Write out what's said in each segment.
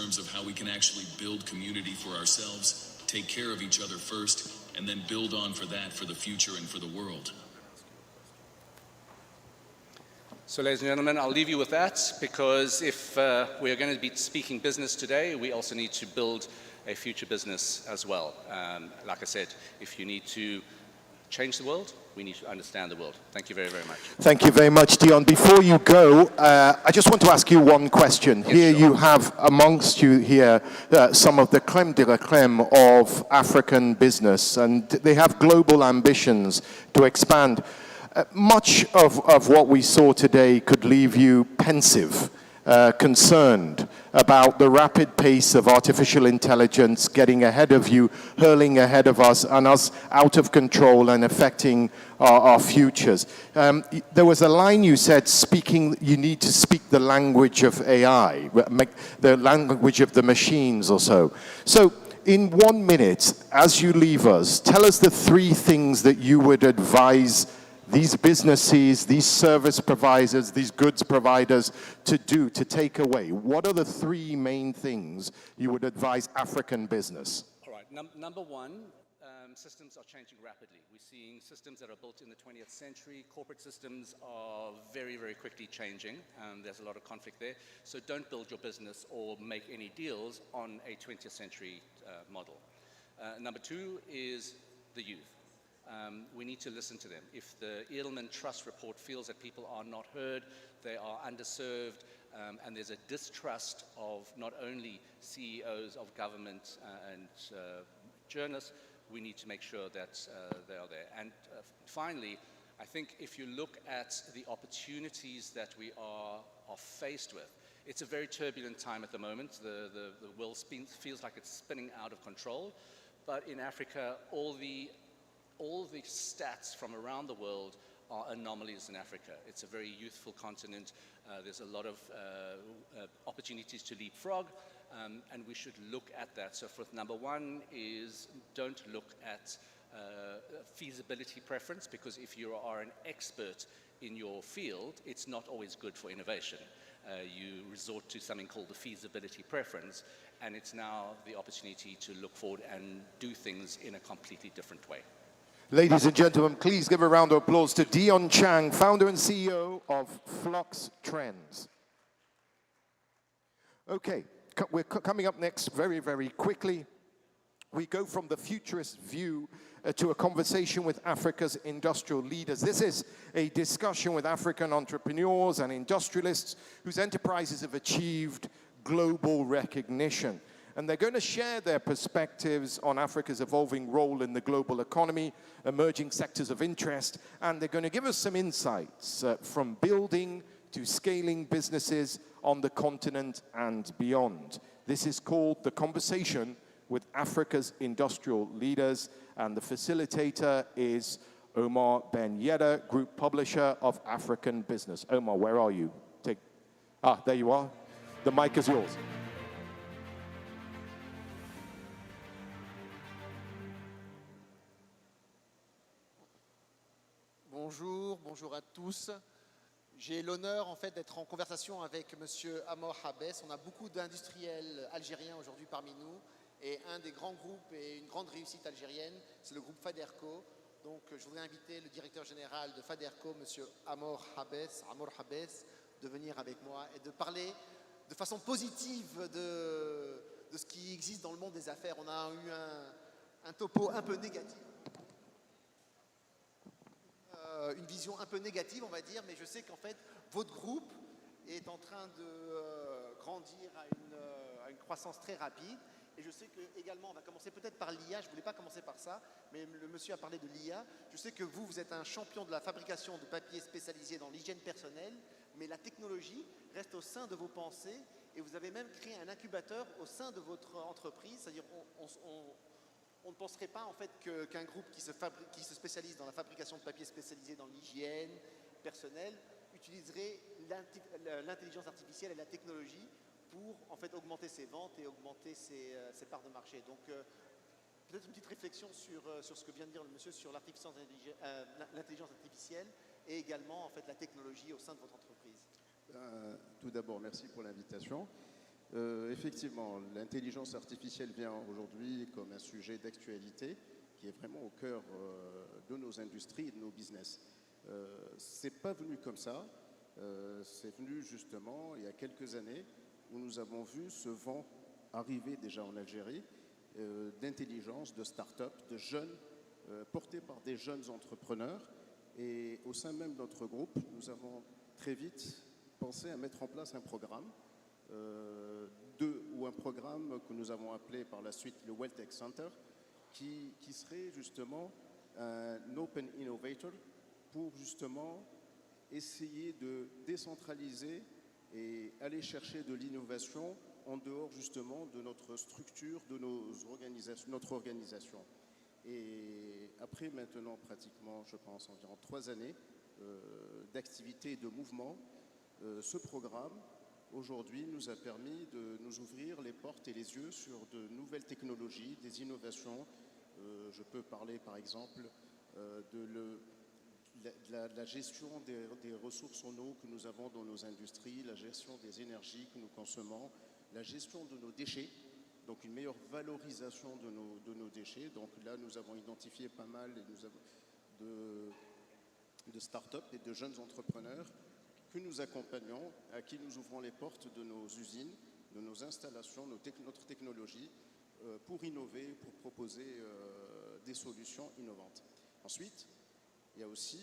terms of how we can actually build community for ourselves, take care of each other first, and then build on for that for the future and for the world. So, ladies and gentlemen, I'll leave you with that, because if we are going to be speaking business today, we also need to build a future business as well. Like I said, if you need to change the world, we need to understand the world. Thank you very, very much. Thank you very much, Dion. Before you go, I just want to ask you one question. Yes, here sure. you have amongst you here some of the creme de la creme of African business, and they have global ambitions to expand. Much of what we saw today could leave you pensive, concerned about the rapid pace of artificial intelligence getting ahead of you, hurling ahead of us, and us out of control and affecting our futures. There was a line you said, you need to speak the language of AI, the language of the machines or so. So, in 1 minute, as you leave us, tell us the 3 things that you would advise these businesses, these service providers, these goods providers to do, to take away. What are the 3 main things you would advise African business? All right, number one, systems are changing rapidly. We're seeing systems that are built in the 20th century. Corporate systems are very, very quickly changing. There's a lot of conflict there. So don't build your business or make any deals on a 20th century model. Number 2 is the youth. We need to listen to them. If the Edelman Trust report feels that people are not heard, they are underserved, and there's a distrust of not only CEOs of government and journalists, we need to make sure that they are there. And finally, I think if you look at the opportunities that we are faced with, it's a very turbulent time at the moment. The world feels like it's spinning out of control. But in Africa, all the stats from around the world are anomalies in Africa. It's a very youthful continent. There's a lot of opportunities to leapfrog, and we should look at that. So number 1 is don't look at feasibility preference, because if you are an expert in your field, it's not always good for innovation. You resort to something called the feasibility preference, and it's now the opportunity to look forward and do things in a completely different way. Ladies and gentlemen, please give a round of applause to Dion Chang, founder and CEO of Flux Trends. Okay, we're coming up next very, very quickly. We go from the futurist view to a conversation with Africa's industrial leaders. This is a discussion with African entrepreneurs and industrialists whose enterprises have achieved global recognition. And they're going to share their perspectives on Africa's evolving role in the global economy, emerging sectors of interest, and they're going to give us some insights from building to scaling businesses on the continent and beyond. This is called The Conversation with Africa's Industrial Leaders, and the facilitator is Omar Ben Yedder, Group Publisher of African Business. Omar, where are you? There you are. The mic is yours. Bonjour à tous. J'ai l'honneur en fait d'être en conversation avec Monsieur Amor Habès. On a beaucoup d'industriels algériens aujourd'hui parmi nous, et un des grands groupes et une grande réussite algérienne, c'est le groupe Faderco. Donc je voudrais inviter le directeur général de Faderco, Monsieur Amor Habès, de venir avec moi et de parler de façon positive de ce qui existe dans le monde des affaires. On a eu un topo un peu négatif. Une vision un peu négative, on va dire, mais je sais qu'en fait, votre groupe est en train de grandir à une croissance très rapide. Et je sais qu'également, on va commencer peut-être par l'IA. Je ne voulais pas commencer par ça, mais le monsieur a parlé de l'IA. Je sais que vous êtes un champion de la fabrication de papier spécialisé dans l'hygiène personnelle, mais la technologie reste au sein de vos pensées, et vous avez même créé un incubateur au sein de votre entreprise. C'est-à-dire on ne penserait pas en fait qu'un groupe qui se spécialise dans la fabrication de papier spécialisé dans l'hygiène personnelle utiliserait l'intelligence artificielle et la technologie pour en fait augmenter ses ventes et augmenter ses parts de marché. Donc peut-être une petite réflexion sur ce que vient de dire le monsieur sur l'intelligence artificielle et également en fait la technologie au sein de votre entreprise. Tout d'abord, merci pour l'invitation. Effectivement, l'intelligence artificielle vient aujourd'hui comme un sujet d'actualité qui est vraiment au cœur de nos industries et de nos business. C'est pas venu comme ça, c'est venu justement il y a quelques années où nous avons vu ce vent arriver déjà en Algérie d'intelligence, de start-up, de jeunes, portés par des jeunes entrepreneurs. Et au sein même de notre groupe, nous avons très vite pensé à mettre en place un programme, un programme que nous avons appelé par la suite le Well Tech Center, qui serait justement un Open Innovator pour justement essayer de décentraliser et aller chercher de l'innovation en dehors justement de notre structure, de notre organisation. Et après maintenant pratiquement, je pense, environ 3 années d'activité et de mouvement, ce programme aujourd'hui nous a permis de nous ouvrir les portes et les yeux sur de nouvelles technologies, des innovations. Je peux parler par exemple de la gestion des ressources en eau que nous avons dans nos industries, la gestion des énergies que nous consommons, la gestion de nos déchets, donc une meilleure valorisation de nos déchets. Donc là, nous avons identifié pas mal de start-up et de jeunes entrepreneurs que nous accompagnons, à qui nous ouvrons les portes de nos usines, de nos installations, notre technologie, pour innover, pour proposer des solutions innovantes. Ensuite, il y a aussi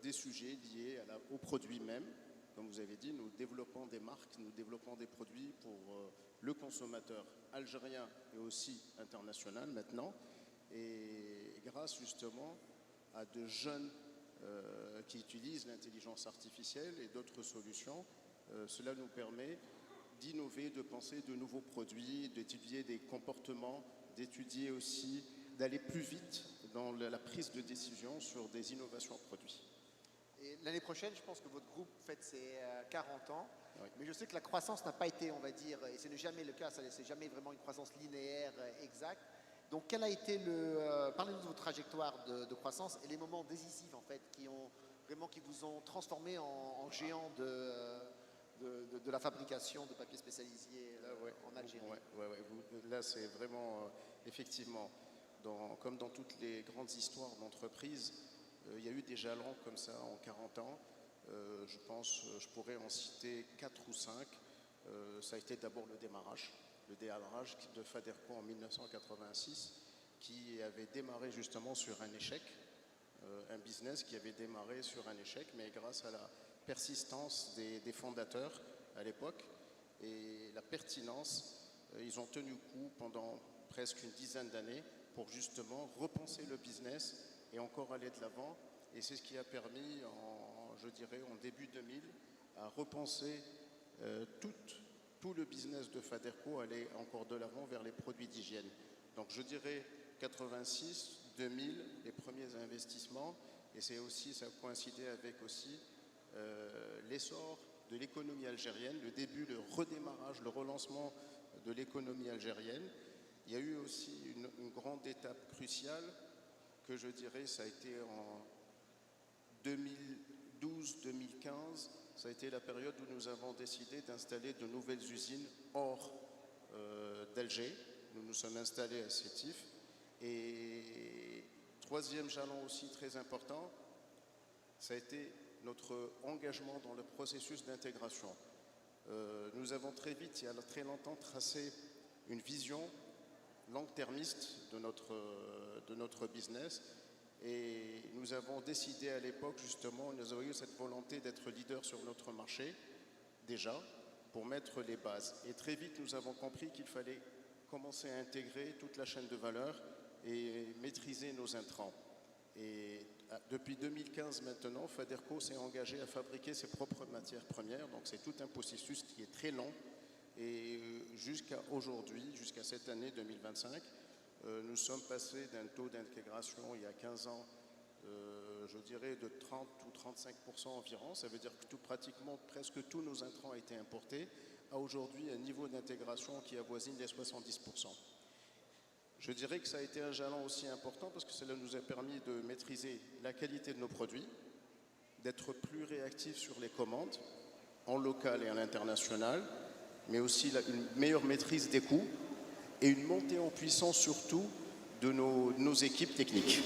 des sujets liés aux produits même. Comme vous avez dit, nous développons des marques, nous développons des produits pour le consommateur algérien et aussi international maintenant. Et grâce justement à de jeunes qui utilisent l'intelligence artificielle et d'autres solutions, cela nous permet d'innover, de penser de nouveaux produits, d'étudier des comportements, d'étudier aussi, d'aller plus vite dans la prise de décision sur des innovations produits. Et l'année prochaine, je pense que votre groupe fête ses 40 ans, Oui. mais je sais que la croissance n'a pas été, on va dire, et ce n'est jamais le cas, c'est jamais vraiment une croissance linéaire exacte. Donc, quel a été parlez-nous de votre trajectoire de croissance et les moments décisifs en fait qui vous ont transformé en géant de la fabrication de papier spécialisé en Algérie. Là, c'est vraiment effectivement, comme dans toutes les grandes histoires d'entreprise, il y a eu des jalons comme ça en 40 ans. Je pense, je pourrais en citer 4 ou 5. Ça a été d'abord le démarrage de Faderco en 1986, qui avait démarré justement sur un échec, un business qui avait démarré sur un échec, mais grâce à la persistance des fondateurs à l'époque et la pertinence, ils ont tenu coup pendant presque une dizaine d'années pour justement repenser le business et encore aller de l'avant. Et c'est ce qui a permis, en début 2000, à repenser tout le business de Faderco, aller encore de l'avant vers les produits d'hygiène. Donc je dirais 86, 2000, les premiers investissements, et ça a coïncidé avec aussi l'essor de l'économie algérienne, le début, le redémarrage, le relancement de l'économie algérienne. Il y a eu aussi une grande étape cruciale que je dirais, ça a été en 2012-2015, ça a été la période où nous avons décidé d'installer de nouvelles usines hors d'Alger. Nous nous sommes installés à Sétif. Et troisième jalon aussi très important, ça a été notre engagement dans le processus d'intégration. Nous avons très vite, il y a très longtemps, tracé une vision long-termiste de notre business. Et nous avons décidé à l'époque, justement, nous avons eu cette volonté d'être leader sur notre marché, déjà, pour mettre les bases. Et très vite, nous avons compris qu'il fallait commencer à intégrer toute la chaîne de valeur et maîtriser nos intrants. Et depuis 2015 maintenant, Faderco s'est engagé à fabriquer ses propres matières premières. Donc c'est tout un processus qui est très long. Et jusqu'à aujourd'hui, jusqu'à cette année 2025, nous sommes passés d'un taux d'intégration il y a 15 ans, je dirais de 30 ou 35% environ. Ça veut dire que pratiquement presque tous nos intrants ont été importés, à aujourd'hui un niveau d'intégration qui avoisine les 70%. Je dirais que ça a été un jalon aussi important parce que cela nous a permis de maîtriser la qualité de nos produits, d'être plus réactifs sur les commandes, en local et en international, mais aussi une meilleure maîtrise des coûts et une montée en puissance surtout de nos équipes techniques.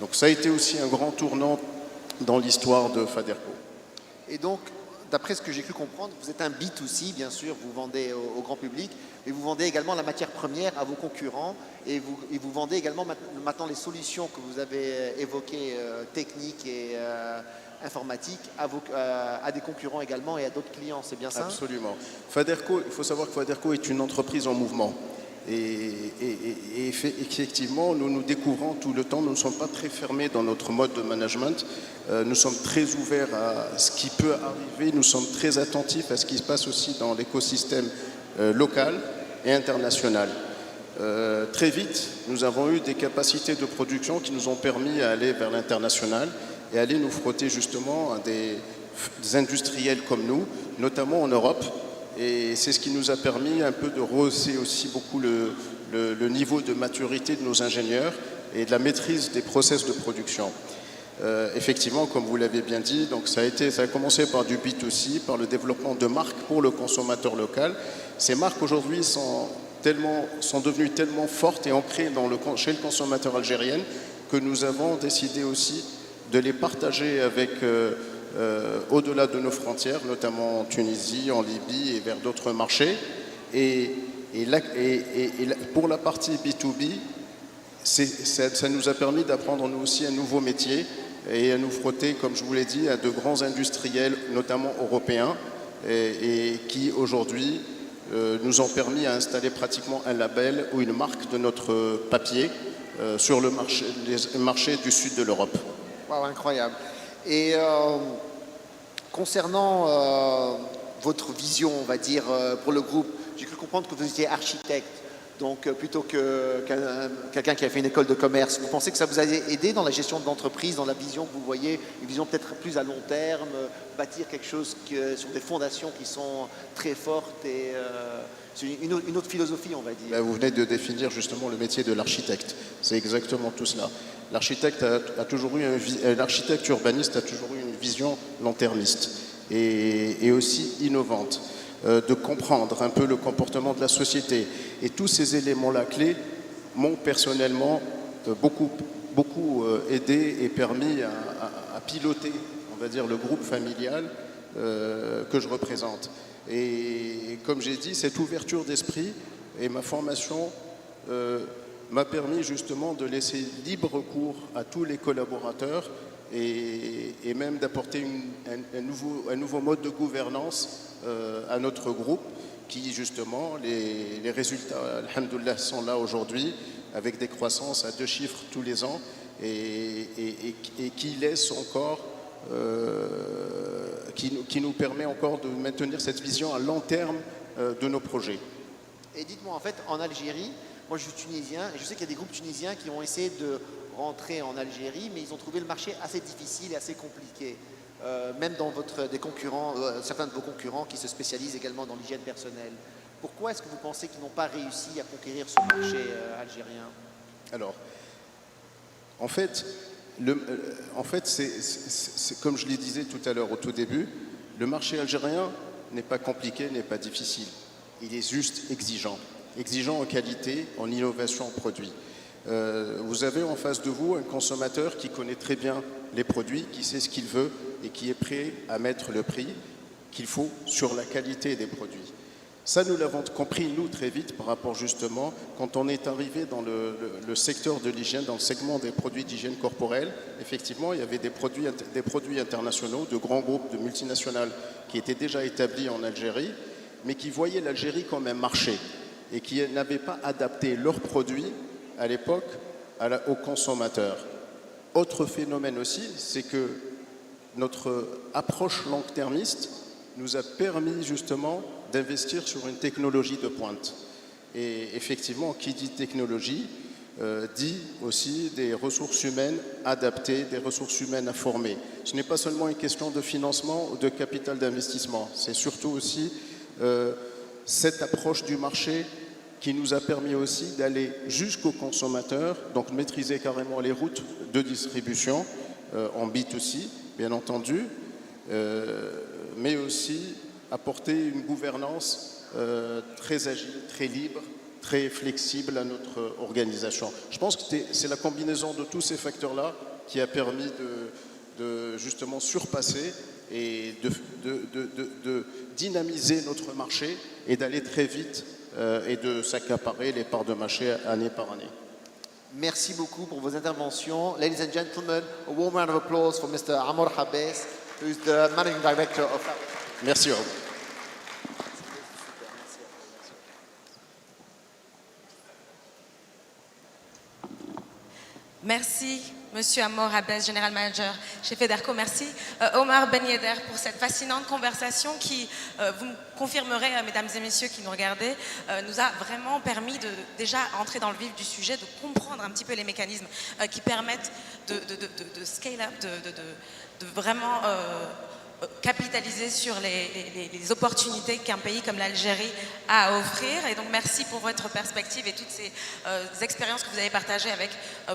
Donc ça a été aussi un grand tournant dans l'histoire de Faderco. Et donc, d'après ce que j'ai cru comprendre, vous êtes un B2C, bien sûr, vous vendez au grand public, mais vous vendez également la matière première à vos concurrents et vous vendez également maintenant les solutions que vous avez évoquées, techniques et informatiques, à des concurrents également et à d'autres clients, c'est bien ça? Absolument. Faderco, il faut savoir que Faderco est une entreprise en mouvement. Et effectivement, nous découvrons tout le temps, nous ne sommes pas très fermés dans notre mode de management, nous sommes très ouverts à ce qui peut arriver, nous sommes très attentifs à ce qui se passe aussi dans l'écosystème local et international. Très vite, nous avons eu des capacités de production qui nous ont permis d'aller vers l'international et aller nous frotter justement à des industriels comme nous, notamment en Europe. Et c'est ce qui nous a permis un peu de rehausser aussi beaucoup le niveau de maturité de nos ingénieurs et de la maîtrise des process de production. Effectivement, comme vous l'avez bien dit, donc ça a commencé par du B2C, par le développement de marques pour le consommateur local. Ces marques aujourd'hui sont devenues tellement fortes et ancrées chez le consommateur algérien que nous avons décidé aussi de les partager avec au-delà de nos frontières, notamment en Tunisie, en Libye et vers d'autres marchés. Et pour la partie B2B, ça nous a permis d'apprendre nous aussi un nouveau métier et à nous frotter, comme je vous l'ai dit, à de grands industriels, notamment européens, et qui aujourd'hui nous ont permis d'installer pratiquement un label ou une marque de notre papier sur les marchés du sud de l'Europe. Wow, incroyable. Et concernant votre vision, on va dire, pour le groupe, j'ai cru comprendre que vous étiez architecte, donc plutôt que quelqu'un qui a fait une école de commerce. Vous pensez que ça vous a aidé dans la gestion de l'entreprise, dans la vision que vous voyez, une vision peut-être plus à long terme, bâtir quelque chose sur des fondations qui sont très fortes et c'est une autre philosophie, on va dire. Vous venez de définir justement le métier de l'architecte. C'est exactement tout cela. L'architecte l'architecte urbaniste a toujours eu une vision long-termiste et aussi innovante, de comprendre un peu le comportement de la société. Et tous ces éléments-là clés m'ont personnellement beaucoup aidé et permis à piloter, on va dire, le groupe familial que je représente. Et comme j'ai dit, cette ouverture d'esprit et ma formation m'a permis justement de laisser libre cours à tous les collaborateurs et même d'apporter un nouveau mode de gouvernance à notre groupe qui justement, les résultats, alhamdoulilah, sont là aujourd'hui avec des croissances à 2 chiffres tous les ans et qui laisse encore qui nous permet encore de maintenir cette vision à long terme de nos projets. Et dites-moi, en fait, en Algérie, moi je suis tunisien, et je sais qu'il y a des groupes tunisiens qui ont essayé de rentrer en Algérie, mais ils ont trouvé le marché assez difficile et assez compliqué. Même dans des concurrents, certains de vos concurrents qui se spécialisent également dans l'hygiène personnelle. Pourquoi est-ce que vous pensez qu'ils n'ont pas réussi à conquérir ce marché algérien? Alors, en fait, c'est comme je le disais tout à l'heure au tout début, le marché algérien n'est pas compliqué, n'est pas difficile. Il est juste exigeant. Exigeant en qualité, en innovation en produits. Vous avez en face de vous un consommateur qui connaît très bien les produits, qui sait ce qu'il veut et qui est prêt à mettre le prix qu'il faut sur la qualité des produits. Ça, nous l'avons compris, nous, très vite, par rapport justement, quand on est arrivé dans le secteur de l'hygiène, dans le segment des produits d'hygiène corporelle, effectivement, il y avait des produits internationaux, de grands groupes, de multinationales, qui étaient déjà établis en Algérie, mais qui voyaient l'Algérie comme un marché et qui n'avaient pas adapté leurs produits, à l'époque, aux consommateurs. Autre phénomène aussi, c'est que notre approche long-termiste nous a permis justement d'investir sur une technologie de pointe. Et effectivement, qui dit technologie, dit aussi des ressources humaines adaptées, des ressources humaines à former. Ce n'est pas seulement une question de financement ou de capital d'investissement, c'est surtout aussi cette approche du marché qui nous a permis aussi d'aller jusqu'au consommateur, donc maîtriser carrément les routes de distribution en B2C, bien entendu, mais aussi apporter une gouvernance très agile, très libre, très flexible à notre organisation. Je pense que c'est la combinaison de tous ces facteurs-là qui a permis de justement surpasser et de dynamiser notre marché et d'aller très vite et de s'accaparer les parts de marché année par année. Merci beaucoup pour vos interventions. Ladies and gentlemen, a warm round of applause for Mr. Amor Habes, who is the Managing Director of... Merci à vous. Merci, Monsieur Amor Habes, General Manager chez Federco. Merci, Omar Ben Yedder, pour cette fascinante conversation qui, vous me confirmerez, mesdames et messieurs qui nous regardez, nous a vraiment permis de déjà entrer dans le vif du sujet, de comprendre un petit peu les mécanismes qui permettent de scale up, de vraiment capitaliser sur les opportunités qu'un pays comme l'Algérie a à offrir. Et donc merci pour votre perspective et toutes ces expériences que vous avez partagées avec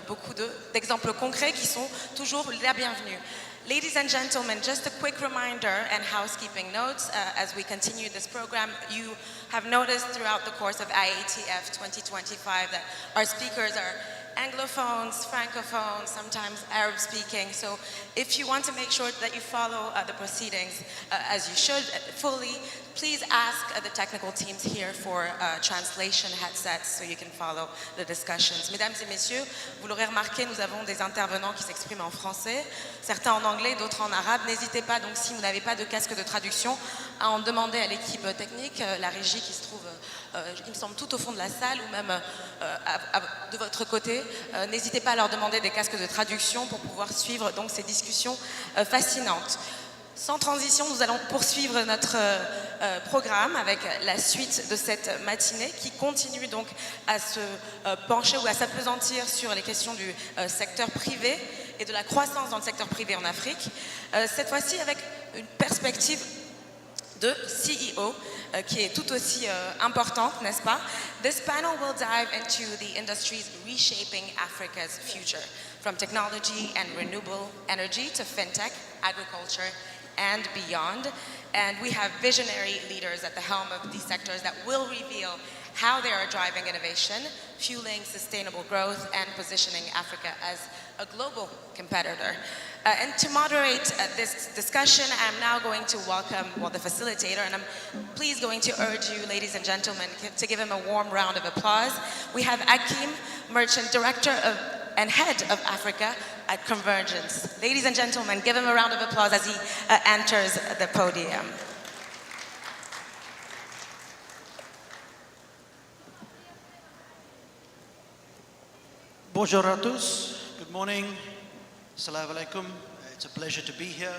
beaucoup d'exemples concrets qui sont toujours la bienvenue. Ladies and gentlemen, just a quick reminder and housekeeping notes as we continue this program. You have noticed throughout the course of IATF 2025 that our speakers are Anglophones, Francophones, sometimes Arab speaking. So if you want to make sure that you follow the proceedings as you should fully, please ask the technical teams here for translation headsets so you can follow the discussions. Mesdames et messieurs, vous l'aurez remarqué, nous avons des intervenants qui s'expriment en français, certains en anglais, d'autres en arabe. N'hésitez pas, donc si vous n'avez pas de casque de traduction, à en demander à l'équipe technique, la régie qui se trouve, il me semble, tout au fond de la salle ou même de votre côté. N'hésitez pas à leur demander des casques de traduction pour pouvoir suivre donc ces discussions fascinantes. Sans transition, nous allons poursuivre notre programme avec la suite de cette matinée qui continue donc à se pencher ou à s'appesantir sur les questions du secteur privé et de la croissance dans le secteur privé en Afrique. Cette fois-ci avec une perspective de CEO qui est tout aussi importante, n'est-ce pas? This panel will dive into the industries reshaping Africa's future, from technology and renewable energy to fintech, agriculture, and beyond. And we have visionary leaders at the helm of these sectors that will reveal how they are driving innovation, fueling sustainable growth, and positioning Africa as a global competitor. And to moderate this discussion, I'm now going to welcome, the facilitator, and I'm please going to urge you, ladies and gentlemen, to give him a warm round of applause. We have Akim Merchant, Director and Head of Africa at Convergence. Ladies and gentlemen, give him a round of applause as he enters the podium. Bonjour à tous. Good morning. Assalamu alaikum. It's a pleasure to be here.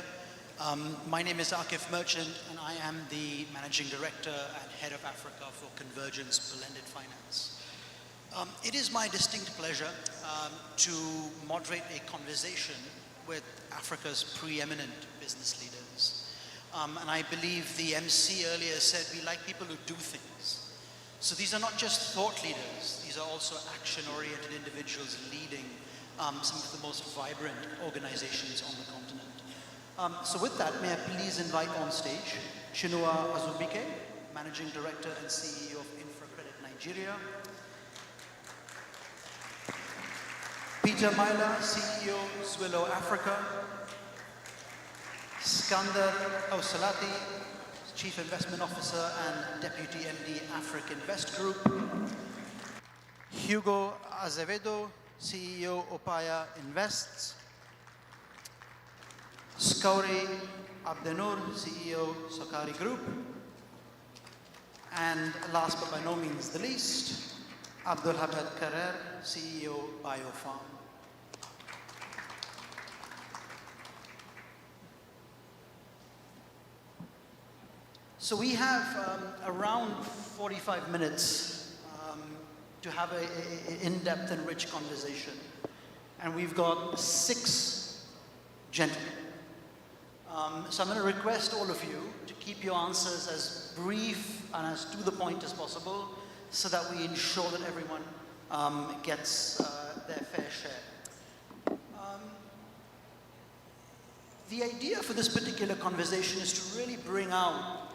My name is Akif Merchant, and I am the Managing Director and Head of Africa for Convergence Blended Finance. It is my distinct pleasure to moderate a conversation with Africa's preeminent business leaders. And I believe the MC earlier said we like people who do things. So these are not just thought leaders, these are also action-oriented individuals leading some of the most vibrant organizations on the continent. So with that, may I please invite on stage Chinua Azubike, Managing Director and CEO of Infracredit Nigeria, Peter Myla, CEO, Zwillow Africa, Skander Osalati, Chief Investment Officer and Deputy MD, Africa Invest Group, Hugo Azevedo, CEO, Opaya Invests, Skauri Abdenur, CEO, Sokari Group, and last but by no means the least, Abdul Hamid Karer, CEO, Biofarm. So we have around 45 minutes to have an in-depth and rich conversation. And we've got 6 gentlemen. So I'm going to request all of you to keep your answers as brief and as to the point as possible so that we ensure that everyone gets their fair share. The idea for this particular conversation is to really bring out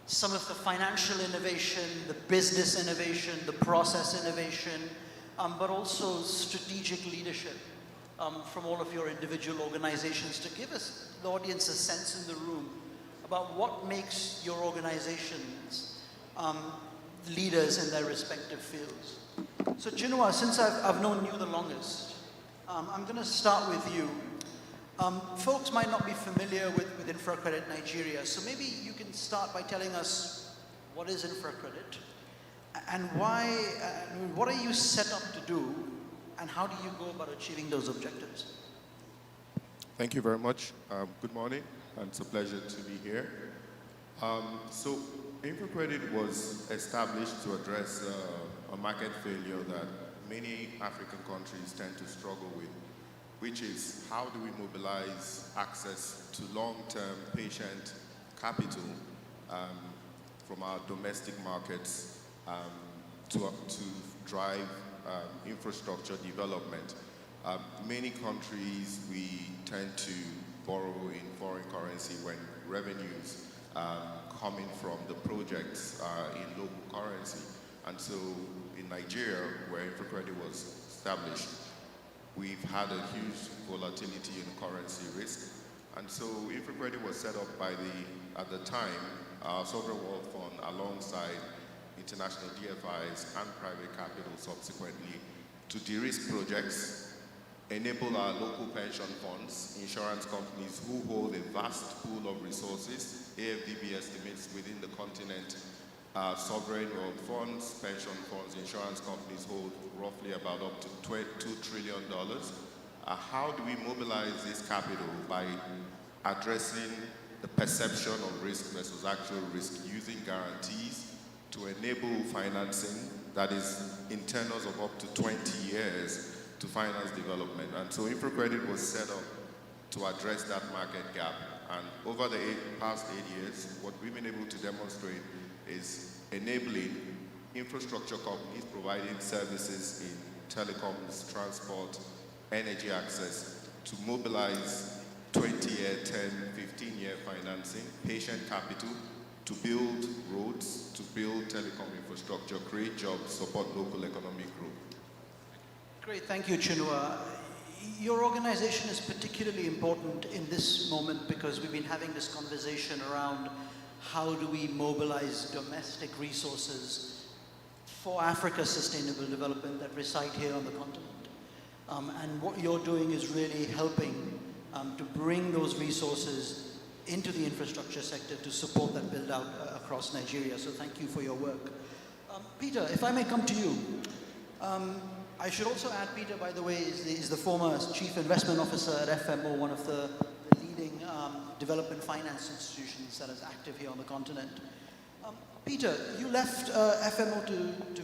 some of the financial innovation, the business innovation, the process innovation, but also strategic leadership from all of your individual organizations to give us, the audience, a sense in the room about what makes your organizations leaders in their respective fields. So Chinua, since I've known you the longest, I'm going to start with you. Folks might not be familiar with InfraCredit Nigeria, so maybe you can start by telling us what is InfraCredit and why, what are you set up to do, and how do you go about achieving those objectives? Thank you very much. Good morning, and it's a pleasure to be here. So InfraCredit was established to address a market failure that many African countries tend to struggle with, which is how do we mobilize access to long-term patient capital from our domestic markets to drive infrastructure development. Many countries, we tend to borrow in foreign currency when revenues coming from the projects in local currency. And so in Nigeria, where InfraCredit was established, we've had a huge volatility in currency risk. And so InfraCredit was set up by at the time, our Sovereign Wealth Fund alongside international DFIs and private capital subsequently to de-risk projects, enable our local pension funds, insurance companies who hold a vast pool of resources. AFDB estimates within the continent, sovereign wealth funds, pension funds, insurance companies hold roughly about up to $2 trillion. How do we mobilize this capital? By addressing the perception of risk versus actual risk, using guarantees to enable financing that is in tenors of up to 20 years to finance development. And so InfraCredit was set up to address that market gap. And over the past 8 years, what we've been able to demonstrate is enabling infrastructure companies providing services in telecoms, transport, energy access to mobilize 20-year, 10, 15-year financing, patient capital to build roads, to build telecom infrastructure, create jobs, support local economic growth. Great, thank you, Chinua. Your organization is particularly important in this moment because we've been having this conversation around how do we mobilize domestic resources for Africa's sustainable development that reside here on the continent. And what you're doing is really helping to bring those resources into the infrastructure sector to support that build out across Nigeria. So thank you for your work. Peter, if I may come to you. I should also add, Peter, by the way, is the former Chief Investment Officer at FMO, one of the leading development finance institutions that is active here on the continent. Peter, you left FMO to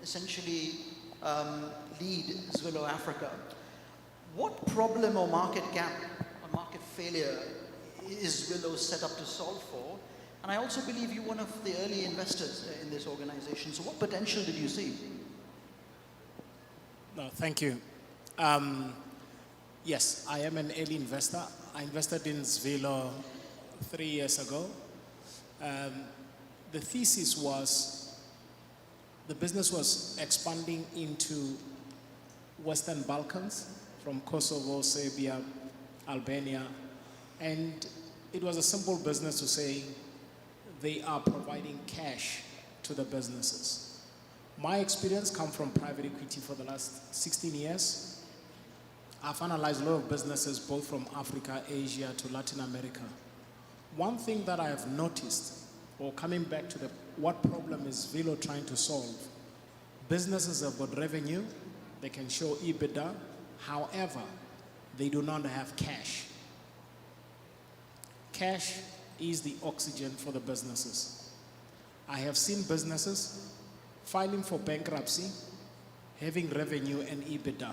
essentially lead Zwillow Africa. What problem or market gap or market failure is Zwillow set up to solve for? And I also believe you're one of the early investors in this organization. So what potential did you see? No, thank you. Yes, I am an early investor. I invested in Zwillow 3 years ago. The thesis was the business was expanding into Western Balkans, from Kosovo, Serbia, Albania, and it was a simple business to say they are providing cash to the businesses. My experience comes from private equity for the last 16 years. I've analyzed a lot of businesses both from Africa, Asia to Latin America. One thing that I have noticed, or coming back to what problem is Zwillow trying to solve, businesses have got revenue, they can show EBITDA, however, they do not have cash. Cash is the oxygen for the businesses. I have seen businesses filing for bankruptcy, having revenue and EBITDA.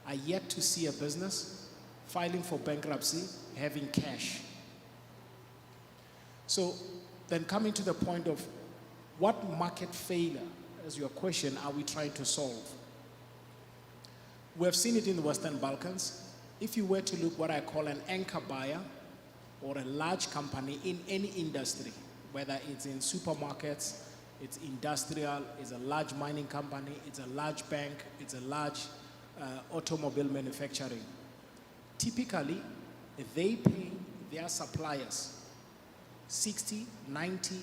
I yet to see a business filing for bankruptcy, having cash. So then coming to the point of what market failure, as your question, are we trying to solve? We have seen it in the Western Balkans. If you were to look what I call an anchor buyer or a large company in any industry, whether it's in supermarkets, it's industrial, it's a large mining company, it's a large bank, it's a large automobile manufacturing. Typically, they pay their suppliers 60, 90,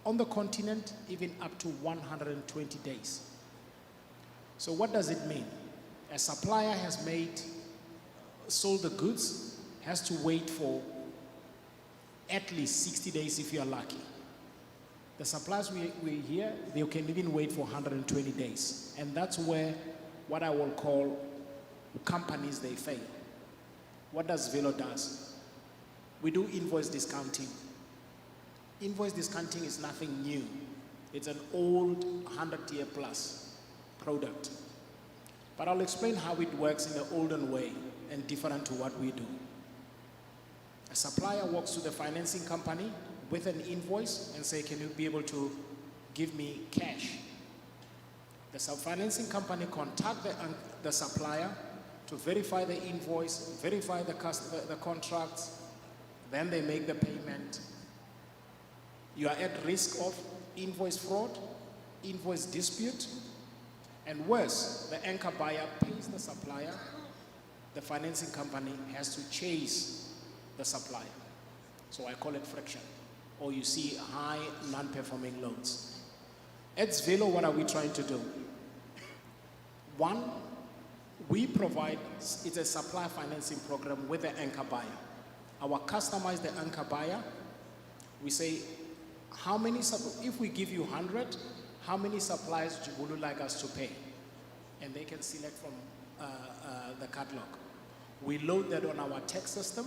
on the continent, even up to 120 days. So what does it mean? A supplier has sold the goods, has to wait for at least 60 days if you're lucky. The suppliers we hear, they can even wait for 120 days. And that's where what I will call companies, they fail. What does Velo does? We do invoice discounting. Invoice discounting is nothing new. It's an old 100-year plus product. But I'll explain how it works in the olden way and different to what we do. A supplier walks to the financing company with an invoice and say, can you be able to give me cash? The financing company contact the supplier to verify the invoice, verify the contracts, then they make the payment. You are at risk of invoice fraud, invoice dispute, and worse, the anchor buyer pays the supplier, the financing company has to chase the supplier. So I call it friction, or you see high non-performing loans. At Velo, what are we trying to do? One, we provide, it's a supply financing program with the anchor buyer. Our customer is the anchor buyer. We say, if we give you 100, how many suppliers would you like us to pay? And they can select from the catalog. We load that on our tech system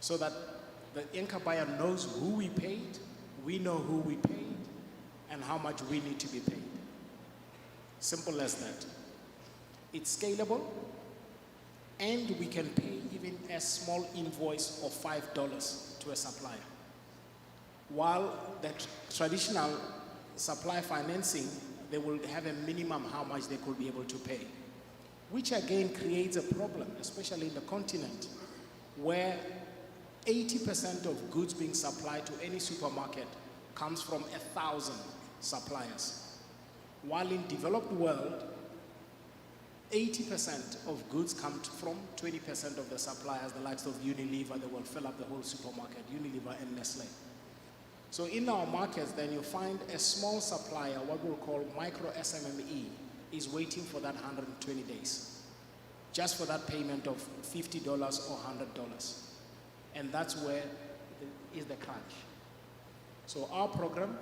so that the anchor buyer knows who we paid, we know who we paid, and how much we need to be paid. Simple as that. It's scalable, and we can pay even a small invoice of $5 to a supplier. While the traditional supply financing, they will have a minimum how much they could be able to pay, which again creates a problem, especially in the continent, where 80% of goods being supplied to any supermarket comes from 1,000 suppliers. While in developed world, 80% of goods come from 20% of the suppliers, the likes of Unilever, they will fill up the whole supermarket, Unilever and Nestle. So in our markets, then you find a small supplier, what we'll call micro SMME, is waiting for that 120 days, just for that payment of $50 or $100. And that's where is the crunch. So our program,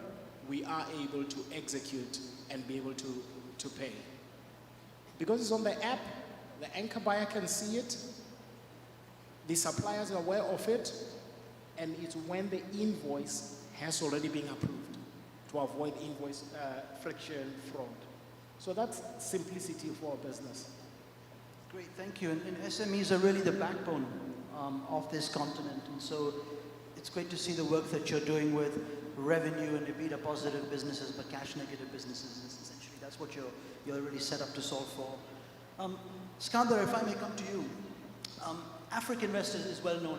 we are able to execute and be able to pay. Because it's on the app, the anchor buyer can see it, the suppliers are aware of it, and it's when the invoice has already been approved to avoid invoice friction, fraud. So that's simplicity for our business. Great, thank you. And SMEs are really the backbone of this continent. And so it's great to see the work that you're doing with revenue and EBITDA positive businesses, but cash negative businesses. Essentially, that's what you're really set up to solve for. Skandar, if I may come to you. Afreximbank is well known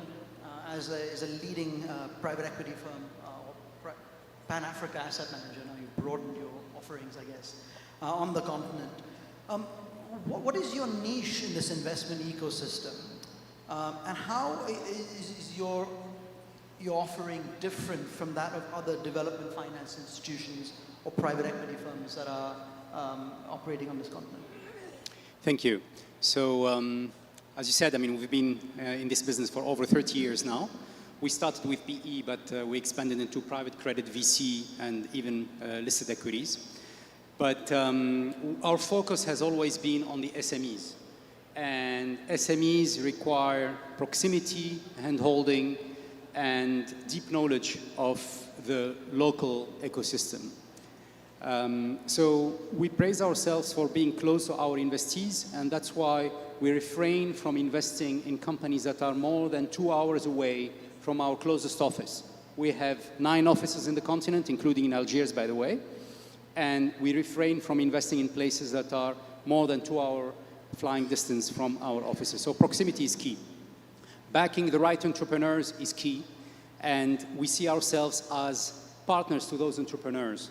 as a leading private equity firm, Pan-Africa asset manager. Now you've broadened your offerings, I guess, on the continent. What is your niche in this investment ecosystem? And how is your offering different from that of other development finance institutions or private equity firms that are operating on this continent? Thank you. So, as you said, I mean, we've been in this business for over 30 years now. We started with PE, but we expanded into private credit, VC, and even listed equities. But our focus has always been on the SMEs. And SMEs require proximity, hand-holding, and deep knowledge of the local ecosystem. So we praise ourselves for being close to our investees, and that's why we refrain from investing in companies that are more than 2 hours away from our closest office. We have 9 offices in the continent, including in Algiers, by the way, and we refrain from investing in places that are more than 2-hour flying distance from our offices. So proximity is key. Backing the right entrepreneurs is key, And we see ourselves as partners to those entrepreneurs.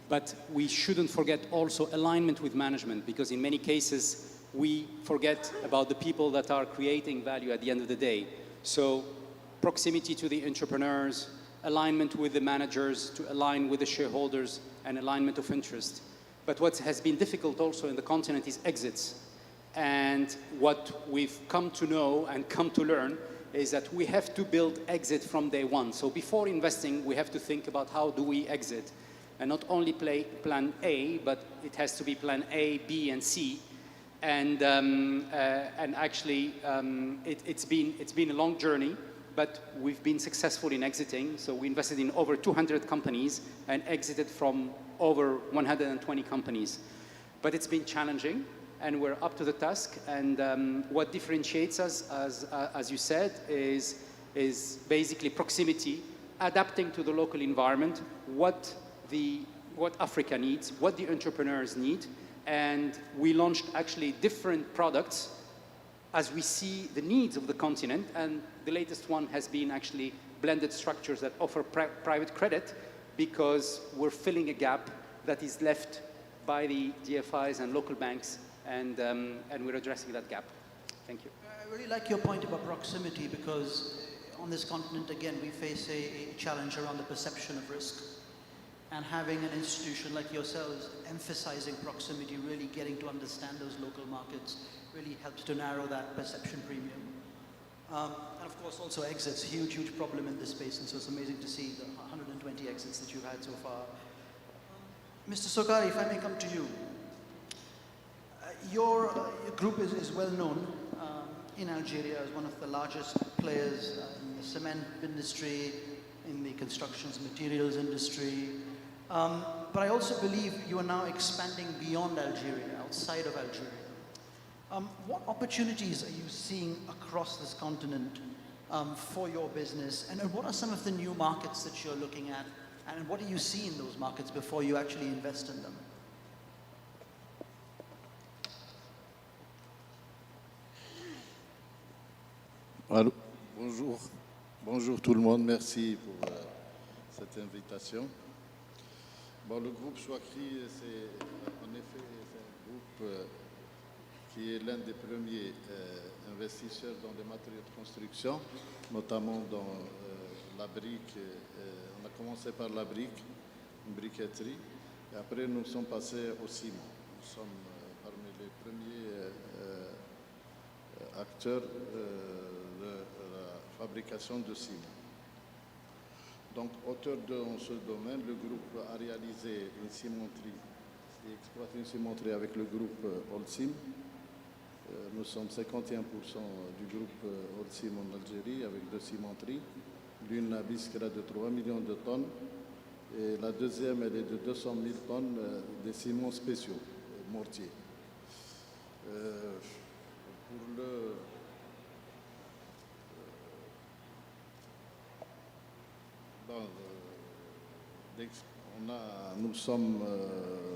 But we shouldn't forget also alignment with management, because in many cases, we forget about the people that are creating value at the end of the day. So proximity to the entrepreneurs, alignment with the managers, to align with the shareholders, and alignment of interest. But what has been difficult also in the continent is exits. And what we've come to know and come to learn is that we have to build exit from day one. So before investing, we have to think about how do we exit, and not only play plan A, but it has to be plan A, B, and C. And actually, it's been a long journey, but we've been successful in exiting. So we invested in over 200 companies and exited from over 120 companies. But it's been challenging, and we're up to the task. And what differentiates us, as you said, is basically proximity, adapting to the local environment, what Africa needs, what the entrepreneurs need. And we launched actually different products as we see the needs of the continent. And the latest one has been actually blended structures that offer private credit, because we're filling a gap that is left by the DFIs and local banks, and we're addressing that gap. Thank you. I really like your point about proximity, because on this continent, again, we face a challenge around the perception of risk. And having an institution like yourselves emphasizing proximity, really getting to understand those local markets, really helps to narrow that perception premium. And of course, also exits, huge, huge problem in this space. And so it's amazing to see the 120 exits that you've had so far. Mr. Sokari, if I may come to you. Your group is well known in Algeria as one of the largest players in the cement industry, in the constructions materials industry. But I also believe you are now expanding beyond Algeria, outside of Algeria. What opportunities are you seeing across this continent for your business? And what are some of the new markets that you're looking at? And what do you see in those markets before you actually invest in them? Allô, bonjour. Bonjour tout le monde, merci pour cette invitation. Bon, le groupe Chouakri, c'est en effet un groupe qui est l'un des premiers investisseurs dans les matériaux de construction, notamment dans la brique. On a commencé par la brique, une briqueterie, et après nous sommes passés au ciment. Nous sommes parmi les premiers acteurs de la fabrication de ciment. Donc, auteur dans ce domaine, le groupe a réalisé une cimenterie et exploité une cimenterie avec le groupe Holcim. Nous sommes 51% du groupe Holcim en Algérie avec deux cimenteries. L'une à Biskra de 3 millions de tonnes et la deuxième, elle est de 200 000 tonnes de ciments spéciaux, mortiers. Pour le nous sommes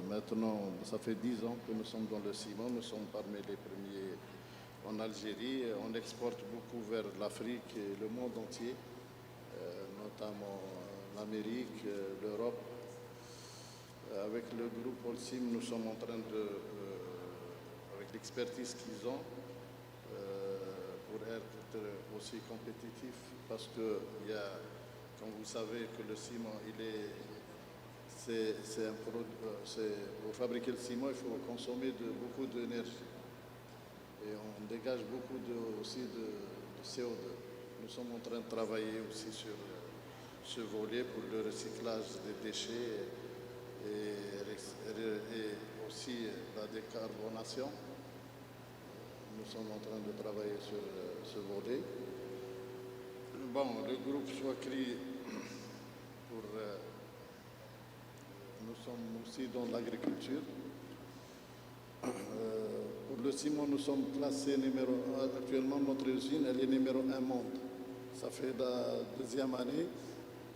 maintenant, ça fait 10 ans que nous sommes dans le ciment, nous sommes parmi les premiers en Algérie, on exporte beaucoup vers l'Afrique et le monde entier, notamment l'Amérique, l'Europe. Avec le groupe Holcim, nous sommes en train de, avec l'expertise qu'ils ont, pour être aussi compétitifs, parce que il y a, comme vous savez, que le ciment, c'est un produit, pour fabriquer le ciment, il faut consommer beaucoup d'énergie. Et on dégage beaucoup aussi de CO2. Nous sommes en train de travailler aussi sur ce volet pour le recyclage des déchets et aussi la décarbonation. Nous sommes en train de travailler sur ce volet. Bon, le groupe Chouakri, nous sommes aussi dans l'agriculture. Pour le ciment, nous sommes classés actuellement, notre usine, elle est numéro 1 monde. Ça fait la deuxième année.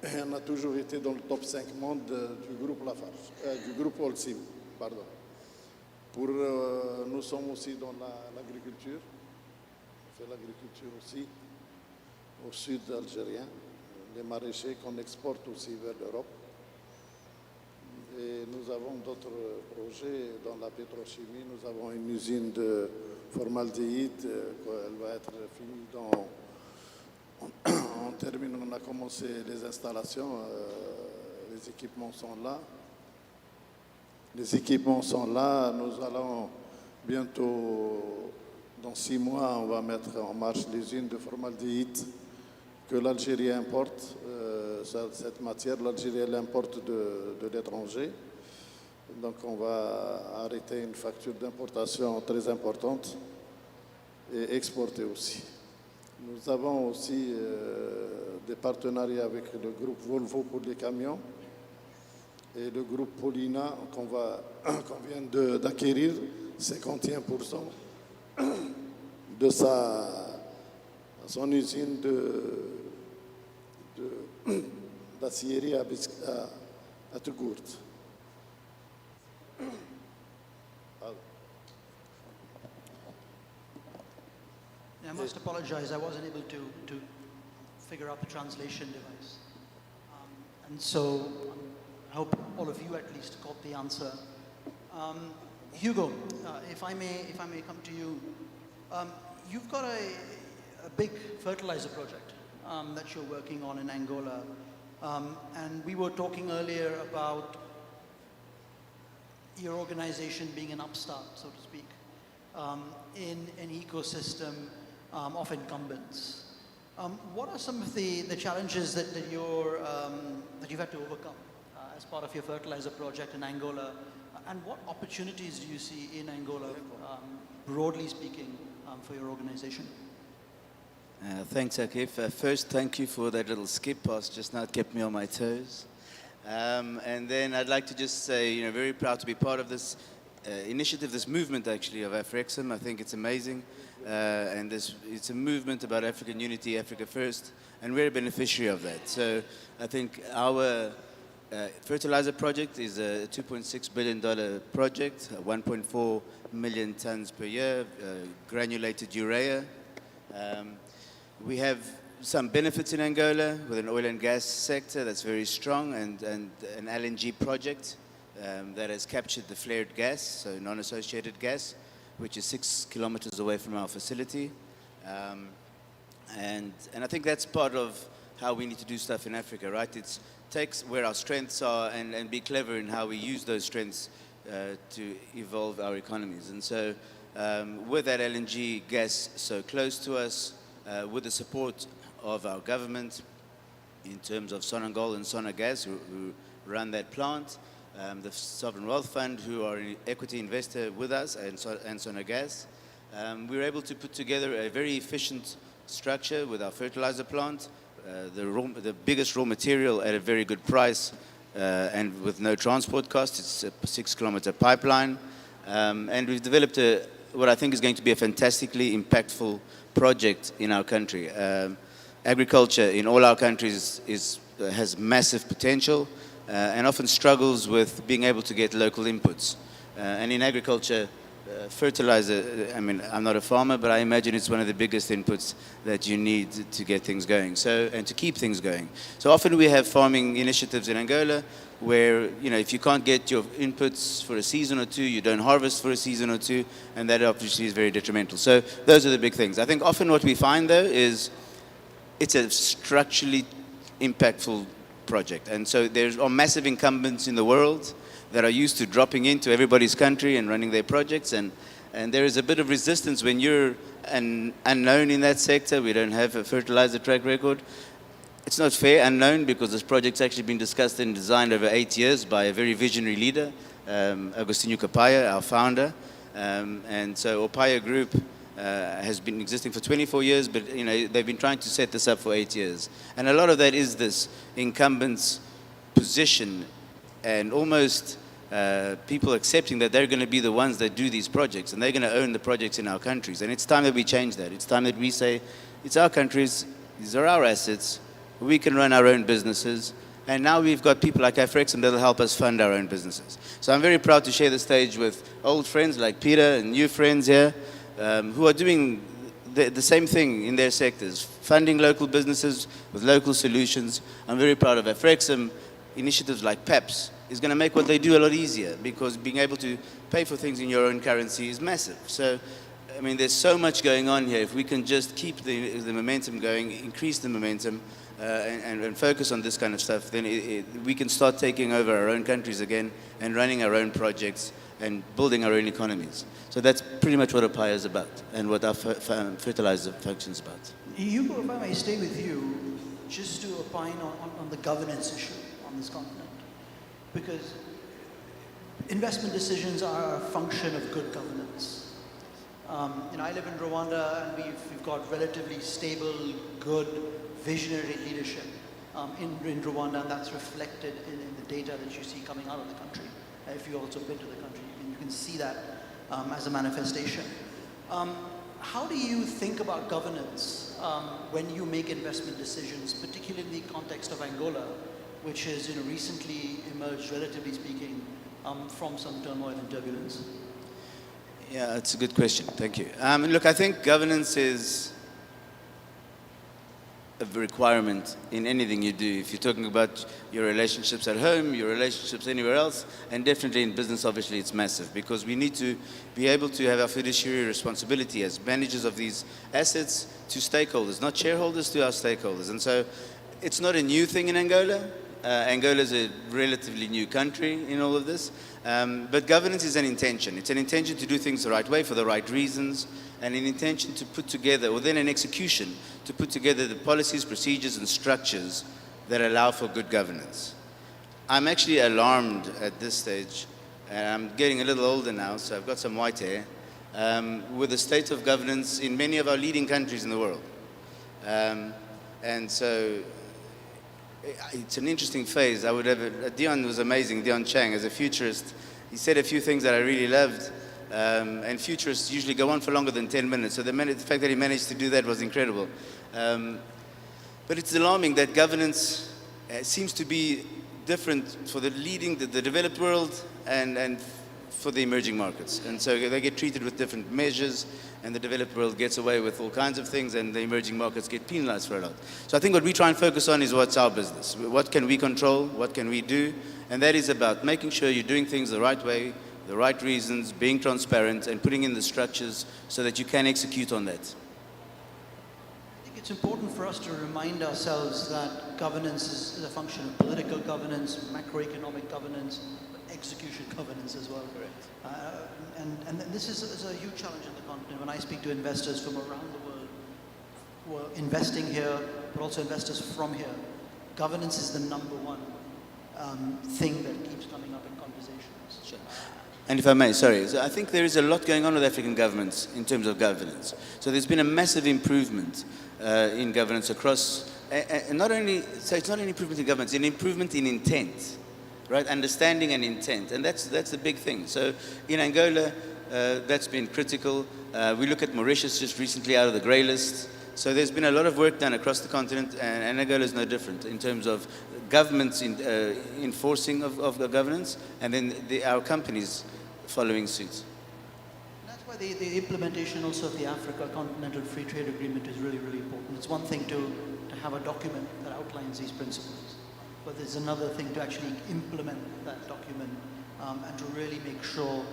Et on a toujours été dans le top 5 monde du groupe Lafarge, du groupe Holcim, pardon. Nous sommes aussi dans l'agriculture. On fait l'agriculture aussi au sud algérien. les maraîchers qu'on exporte aussi vers l'Europe. Et nous avons d'autres projets dans la pétrochimie. Nous avons une usine de formaldéhyde. Elle va être finie on termine, on a commencé les installations. Les équipements sont là. Les équipements sont là. Nous allons bientôt, dans 6 mois, on va mettre en marche l'usine de formaldéhyde que l'Algérie importe. Cette matière, l'Algérie l'importe de l'étranger. Donc on va arrêter une facture d'importation très importante et exporter aussi. Nous avons aussi des partenariats avec le groupe Volvo pour les camions et le groupe Paulina qu'on vient d'acquérir 51% de son usine d'acierie à Tougourt. I must apologize, I wasn't able to figure out the translation device. And so I hope all of you at least got the answer. Hugo, if I may come to you, you've got a big fertilizer project that you're working on in Angola. And we were talking earlier about your organization being an upstart, so to speak, in an ecosystem of incumbents. What are some of the challenges that you've had to overcome as part of your fertilizer project in Angola? And what opportunities do you see in Angola, broadly speaking, for your organization? Thanks, Akif. First, thank you for that little skip pass just now. It kept me on my toes. And then I'd like to just say, very proud to be part of this initiative, this movement actually of Afrexim. I think it's amazing. And it's a movement about African unity, Africa first, and we're a beneficiary of that. So I think our fertilizer project is a $2.6 billion project, 1.4 million tons per year, granulated urea. We have some benefits in Angola with an oil and gas sector that's very strong and an LNG project that has captured the flared gas, so non-associated gas, which is 6 kilometers away from our facility. And I think that's part of how we need to do stuff in Africa, right? It takes where our strengths are and be clever in how we use those strengths to evolve our economies. And so with that LNG gas so close to us, with the support of our government in terms of Sonangol and Sonagas, who run that plant, the Sovereign Wealth Fund, who are an equity investor with us, and Sonagas, we were able to put together a very efficient structure with our fertilizer plant, the biggest raw material at a very good price, and with no transport costs. It's a 6-kilometer pipeline. And we've developed what I think is going to be a fantastically impactful project in our country. Agriculture in all our countries has massive potential and often struggles with being able to get local inputs. And in agriculture, fertilizer, I mean, I'm not a farmer, but I imagine it's one of the biggest inputs that you need to get things going, and to keep things going. So often we have farming initiatives in Angola where, if you can't get your inputs for a season or two, you don't harvest for a season or two, and that obviously is very detrimental. So those are the big things. I think often what we find, though, is it's a structurally impactful project. And so there are massive incumbents in the world that are used to dropping into everybody's country and running their projects. And there is a bit of resistance when you're an unknown in that sector. We don't have a fertilizer track record. It's not fair, unknown, because this project's actually been discussed and designed over 8 years by a very visionary leader, Agostinho Capaya, our founder. And so Opaya Group has been existing for 24 years, but they've been trying to set this up for 8 years. And a lot of that is this incumbent's position and almost people accepting that they're going to be the ones that do these projects and they're going to own the projects in our countries. And it's time that we change that. It's time that we say, it's our countries, these are our assets, we can run our own businesses, and now we've got people like Afrexim that will help us fund our own businesses. So I'm very proud to share the stage with old friends like Peter and new friends here who are doing the same thing in their sectors, funding local businesses with local solutions. I'm very proud of Afrexim. Initiatives like PEPS is going to make what they do a lot easier, because being able to pay for things in your own currency is massive. So, I mean, there's so much going on here. If we can just keep the momentum going, increase the momentum, and focus on this kind of stuff, then we can start taking over our own countries again and running our own projects and building our own economies. So that's pretty much what APIA is about and what our Fertilizer functions about. Hugo, if I may stay with you, just to opine on the governance issue on this continent. Because investment decisions are a function of good governance. I live in Rwanda, and we've got relatively stable, good, visionary leadership in Rwanda, and that's reflected in the data that you see coming out of the country. If you've also been to the country, you can see that as a manifestation. How do you think about governance when you make investment decisions, particularly in the context of Angola, which has recently emerged, relatively speaking, from some turmoil and turbulence? Yeah, that's a good question. Thank you. Look, I think governance is a requirement in anything you do. If you're talking about your relationships at home, your relationships anywhere else, and definitely in business, obviously, it's massive, because we need to be able to have our fiduciary responsibility as managers of these assets to stakeholders, not shareholders, to our stakeholders. And so it's not a new thing in Angola. Angola is a relatively new country in all of this. But governance is an intention. It's an intention to do things the right way for the right reasons, and an intention to put together, or then an execution, to put together the policies, procedures, and structures that allow for good governance. I'm actually alarmed at this stage, and I'm getting a little older now, so I've got some white hair, with the state of governance in many of our leading countries in the world. And so it's an interesting phase. I would have, Dion was amazing, Dion Chang, as a futurist. He said a few things that I really loved, and futurists usually go on for longer than 10 minutes, so the fact that he managed to do that was incredible. But it's alarming that governance seems to be different for the developed world and for the emerging markets. And so they get treated with different measures, and the developed world gets away with all kinds of things, and the emerging markets get penalized for a lot. So I think what we try and focus on is what's our business. What can we control? What can we do? And that is about making sure you're doing things the right way, the right reasons, being transparent, and putting in the structures so that you can execute on that. I think it's important for us to remind ourselves that governance is a function of political governance, macroeconomic governance, but execution governance as well. Correct. And this is a huge challenge in the continent. When I speak to investors from around the world who are investing here, but also investors from here, governance is the number one thing that keeps coming up in conversations. Sure. And if I may, sorry, so I think there is a lot going on with African governments in terms of governance. So there's been a massive improvement in governance across, and not only, so it's not an improvement in governance, it's an improvement in intent, right? Understanding and intent, and that's the big thing. So in Angola, that's been critical. We look at Mauritius just recently out of the grey list. So there's been a lot of work done across the continent, and Angola is no different in terms of governments enforcing of the governance, and then our companies following suit. That's why the implementation also of the Africa Continental Free Trade Agreement is really, really important. It's one thing to have a document that outlines these principles, but there's another thing to actually implement that document and to really make sure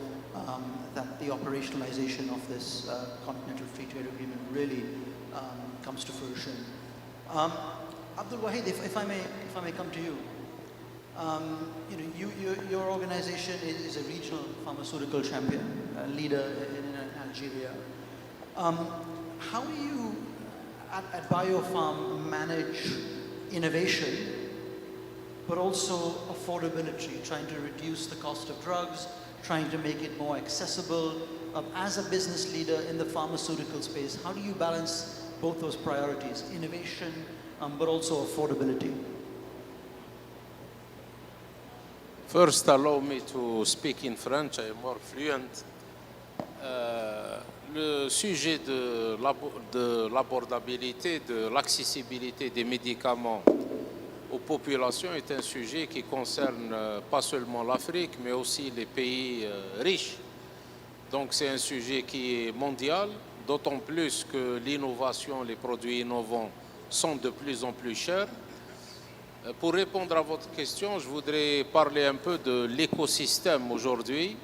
that the operationalization of this Continental Free Trade Agreement really comes to fruition. Abdul Wahid, if I may come to you. Your organization is a regional pharmaceutical champion, a leader in Algeria. How do you, at BioPharm, manage innovation, but also affordability, trying to reduce the cost of drugs, trying to make it more accessible? As a business leader in the pharmaceutical space, how do you balance both those priorities, innovation, but also affordability? First, allow me to speak in French. I am more fluent. Le sujet de l'abordabilité, de l'accessibilité des médicaments aux populations est un sujet qui concerne pas seulement l'Afrique, mais aussi les pays riches. Donc c'est un sujet qui est mondial. d'autant plus que l'innovation, les produits innovants sont de plus en plus chers. Pour répondre à votre question, je voudrais parler un peu de l'écosystème aujourd'hui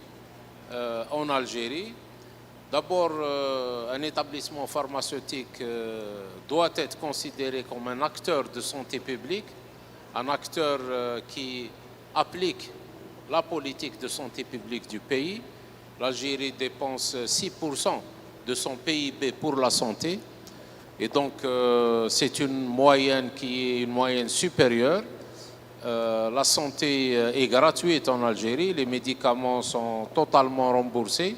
en Algérie. D'abord, un établissement pharmaceutique doit être considéré comme un acteur de santé publique, un acteur qui applique la politique de santé publique du pays. L'Algérie dépense 6% de son PIB pour la santé. Et donc, c'est une moyenne qui est une moyenne supérieure. La santé est gratuite en Algérie. Les médicaments sont totalement remboursés.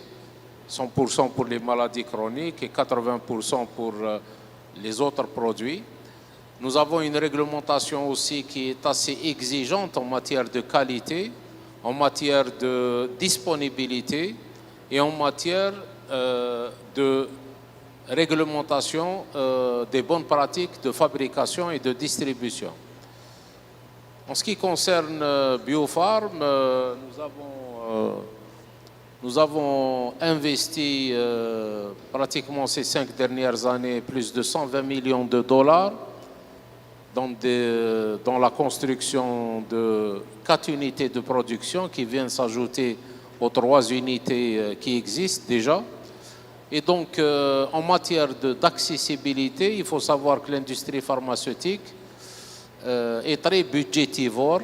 100% pour les maladies chroniques et 80% pour les autres produits. Nous avons une réglementation aussi qui est assez exigeante en matière de qualité, en matière de disponibilité et en matière de réglementation des bonnes pratiques de fabrication et de distribution. En ce qui concerne Biofarm, nous avons investi pratiquement ces 5 dernières années plus de 120 millions de dollars dans la construction de 4 unités de production qui viennent s'ajouter aux 3 unités qui existent déjà. Et donc, en matière d'accessibilité, il faut savoir que l'industrie pharmaceutique est très budgétivore,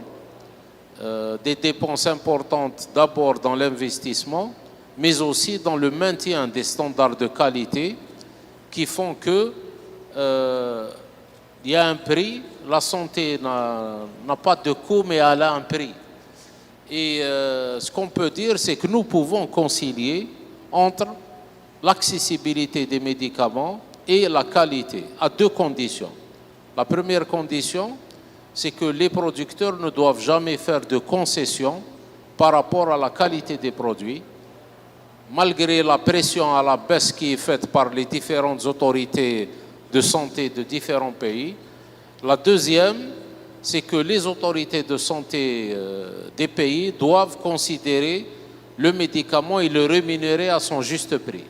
des dépenses importantes d'abord dans l'investissement, mais aussi dans le maintien des standards de qualité qui font que il y a un prix. La santé n'a pas de coût, mais elle a un prix. Et ce qu'on peut dire, c'est que nous pouvons concilier entre l'accessibilité des médicaments et la qualité, à 2 conditions. La première condition, c'est que les producteurs ne doivent jamais faire de concessions par rapport à la qualité des produits, malgré la pression à la baisse qui est faite par les différentes autorités de santé de différents pays. La deuxième, c'est que les autorités de santé des pays doivent considérer le médicament et le rémunérer à son juste prix.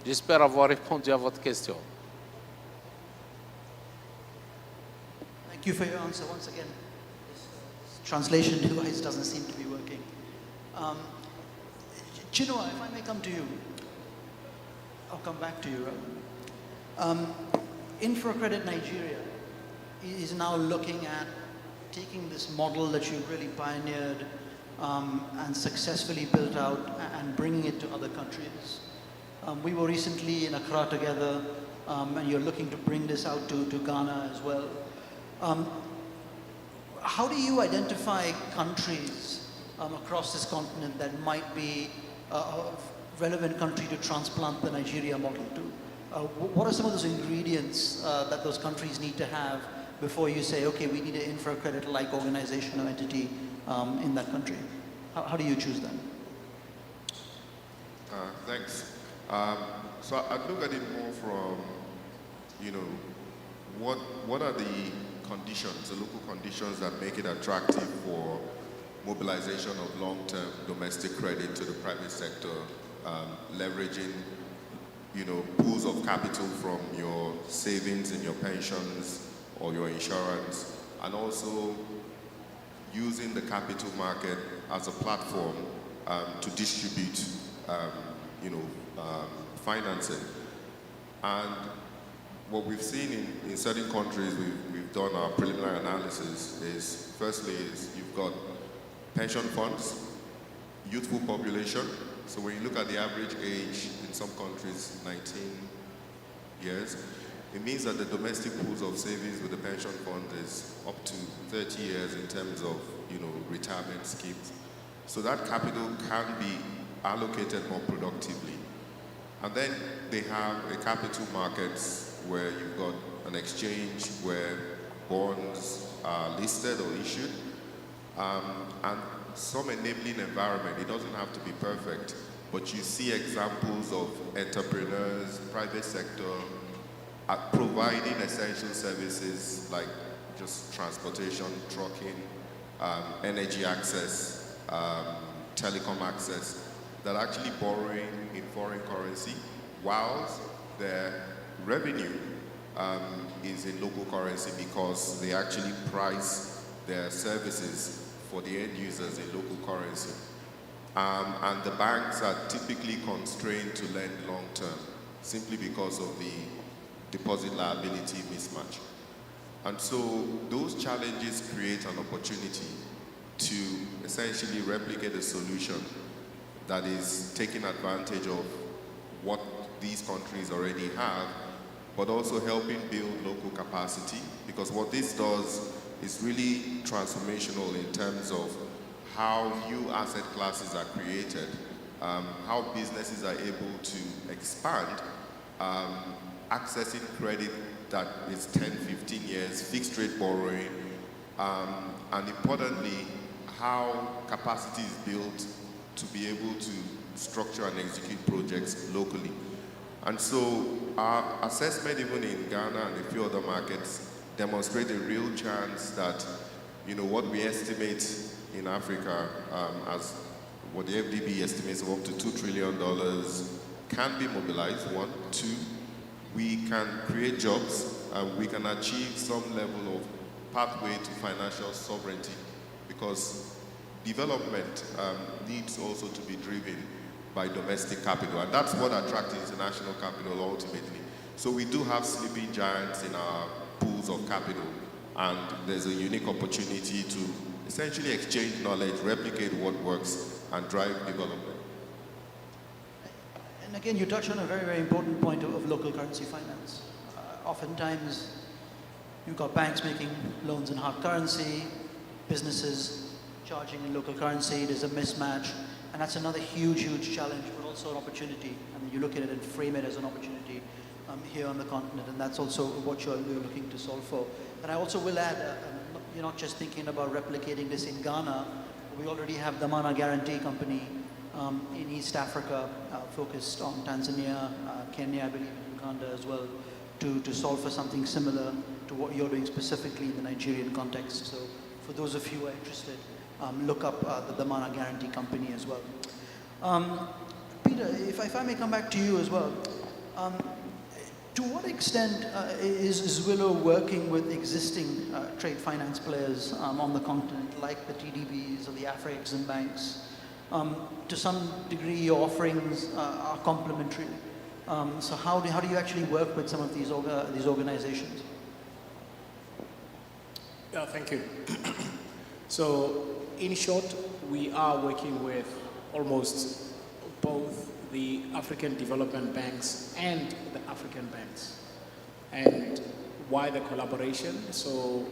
J'espère avoir répondu à votre question. Thank you for your answer once again. This translation device doesn't seem to be working. Chinua, if I may come to you, I'll come back to you. Infracredit Nigeria is now looking at taking this model that you really pioneered and successfully built out and bringing it to other countries. We were recently in Accra together, and you're looking to bring this out to Ghana as well. How do you identify countries across this continent that might be a relevant country to transplant the Nigeria model to? What are some of those ingredients that those countries need to have before you say, okay, we need an infracredit-like organization or entity in that country? How do you choose them? Thanks. So I'd look at it more from, what are the conditions, the local conditions that make it attractive for mobilization of long-term domestic credit to the private sector, leveraging, pools of capital from your savings and your pensions or your insurance, and also using the capital market as a platform to distribute, financing. And what we've seen in certain countries, we've done our preliminary analysis, is firstly you've got pension funds, youthful population. So when you look at the average age in some countries, 19 years, it means that the domestic pools of savings with the pension fund is up to 30 years in terms of, retirement schemes. So that capital can be allocated more productively. And then they have a capital markets where you've got an exchange where bonds are listed or issued, and some enabling environment. It doesn't have to be perfect, but you see examples of entrepreneurs, private sector, providing essential services like just transportation, trucking, energy access, telecom access, that are actually borrowing in foreign currency whilst their revenue is in local currency because they actually price their services for the end users in local currency. And the banks are typically constrained to lend long term simply because of the deposit liability mismatch. And so those challenges create an opportunity to essentially replicate a solution that is taking advantage of what these countries already have, but also helping build local capacity, because what this does is really transformational in terms of how new asset classes are created, how businesses are able to expand, accessing credit that is 10, 15 years, fixed rate borrowing, and importantly, how capacity is built to be able to structure and execute projects locally. And so our assessment, even in Ghana and a few other markets, demonstrate a real chance that, you know, what we estimate in Africa as what the FDB estimates of up to $2 trillion can be mobilized. One, two, we can create jobs, we can achieve some level of pathway to financial sovereignty, because development needs also to be driven by domestic capital, and that's what attracts international capital ultimately. So we do have sleeping giants in our pools of capital, and there's a unique opportunity to essentially exchange knowledge, replicate what works, and drive development. And again, you touch on a very, very important point of local currency finance. Oftentimes, you've got banks making loans in hard currency, businesses charging in local currency, there's a mismatch, and that's another huge, huge challenge, but also an opportunity. I mean, you look at it and frame it as an opportunity here on the continent, and that's also what you're looking to solve for. And I also will add, you're not just thinking about replicating this in Ghana. We already have the Mana Guarantee Company in East Africa, focused on Tanzania, Kenya, I believe, and Uganda as well, to solve for something similar to what you're doing specifically in the Nigerian context. So for those of you who are interested, look up the Mana Guarantee Company as well. Peter, if I may come back to you as well, to what extent is Willow working with existing trade finance players on the continent, like the TDBs or the Afreximbanks? To some degree, your offerings are complementary. So how do you actually work with some of these organizations? Yeah, thank you. So, in short, we are working with almost both the African development banks and the African banks. And why the collaboration? So,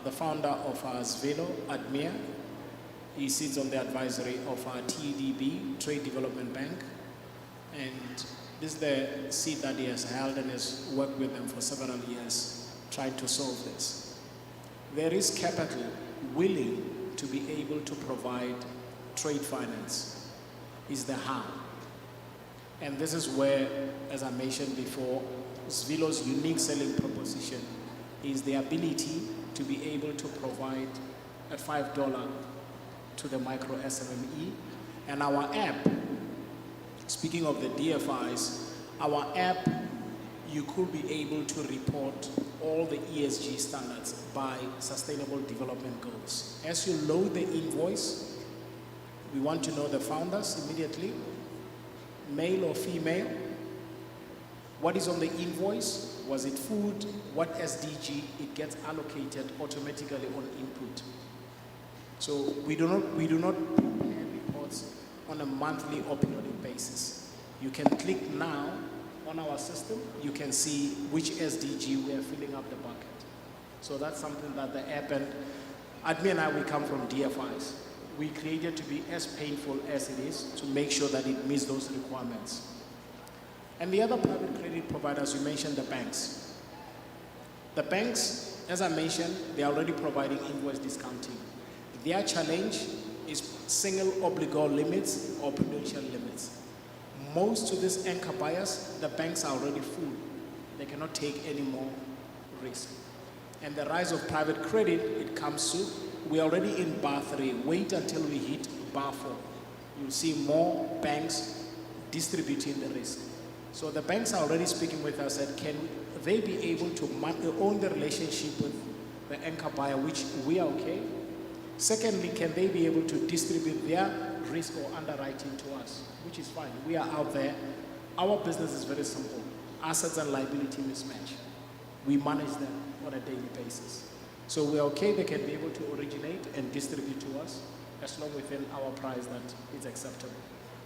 the founder of Zvelo, Admir, he sits on the advisory of our TDB, Trade Development Bank. And this is the seat that he has held and has worked with them for several years trying to solve this. There is capital willing to be able to provide trade finance, is the how. And this is where, as I mentioned before, Zvelo's unique selling proposition is the ability to be able to provide a $5 to the micro SMME. And our app, speaking of the DFIs, our app, you could be able to report all the ESG standards by Sustainable Development Goals. As you load the invoice, we want to know the founders immediately, male or female, what is on the invoice, was it food, what SDG, it gets allocated automatically on input. So we do not prepare reports on a monthly or periodic basis. You can click now on our system, you can see which SDG we are filling up the bucket. So that's something that the app, and Admi and I, we come from DFIs. We created to be as painful as it is to make sure that it meets those requirements. And the other private credit providers, you mentioned the banks. The banks, as I mentioned, they're already providing invoice discounting. Their challenge is single obligor limits or prudential limits. Most of these anchor buyers, the banks are already full. They cannot take any more risk. And the rise of private credit, it comes soon. We're already in bar 3. Wait until we hit bar 4. You'll see more banks distributing the risk. So the banks are already speaking with us that can they be able to own the relationship with the anchor buyer, which we are okay. Secondly, can they be able to distribute their risk or underwriting to us, which is fine. We are out there. Our business is very simple. Assets and liability mismatch. We manage them on a daily basis. So we're okay, they can be able to originate and distribute to us as long within our price that is acceptable.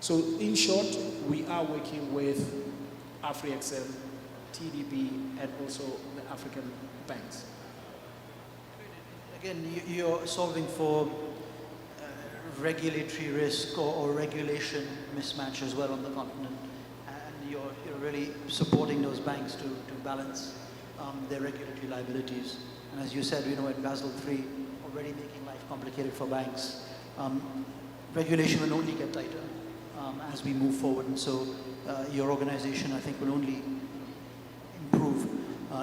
So in short, we are working with Afrexim, TDB, and also the African banks. Again, you're solving for regulatory risk or regulation mismatch as well on the continent. And you're really supporting those banks to balance their regulatory liabilities. And as you said, you know, at Basel III, already making life complicated for banks. Regulation will only get tighter as we move forward. And so your organization, I think, will only improve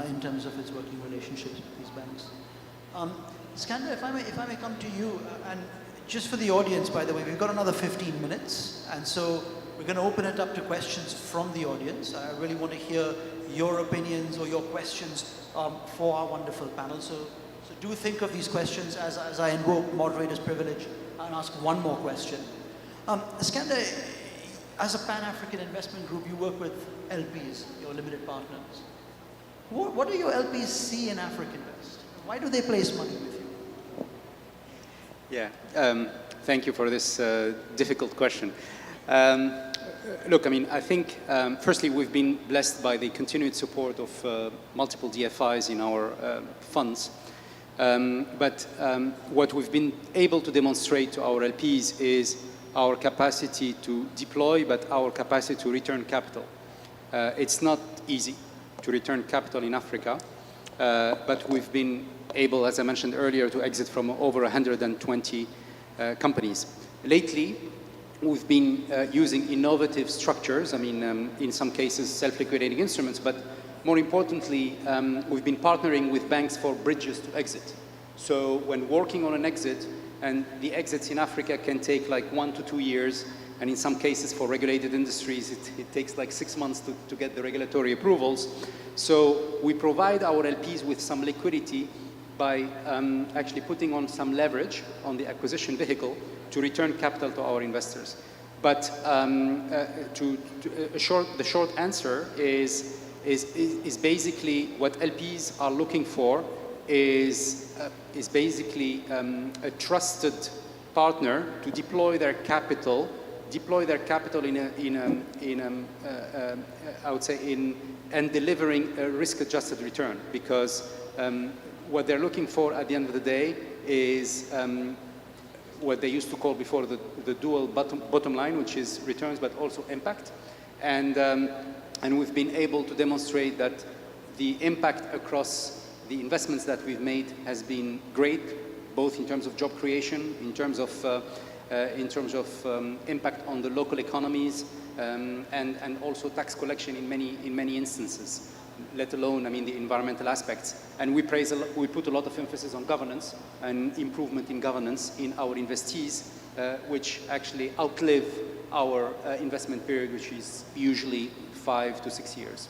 in terms of its working relationships with these banks. Skander, if I may come to you, and just for the audience, by the way, we've got another 15 minutes, and so we're going to open it up to questions from the audience. I really want to hear your opinions or your questions for our wonderful panel. So do think of these questions as I invoke moderator's privilege and ask one more question. Skander, as a Pan-African investment group, you work with LPs, your limited partners. What do your LPs see in Afreximbank? Why do they place money with you? Yeah, thank you for this difficult question. Look, I mean, I think, firstly, we've been blessed by the continued support of multiple DFIs in our funds. But what we've been able to demonstrate to our LPs is our capacity to deploy, but our capacity to return capital. It's not easy to return capital in Africa, but we've been able, as I mentioned earlier, to exit from over 120 companies. Lately, we've been using innovative structures, I mean, in some cases, self-liquidating instruments, but more importantly, we've been partnering with banks for bridges to exit. So when working on an exit, and the exits in Africa can take like 1 to 2 years, and in some cases for regulated industries, it takes like 6 months to get the regulatory approvals. So we provide our LPs with some liquidity by actually putting on some leverage on the acquisition vehicle to return capital to our investors. But the short answer is basically what LPs are looking for is basically a trusted partner to deploy their capital I would say and delivering a risk-adjusted return, because what they're looking for at the end of the day is what they used to call before the dual bottom line, which is returns but also impact. And we've been able to demonstrate that the impact across the investments that we've made has been great, both in terms of job creation, in terms of impact on the local economies, and also tax collection in many instances, let alone, I mean, the environmental aspects. And we put a lot of emphasis on governance and improvement in governance in our investees, which actually outlive our investment period, which is usually 5 to 6 years.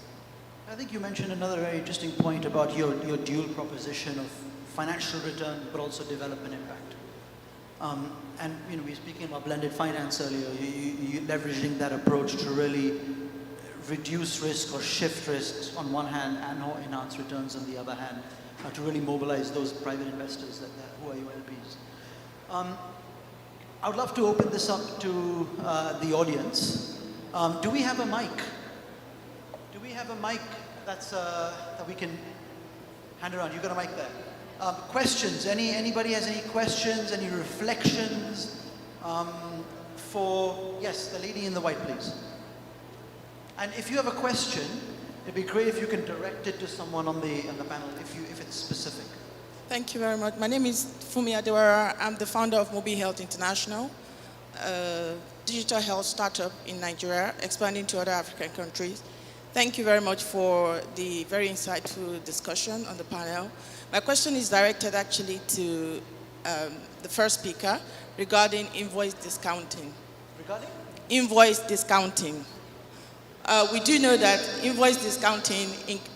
I think you mentioned another very interesting point about your dual proposition of financial return, but also development impact. And you know, we were speaking about blended finance earlier. You leveraging that approach to really reduce risk or shift risks on one hand and or enhance returns on the other hand, to really mobilize those private investors who are your LPs. I would love to open this up to the audience. Do we have a mic? Do we have a mic that we can hand around? You've got a mic there. Questions? Anybody has any questions? Any reflections? Yes, the lady in the white, please. And if you have a question, it'd be great if you can direct it to someone on the panel, if it's specific. Thank you very much. My name is Fumi Adewara. I'm the founder of Mobi Health International, a digital health startup in Nigeria, expanding to other African countries. Thank you very much for the very insightful discussion on the panel. My question is directed actually to the first speaker regarding invoice discounting. Regarding? Invoice discounting. We do know that invoice discounting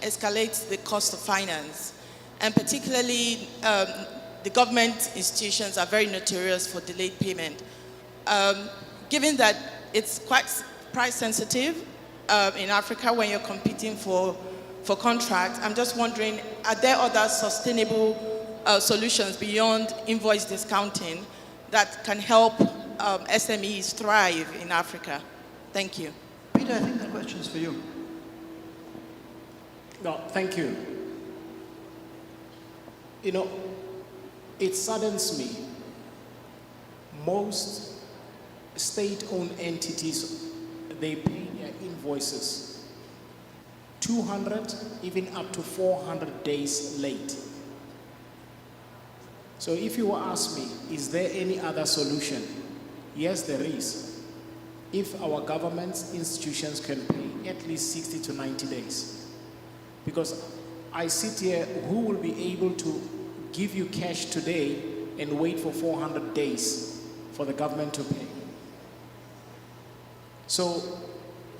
escalates the cost of finance, and particularly the government institutions are very notorious for delayed payment. Given that it's quite price sensitive in Africa when you're competing for contracts, I'm just wondering, are there other sustainable solutions beyond invoice discounting that can help SMEs thrive in Africa? Thank you. Peter, I think that question is for you. No, thank you. You know, it saddens me. Most state-owned entities, they pay their invoices 200, even up to 400 days late. So if you ask me, is there any other solution? Yes, there is. If our government institutions can pay at least 60 to 90 days. Because I sit here, who will be able to give you cash today and wait for 400 days for the government to pay? So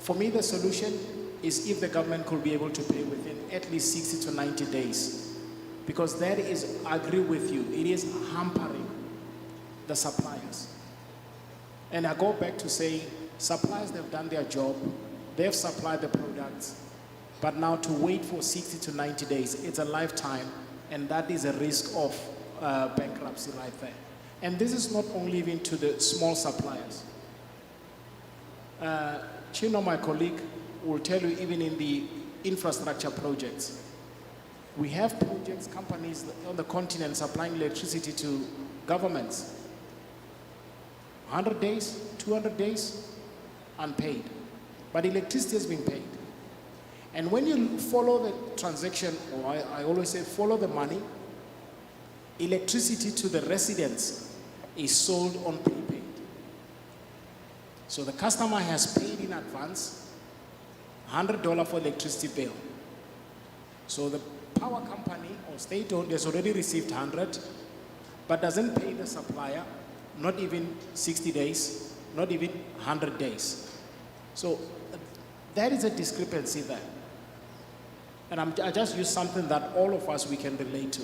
for me, the solution is if the government could be able to pay within at least 60 to 90 days. Because that is, I agree with you, it is hampering the suppliers. And I go back to saying, suppliers, they've done their job, they've supplied the products, but now to wait for 60 to 90 days, it's a lifetime, and that is a risk of bankruptcy right there. And this is not only even to the small suppliers. Chino, my colleague, will tell you even in the infrastructure projects, we have projects, companies on the continent supplying electricity to governments. 100 days, 200 days, unpaid. But electricity has been paid. And when you follow the transaction, or I always say follow the money, electricity to the residents is sold on prepaid. So the customer has paid in advance $100 for electricity bill. So the power company or state-owned has already received 100, but doesn't pay the supplier, not even 60 days, not even 100 days. So there is a discrepancy there. And I just use something that all of us, we can relate to.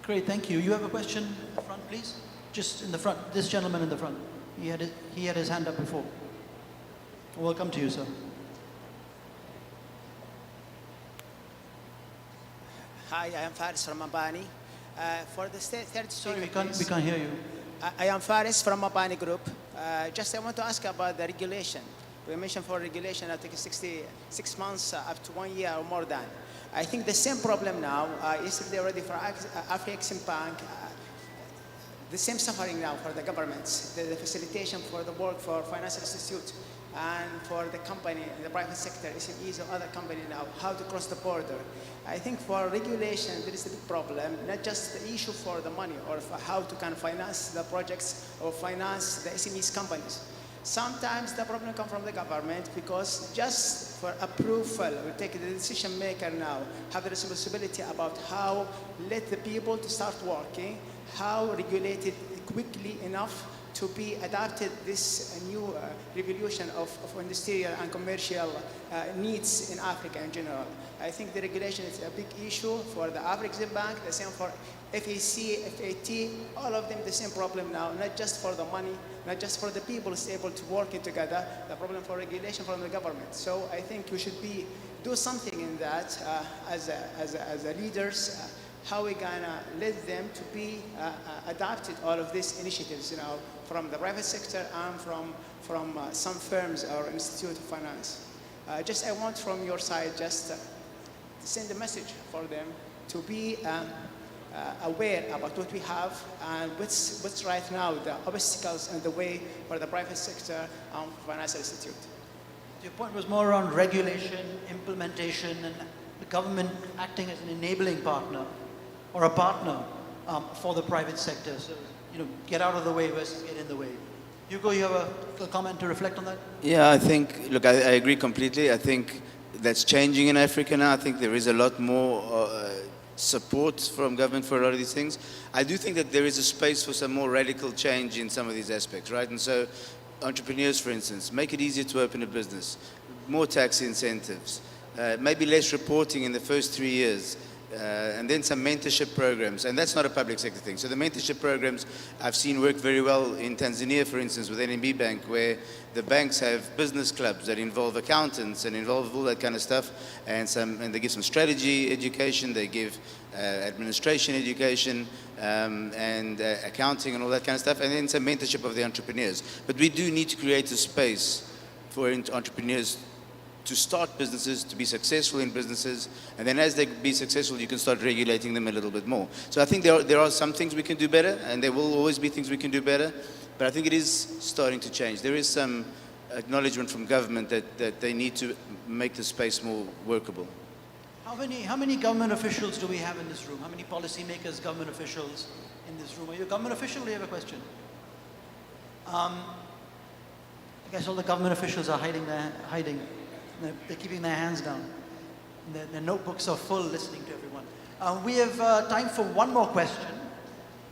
Great, thank you. You have a question in the front, please? Just in the front, this gentleman in the front. He had his hand up before. Welcome to you, sir. Hi, I am Faris from Mabani. For the third Sorry, we can't hear you. I am Faris from Mabani Group. Just I want to ask about the regulation. We mentioned for regulation, I think 6 months up to 1 year or more than. I think the same problem now, yesterday already for Afreximbank, the same suffering now for the governments, the facilitation for the work for financial institutes and for the company, the private sector, SMEs or other company now, how to cross the border. I think for regulation, there is a big problem, not just the issue for the money or for how to kind of finance the projects or finance the SMEs companies. Sometimes the problem comes from the government because just for approval, we take the decision maker now, have the responsibility about how let the people to start working, how regulate it quickly enough to be adapted this new revolution of industrial and commercial needs in Africa in general. I think the regulation is a big issue for the Afreximbank, the same for FAC, FAT, all of them the same problem now, not just for the money, not just for the people able to working together, the problem for regulation from the government. So I think we should do something in that as a leaders, how we gonna let them to be adapted all of these initiatives, from the private sector and from some firms or institute of finance. Just I want from your side just send a message for them to be aware about what we have and what's right now the obstacles in the way for the private sector and financial institute. Your point was more around regulation, implementation, and the government acting as an enabling partner or a partner for the private sector. So, get out of the way versus get in the way. Hugo, you have a comment to reflect on that? Yeah, I think, look, I agree completely. I think that's changing in Africa now. I think there is a lot more support from government for a lot of these things. I do think that there is a space for some more radical change in some of these aspects, right? And so entrepreneurs, for instance, make it easier to open a business, more tax incentives, maybe less reporting in the first 3 years, and then some mentorship programs. And that's not a public sector thing. So the mentorship programs I've seen work very well in Tanzania, for instance, with NMB Bank, where the banks have business clubs that involve accountants and involve all that kind of stuff. And they give some strategy education, they give administration education, and accounting and all that kind of stuff, and then some mentorship of the entrepreneurs. But we do need to create a space for entrepreneurs to start businesses, to be successful in businesses, and then as they be successful, you can start regulating them a little bit more. So I think there are some things we can do better, and there will always be things we can do better, but I think it is starting to change. There is some acknowledgement from government that they need to make the space more workable. How many government officials do we have in this room? How many policymakers, government officials in this room? Are you a government official or do you have a question? I guess all the government officials are hiding. They're keeping their hands down. Their notebooks are full listening to everyone. We have time for one more question.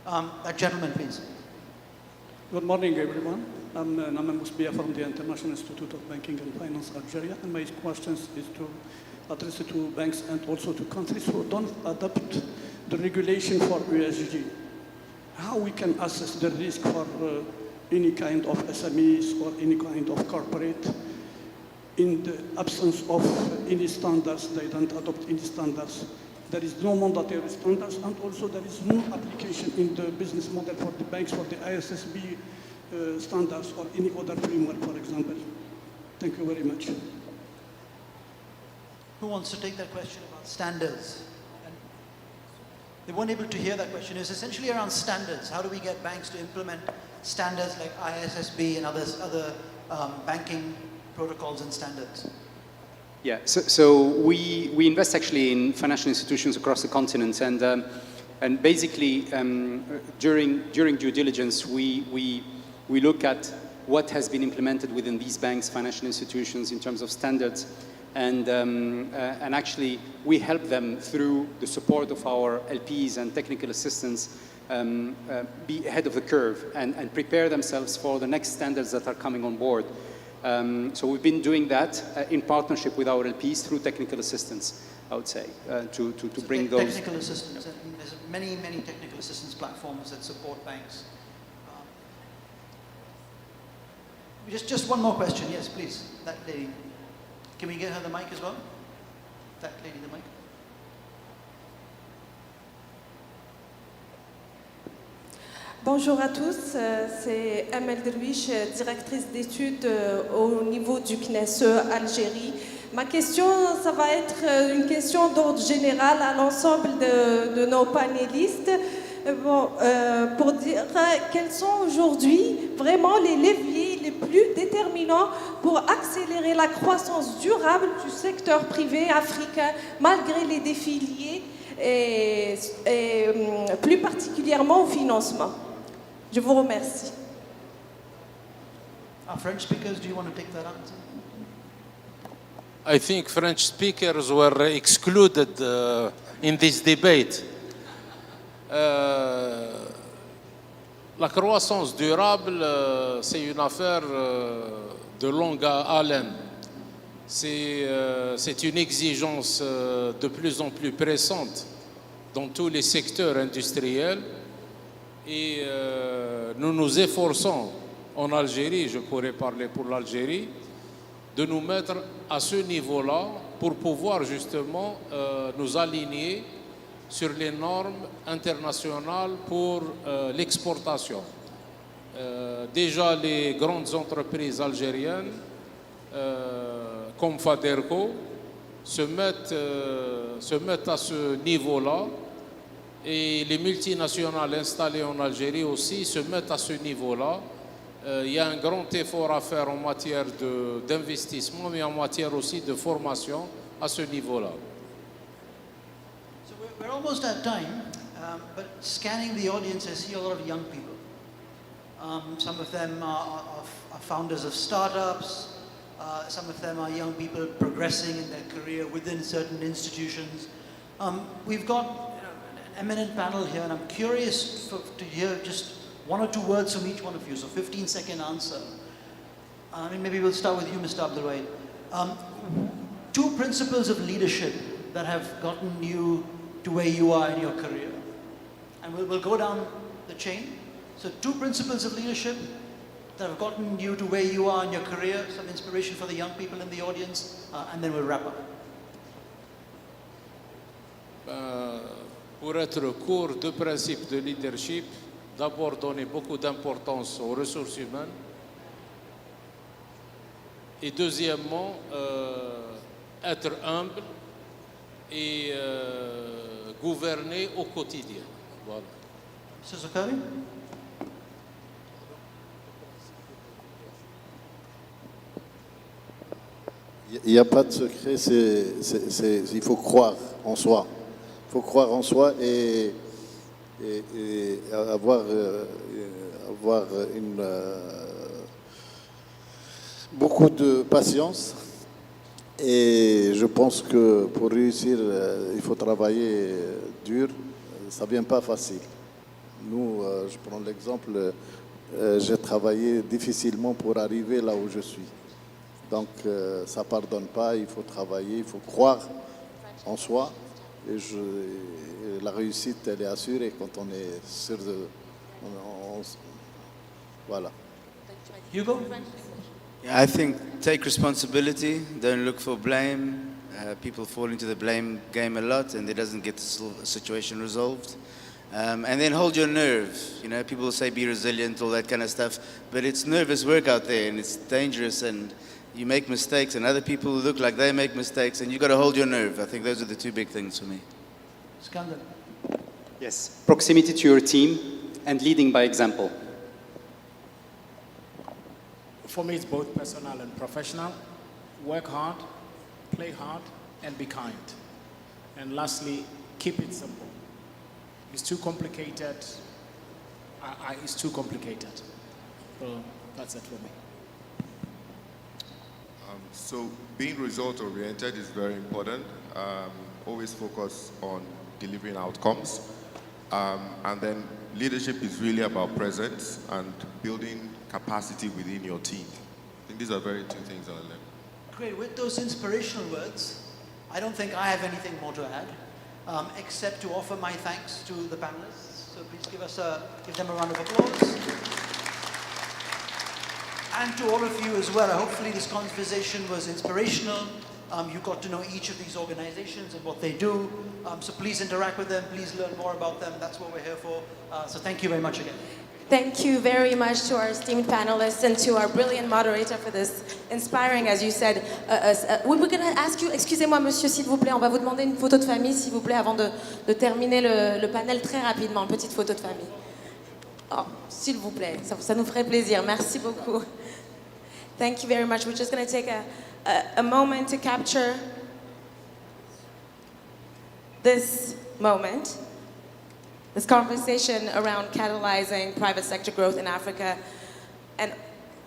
That gentleman, please. Good morning, everyone. I'm Naman Mousbia from the International Institute of Banking and Finance, Algeria. And my question is to address it to banks and also to countries who don't adopt the regulation for ESG. How we can assess the risk for any kind of SMEs or any kind of corporate in the absence of any standards, they don't adopt any standards. There is no mandatory standards, and also there is no application in the business model for the banks for the ISSB standards or any other framework, for example. Thank you very much. Who wants to take that question about standards? And they weren't able to hear that question. It's essentially around standards. How do we get banks to implement standards like ISSB and other banking protocols and standards? Yeah, so we invest actually in financial institutions across the continent, and basically during due diligence we look at what has been implemented within these banks, financial institutions in terms of standards, and actually we help them through the support of our LPs and technical assistants be ahead of the curve and prepare themselves for the next standards that are coming on board. So we've been doing that in partnership with our LPs through technical assistance, I would say, to bring those. Technical assistance, and there's many technical assistance platforms that support banks. Just one more question, yes, please. That lady. Can we get her the mic as well? That lady, the mic. Bonjour à tous, c'est Amel Derwish, directrice d'études au niveau du CNESE Algérie. Ma question, ça va être une question d'ordre général à l'ensemble de nos panélistes. Pour dire quels sont aujourd'hui vraiment les leviers les plus déterminants pour accélérer la croissance durable du secteur privé africain malgré les défis liés et plus particulièrement au financement. Je vous remercie. Our French speakers, do you want to take that answer? I think French speakers were excluded in this debate. La croissance durable, c'est une affaire de longue haleine. C'est une exigence de plus en plus pressante dans tous les secteurs industriels. Et nous nous efforçons en Algérie, je pourrais parler pour l'Algérie, de nous mettre à ce niveau-là pour pouvoir justement nous aligner sur les normes internationales pour l'exportation. Déjà, les grandes entreprises algériennes, comme Faderco, se mettent à ce niveau-là. Et les multinationales installées en Algérie aussi se mettent à ce niveau-là. Il y a un grand effort à faire en matière d'investissement, mais en matière aussi de formation à ce niveau-là. So we're almost at time, but scanning the audience, I see a lot of young people. Some of them are founders of startups. Some of them are young people progressing in their career within certain institutions. We've got eminent panel here, and I'm curious to hear just one or two words from each one of you, so 15-second answer. Maybe we'll start with you, Mr. Abdelwahid. Two principles of leadership that have gotten you to where you are in your career. And we'll go down the chain. So two principles of leadership that have gotten you to where you are in your career, some inspiration for the young people in the audience, and then we'll wrap up. Pour être court, deux principes de leadership. D'abord, donner beaucoup d'importance aux ressources humaines. Et deuxièmement, être humble et gouverner au quotidien. Voilà. Mr. Zakari? Il n'y a pas de secret, il faut croire en soi. Il faut croire en soi et avoir beaucoup de patience. Et je pense que pour réussir, il faut travailler dur. Ça ne vient pas facile. Nous, je prends l'exemple, j'ai travaillé difficilement pour arriver là où je suis. Donc, ça ne pardonne pas, il faut travailler, il faut croire en soi. Et la réussite, elle est assurée quand on est sûr de... voilà. Hugo? Yeah, I think take responsibility, don't look for blame. People fall into the blame game a lot and it doesn't get the situation resolved. And then hold your nerve. You know, people say be resilient, all that kind of stuff, but it's nervous work out there and it's dangerous and you make mistakes and other people look like they make mistakes and you've got to hold your nerve. I think those are the two big things for me. Skandal. Yes, proximity to your team and leading by example. For me, it's both personal and professional. Work hard, play hard, and be kind. And lastly, keep it simple. It's too complicated. It's too complicated. So that's it for me. So being result-oriented is very important. Always focus on delivering outcomes. And then leadership is really about presence and building capacity within your team. I think these are very two things that I learned. Great. With those inspirational words, I don't think I have anything more to add, except to offer my thanks to the panelists. So please give them a round of applause. And to all of you as well. Hopefully this conversation was inspirational. You got to know each of these organizations and what they do. So please interact with them. Please learn more about them. That's what we're here for. So thank you very much again. Thank you very much to our esteemed panelists and to our brilliant moderator for this inspiring, as you said. We're going to ask you, excusez-moi monsieur, s'il vous plaît, on va vous demander une photo de famille, s'il vous plaît, avant de terminer le panel très rapidement, une petite photo de famille. Oh, s'il vous plaît, ça nous ferait plaisir. Merci beaucoup. Thank you very much. We're just going to take a moment to capture this moment. This conversation around catalyzing private sector growth in Africa and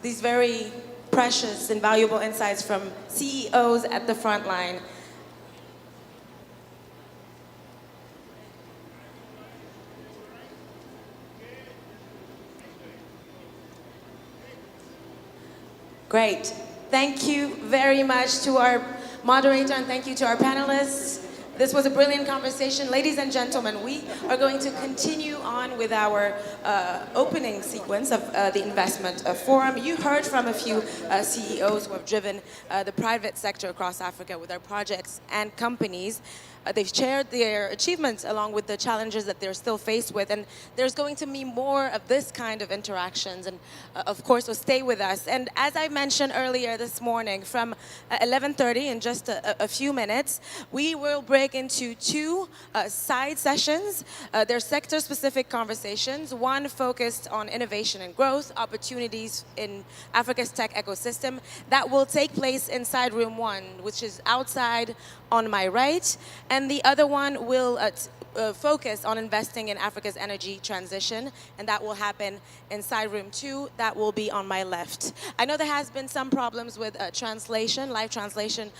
these very precious and valuable insights from CEOs at the front line. Great. Thank you very much to our moderator and thank you to our panelists. This was a brilliant conversation. Ladies and gentlemen, we are going to continue on with our opening sequence of the investment forum. You heard from a few CEOs who have driven the private sector across Africa with their projects and companies. They've shared their achievements along with the challenges that they're still faced with. And there's going to be more of this kind of interactions. And of course, so stay with us. And as I mentioned earlier this morning, from 11:30 in just a few minutes, we will break into two side sessions. They're sector-specific conversations, one focused on innovation and growth, opportunities in Africa's tech ecosystem. That will take place inside room 1, which is outside on my right. And the other one will focus on investing in Africa's energy transition, and that will happen inside room 2. That will be on my left. I know there has been some problems with translation, live translation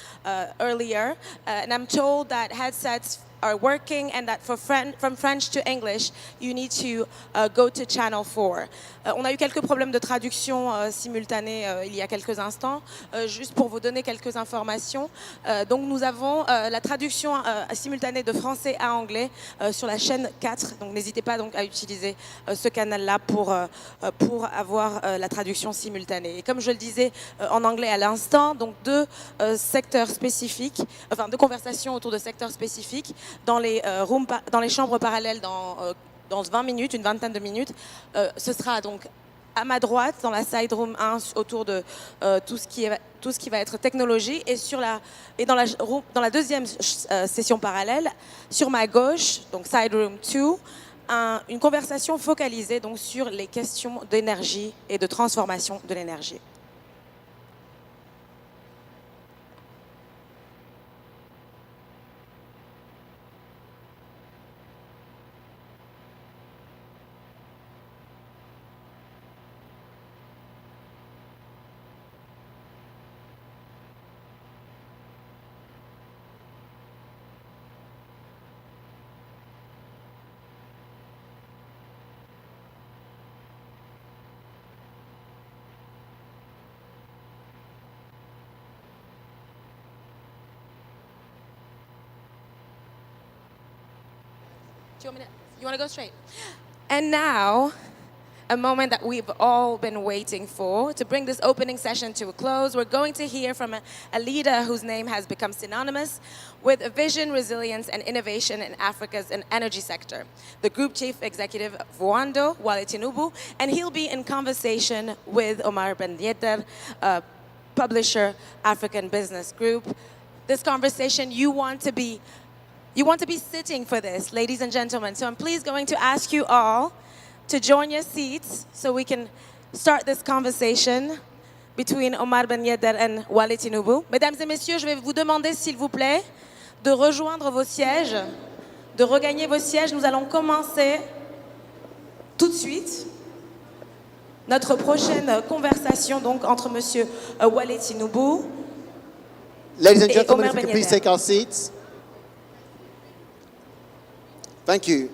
earlier, and I'm told that headsets are working and that from French to English, you need to go to channel 4. On a eu quelques problèmes de traduction simultanée il y a quelques instants. Juste pour vous donner quelques informations, donc nous avons la traduction simultanée de français à anglais sur la chaîne 4. Donc n'hésitez pas donc à utiliser ce canal-là pour avoir la traduction simultanée. Et comme je le disais en anglais à l'instant, donc deux secteurs spécifiques, enfin deux conversations autour de secteurs spécifiques dans les chambres parallèles dans 20 minutes, une vingtaine de minutes. Ce sera donc à ma droite, dans la side room 1, autour de tout ce qui va être technologie, et dans la deuxième session parallèle, sur ma gauche, donc side room 2, une conversation focalisée donc sur les questions d'énergie et de transformation de l'énergie. You want to go straight? And now, a moment that we've all been waiting for, to bring this opening session to a close. We're going to hear from a leader whose name has become synonymous with a vision, resilience, and innovation in Africa's energy sector. The Group Chief Executive of Rwanda, Wale Tinubu, and he'll be in conversation with Omar Ben Yedder, publisher, African Business Group. This conversation, you want to be sitting for this, ladies and gentlemen. So I'm please going to ask you all to join your seats so we can start this conversation between Omar Ben Yedder and Wale Tinubu. Mesdames et messieurs, je vais vous demander, s'il vous plaît, de rejoindre vos sièges, de regagner vos sièges. Nous allons commencer tout de suite notre prochaine conversation donc entre Monsieur Wale Tinubu Ladies and et gentlemen, Omar if we Ben could please Yedder. take our seats. Thank you.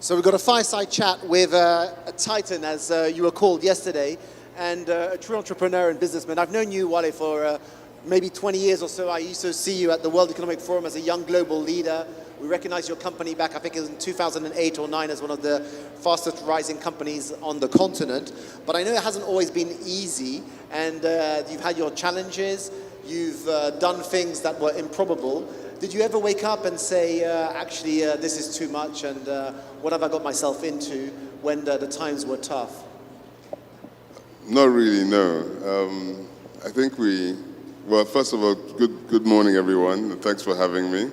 So we've got a fireside chat with a titan, as you were called yesterday, and a true entrepreneur and businessman. I've known you, Wale, for maybe 20 years or so. I used to see you at the World Economic Forum as a young global leader. We recognized your company back, I think it was in 2008 or 9, as one of the fastest rising companies on the continent. But I know it hasn't always been easy, and you've had your challenges. You've done things that were improbable. Did you ever wake up and say, actually, this is too much, and what have I got myself into when the times were tough? Not really, no. I think well, first of all, good morning, everyone, and thanks for having me.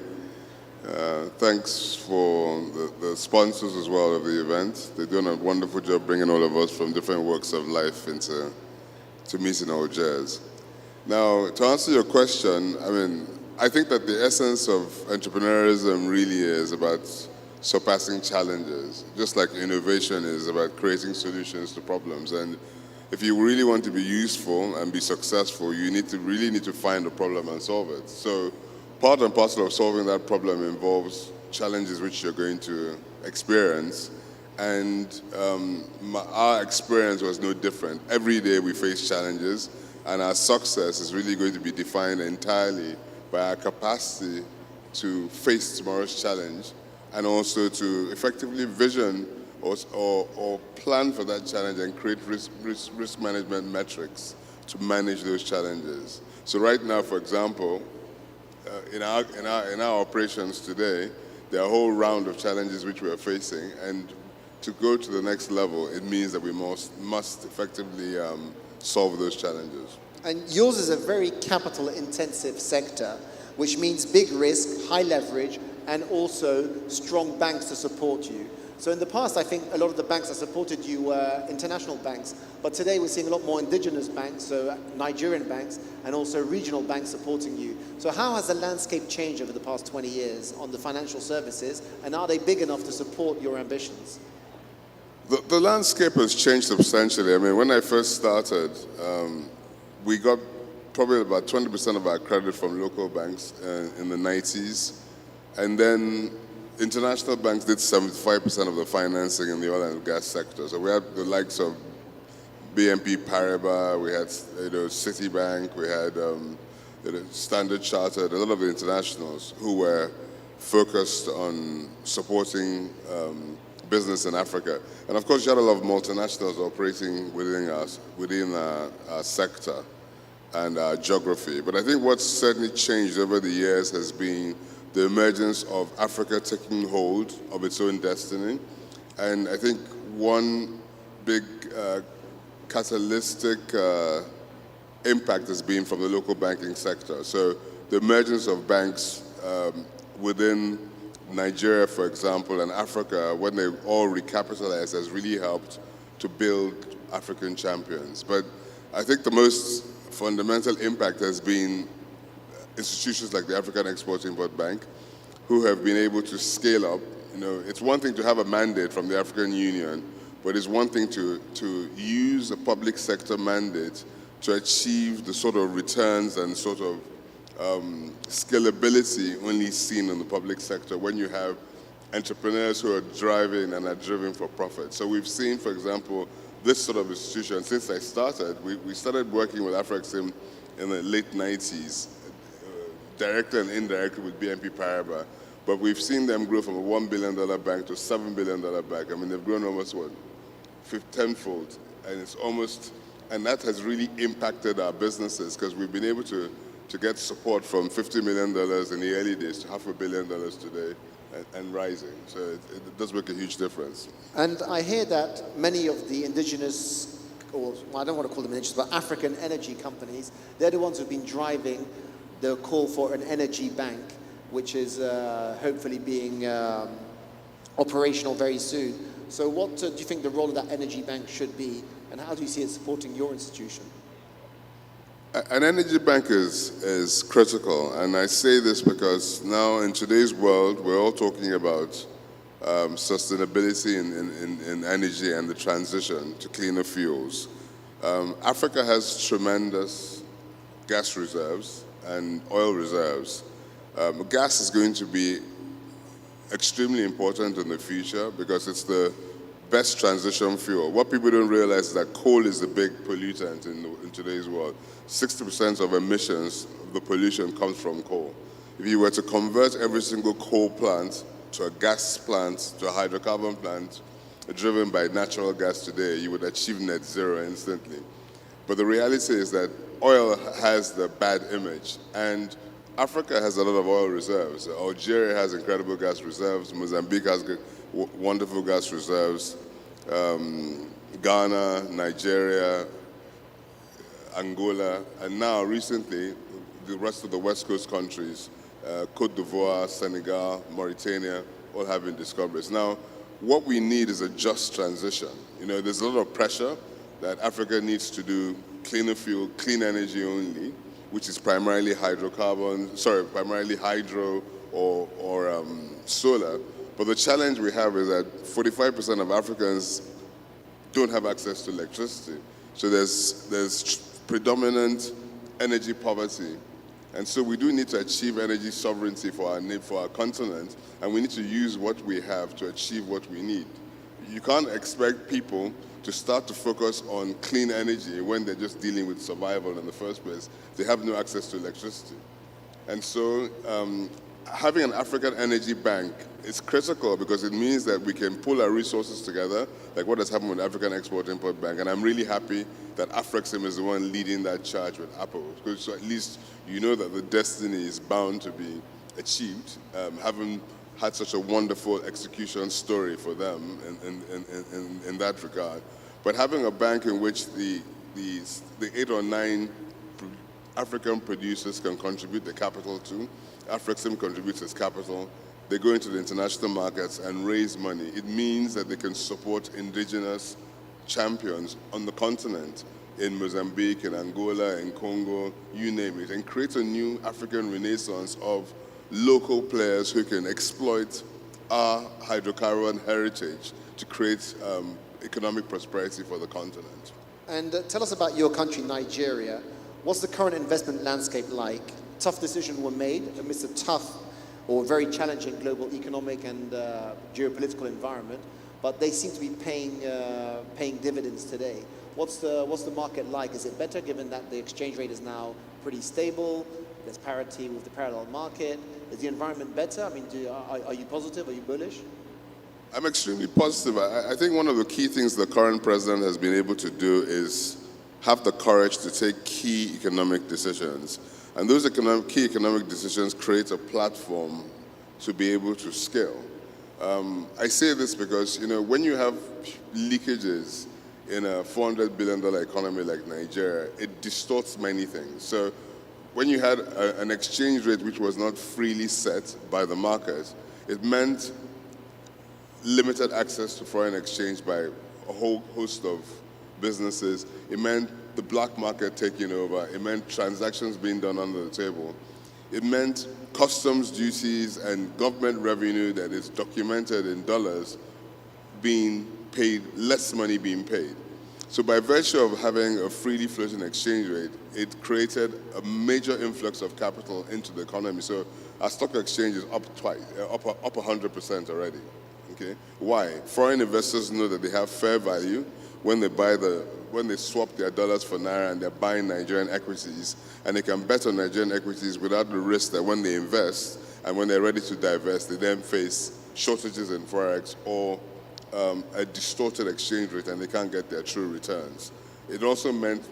Thanks for the sponsors as well of the event. They're doing a wonderful job bringing all of us from different walks of life into meet in Algiers. Now, to answer your question, I think that the essence of entrepreneurship really is about surpassing challenges, just like innovation is about creating solutions to problems. And if you really want to be useful and be successful, you really need to find a problem and solve it. So part and parcel of solving that problem involves challenges which you're going to experience. And our experience was no different. Every day we face challenges, and our success is really going to be defined entirely by our capacity to face tomorrow's challenge and also to effectively vision or plan for that challenge and create risk management metrics to manage those challenges. So right now, for example, in our operations today, there are a whole round of challenges which we are facing, and to go to the next level, it means that we must effectively solve those challenges. And yours is a very capital-intensive sector, which means big risk, high leverage, and also strong banks to support you. So in the past, I think a lot of the banks that supported you were international banks, but today we're seeing a lot more indigenous banks, so Nigerian banks, and also regional banks supporting you. So how has the landscape changed over the past 20 years on the financial services, and are they big enough to support your ambitions? The landscape has changed substantially. I mean, when I first started, we got probably about 20% of our credit from local banks in the 90s, and then international banks did 75% of the financing in the oil and gas sector. So we had the likes of BNP Paribas, we had Citibank, we had Standard Chartered, a lot of the internationals who were focused on supporting business in Africa. And of course, you had a lot of multinationals operating within our sector and our geography. But I think what's certainly changed over the years has been the emergence of Africa taking hold of its own destiny. And I think one big catalytic impact has been from the local banking sector. So the emergence of banks within Nigeria, for example, and Africa, when they all recapitalized, has really helped to build African champions. But I think the most fundamental impact has been institutions like the African Export-Import Bank, who have been able to scale up. You know, it's one thing to have a mandate from the African Union, but it's one thing to use a public sector mandate to achieve the sort of returns and sort of scalability only seen in the public sector when you have entrepreneurs who are driving and are driven for profit. So we've seen, for example, this sort of institution, since I started, we started working with Afrexim in the late 90s, directly and indirectly with BNP Paribas. But we've seen them grow from a $1 billion bank to a $7 billion bank. I mean, they've grown almost, what, tenfold. And it's almost, and that has really impacted our businesses because we've been able to get support from $50 million in the early days to $500 million today and rising. So it does make a huge difference. And I hear that many of the indigenous, or well, I don't want to call them indigenous, but African energy companies, they're the ones who've been driving the call for an energy bank, which is hopefully being operational very soon. So what do you think the role of that energy bank should be, and how do you see it supporting your institution? An energy bank is critical, and I say this because now in today's world, we're all talking about sustainability in energy and the transition to cleaner fuels. Africa has tremendous gas reserves and oil reserves. Gas is going to be extremely important in the future because it's the best transition fuel. What people don't realize is that coal is the big pollutant in today's world. 60% of emissions, the pollution comes from coal. If you were to convert every single coal plant to a gas plant, to a hydrocarbon plant, driven by natural gas today, you would achieve net zero instantly. But the reality is that oil has the bad image, and Africa has a lot of oil reserves. Algeria has incredible gas reserves. Mozambique has wonderful gas reserves. Ghana, Nigeria, Angola, and now recently, the rest of the West Coast countries, Cote d'Ivoire, Senegal, Mauritania, all having discoveries. Now, what we need is a just transition. You know, there's a lot of pressure that Africa needs to do cleaner fuel, clean energy only, which is primarily hydro or solar. But the challenge we have is that 45% of Africans don't have access to electricity. So there's predominant energy poverty. And so we do need to achieve energy sovereignty for our continent, and we need to use what we have to achieve what we need. You can't expect people to start to focus on clean energy when they're just dealing with survival in the first place. They have no access to electricity. And so having an African energy bank is critical because it means that we can pull our resources together, like what has happened with African Export-Import Bank. And I'm really happy that Afrexim is the one leading that charge with Apple, because so at least you know that the destiny is bound to be achieved, having had such a wonderful execution story for them in that regard. But having a bank in which the 8 or 9 African producers can contribute the capital to, Afrexim contributes its capital, they go into the international markets and raise money. It means that they can support indigenous champions on the continent, in Mozambique, in Angola, in Congo, you name it, and create a new African renaissance of local players who can exploit our hydrocarbon heritage to create economic prosperity for the continent. And tell us about your country, Nigeria. What's the current investment landscape like? Tough decisions were made amidst a tough or very challenging global economic and geopolitical environment, but they seem to be paying dividends today. What's the market like? Is it better given that the exchange rate is now pretty stable? There's parity with the parallel market. Is the environment better? I mean, are you positive? Are you bullish? I'm extremely positive. I think one of the key things the current president has been able to do is have the courage to take key economic decisions. And those key economic decisions create a platform to be able to scale. I say this because, when you have leakages in a $400 billion economy like Nigeria, it distorts many things. So when you had an exchange rate which was not freely set by the market, it meant limited access to foreign exchange by a whole host of businesses. It meant the black market taking over. It meant transactions being done under the table. It meant customs duties and government revenue that is documented in dollars being paid, less money being paid. So by virtue of having a freely floating exchange rate, it created a major influx of capital into the economy. So our stock exchange is up 100% already. Okay? Why? Foreign investors know that they have fair value when they swap their dollars for naira and they're buying Nigerian equities, and they can bet on Nigerian equities without the risk that when they invest and when they're ready to divest, they then face shortages in forex or a distorted exchange rate and they can't get their true returns. It also meant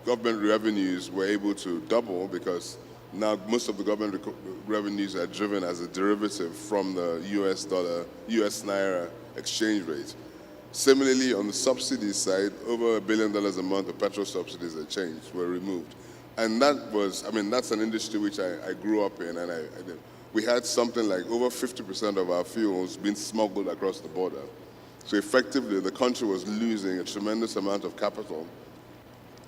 government revenues were able to double because now most of the government revenues are driven as a derivative from the US naira exchange rate. Similarly, on the subsidies side, over $1 billion a month of petrol subsidies were removed. And that's an industry which I grew up in, and we had something like over 50% of our fuels being smuggled across the border. So effectively, the country was losing a tremendous amount of capital.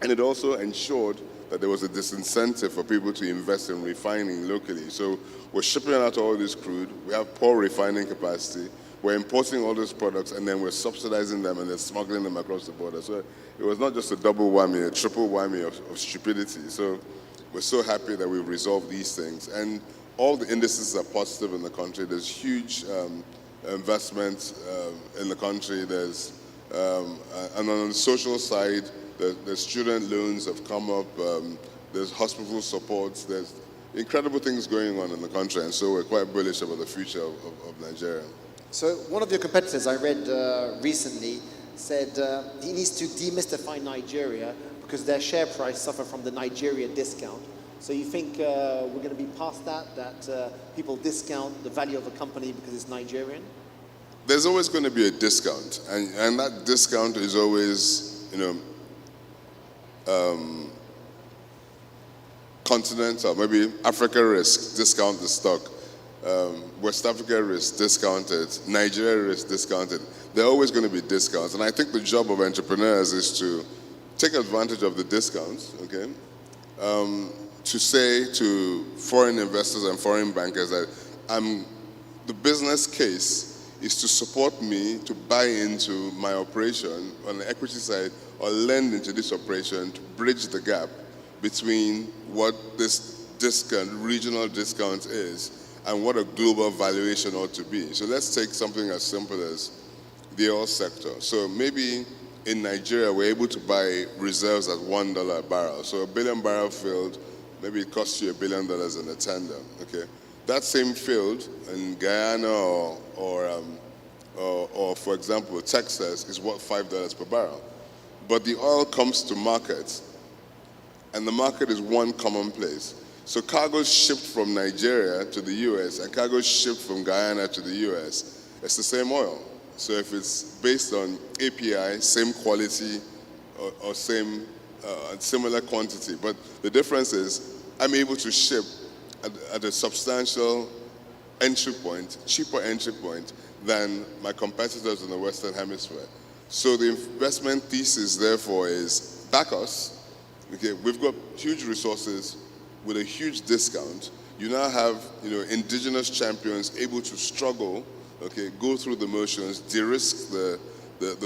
And it also ensured that there was a disincentive for people to invest in refining locally. So we're shipping out all this crude, we have poor refining capacity, we're importing all these products, and then we're subsidizing them and then smuggling them across the border. So it was not just a double whammy, a triple whammy of stupidity. So we're so happy that we've resolved these things. And all the indices are positive in the country. There's huge investment in the country. And on the social side, the student loans have come up. There's hospital supports. There's incredible things going on in the country. And so we're quite bullish about the future of Nigeria. So one of your competitors I read recently said he needs to demystify Nigeria because their share price suffer from the Nigeria discount. So you think we're going to be past that people discount the value of a company because it's Nigerian? There's always going to be a discount. And that discount is always, continental. Maybe Africa risk, discount the stock. West Africa risk discounted, Nigeria risk discounted. There are always going to be discounts. And I think the job of entrepreneurs is to take advantage of the discounts, okay? To say to foreign investors and foreign bankers that the business case is to support me to buy into my operation on the equity side or lend into this operation to bridge the gap between what this discount, regional discount is and what a global valuation ought to be. So let's take something as simple as the oil sector. So maybe in Nigeria, we're able to buy reserves at $1 a barrel. So a billion barrel field, maybe it costs you $1 billion in a tender, okay? That same field in Guyana or for example, Texas is worth $5 per barrel. But the oil comes to market, and the market is one common place. So cargoes shipped from Nigeria to the US and cargoes shipped from Guyana to the US, it's the same oil. So if it's based on API, same quality or similar quantity, but the difference is I'm able to ship at a substantial entry point, cheaper entry point than my competitors in the Western Hemisphere. So the investment thesis, therefore, is back us. Okay, we've got huge resources with a huge discount. You now have, indigenous champions able to struggle, okay, go through the motions, de-risk the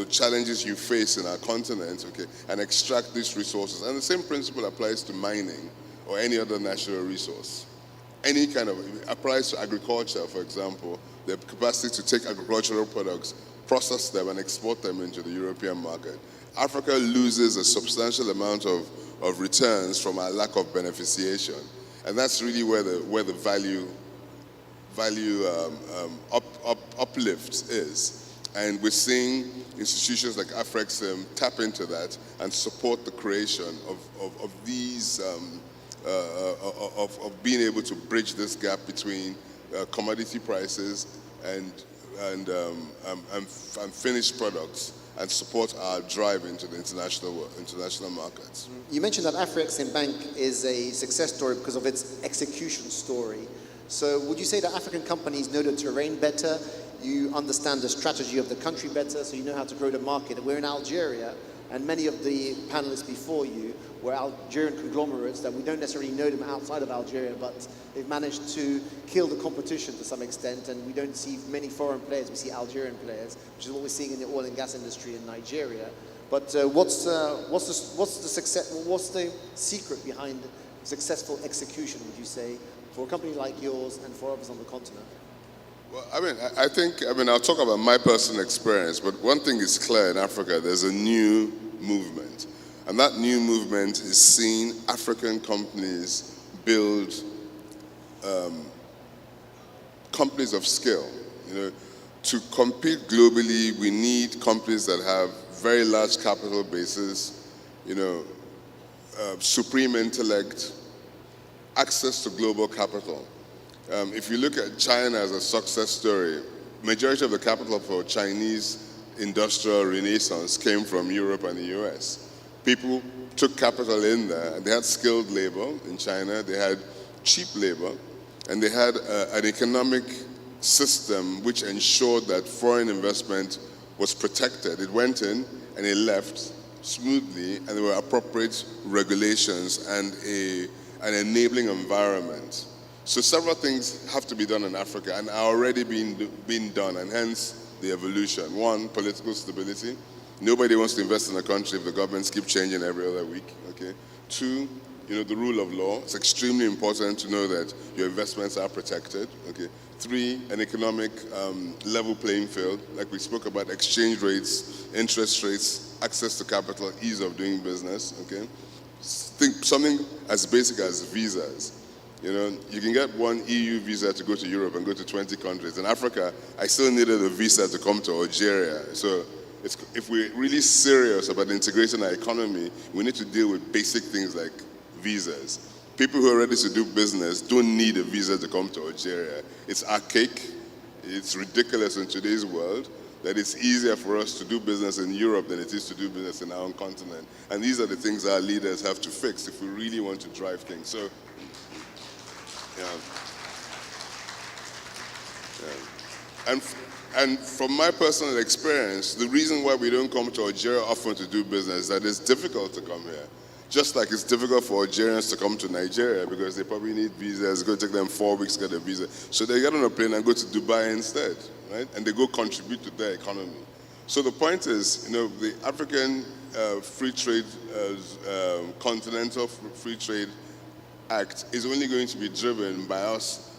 challenges you face in our continent, okay, and extract these resources. And the same principle applies to mining or any other natural resource. Any kind of, it applies to agriculture, for example, the capacity to take agricultural products, process them, and export them into the European market. Africa loses a substantial amount of returns from our lack of beneficiation. And that's really where the value uplift is. And we're seeing institutions like Afrexim tap into that and support the creation of these, of being able to bridge this gap between commodity prices and finished products, and support our drive into the international markets. You mentioned that Afreximbank is a success story because of its execution story. So would you say that African companies know the terrain better? You understand the strategy of the country better, so you know how to grow the market. We're in Algeria, and many of the panelists before you were Algerian conglomerates that we don't necessarily know them outside of Algeria, but they've managed to kill the competition to some extent, and we don't see many foreign players, we see Algerian players, which is what we're seeing in the oil and gas industry in Nigeria. But what's the secret behind successful execution, would you say, for a company like yours and for others on the continent? Well, I think I'll talk about my personal experience, but one thing is clear in Africa, there's a new movement. And that new movement is seeing African companies build companies of scale. To compete globally, we need companies that have very large capital bases, supreme intellect, access to global capital. If you look at China as a success story, majority of the capital for Chinese industrial renaissance came from Europe and the US. People took capital in there, and they had skilled labor in China, they had cheap labor, and they had an economic system which ensured that foreign investment was protected. It went in and it left smoothly, and there were appropriate regulations and an enabling environment. So several things have to be done in Africa and are already being done, and hence the evolution. One, political stability. Nobody wants to invest in a country if the governments keep changing every other week, okay? Two, the rule of law. It's extremely important to know that your investments are protected, okay? Three, an economic level playing field, like we spoke about, exchange rates, interest rates, access to capital, ease of doing business, okay? Think something as basic as visas. You can get one EU visa to go to Europe and go to 20 countries. In Africa, I still needed a visa to come to Algeria. So if we're really serious about integrating our economy, we need to deal with basic things like visas. People who are ready to do business don't need a visa to come to Algeria. It's archaic, it's ridiculous in today's world that it's easier for us to do business in Europe than it is to do business in our own continent. And these are the things our leaders have to fix if we really want to drive things. So, And from my personal experience, the reason why we don't come to Algeria often to do business is that it's difficult to come here. Just like it's difficult for Algerians to come to Nigeria because they probably need visas. It's going to take them 4 weeks to get a visa. So they get on a plane and go to Dubai instead, right? And they go contribute to their economy. So the point is, the African Free Trade, Continental Free Trade Act is only going to be driven by us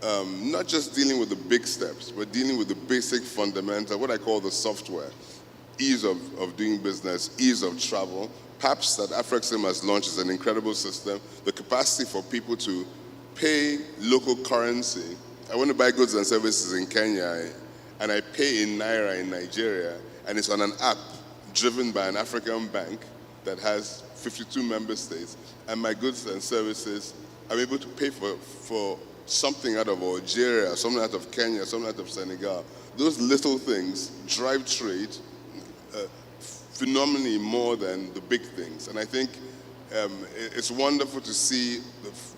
not just dealing with the big steps, but dealing with the basic fundamental, what I call the software. Ease of doing business, ease of travel. PAPS that Afrexim has launched is an incredible system. The capacity for people to pay local currency. I want to buy goods and services in Kenya, and I pay in Naira in Nigeria, and it's on an app driven by an African bank that has 52 member states, and my goods and services, I'm able to pay for something out of Algeria, something out of Kenya, something out of Senegal. Those little things drive trade phenomenally more than the big things. And I think it's wonderful to see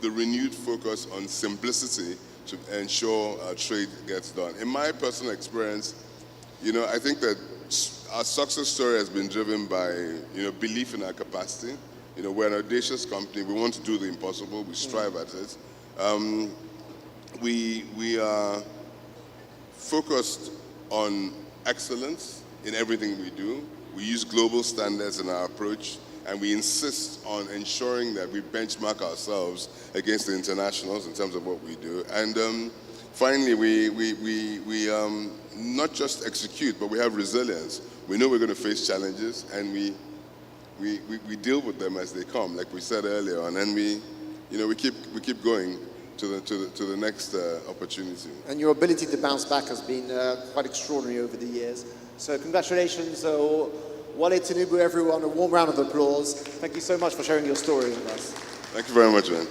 the renewed focus on simplicity to ensure trade gets done. In my personal experience, I think that our success story has been driven by, belief in our capacity. We're an audacious company. We want to do the impossible. We strive at it. We are focused on excellence in everything we do. We use global standards in our approach, and we insist on ensuring that we benchmark ourselves against the internationals in terms of what we do. And finally, we not just execute, but we have resilience. We know we're going to face challenges, and we deal with them as they come, like we said earlier on, and we keep going to the next opportunity. And your ability to bounce back has been quite extraordinary over the years. So congratulations, Wale Tinubu, everyone. A warm round of applause. Thank you so much for sharing your story with us. Thank you very much, man.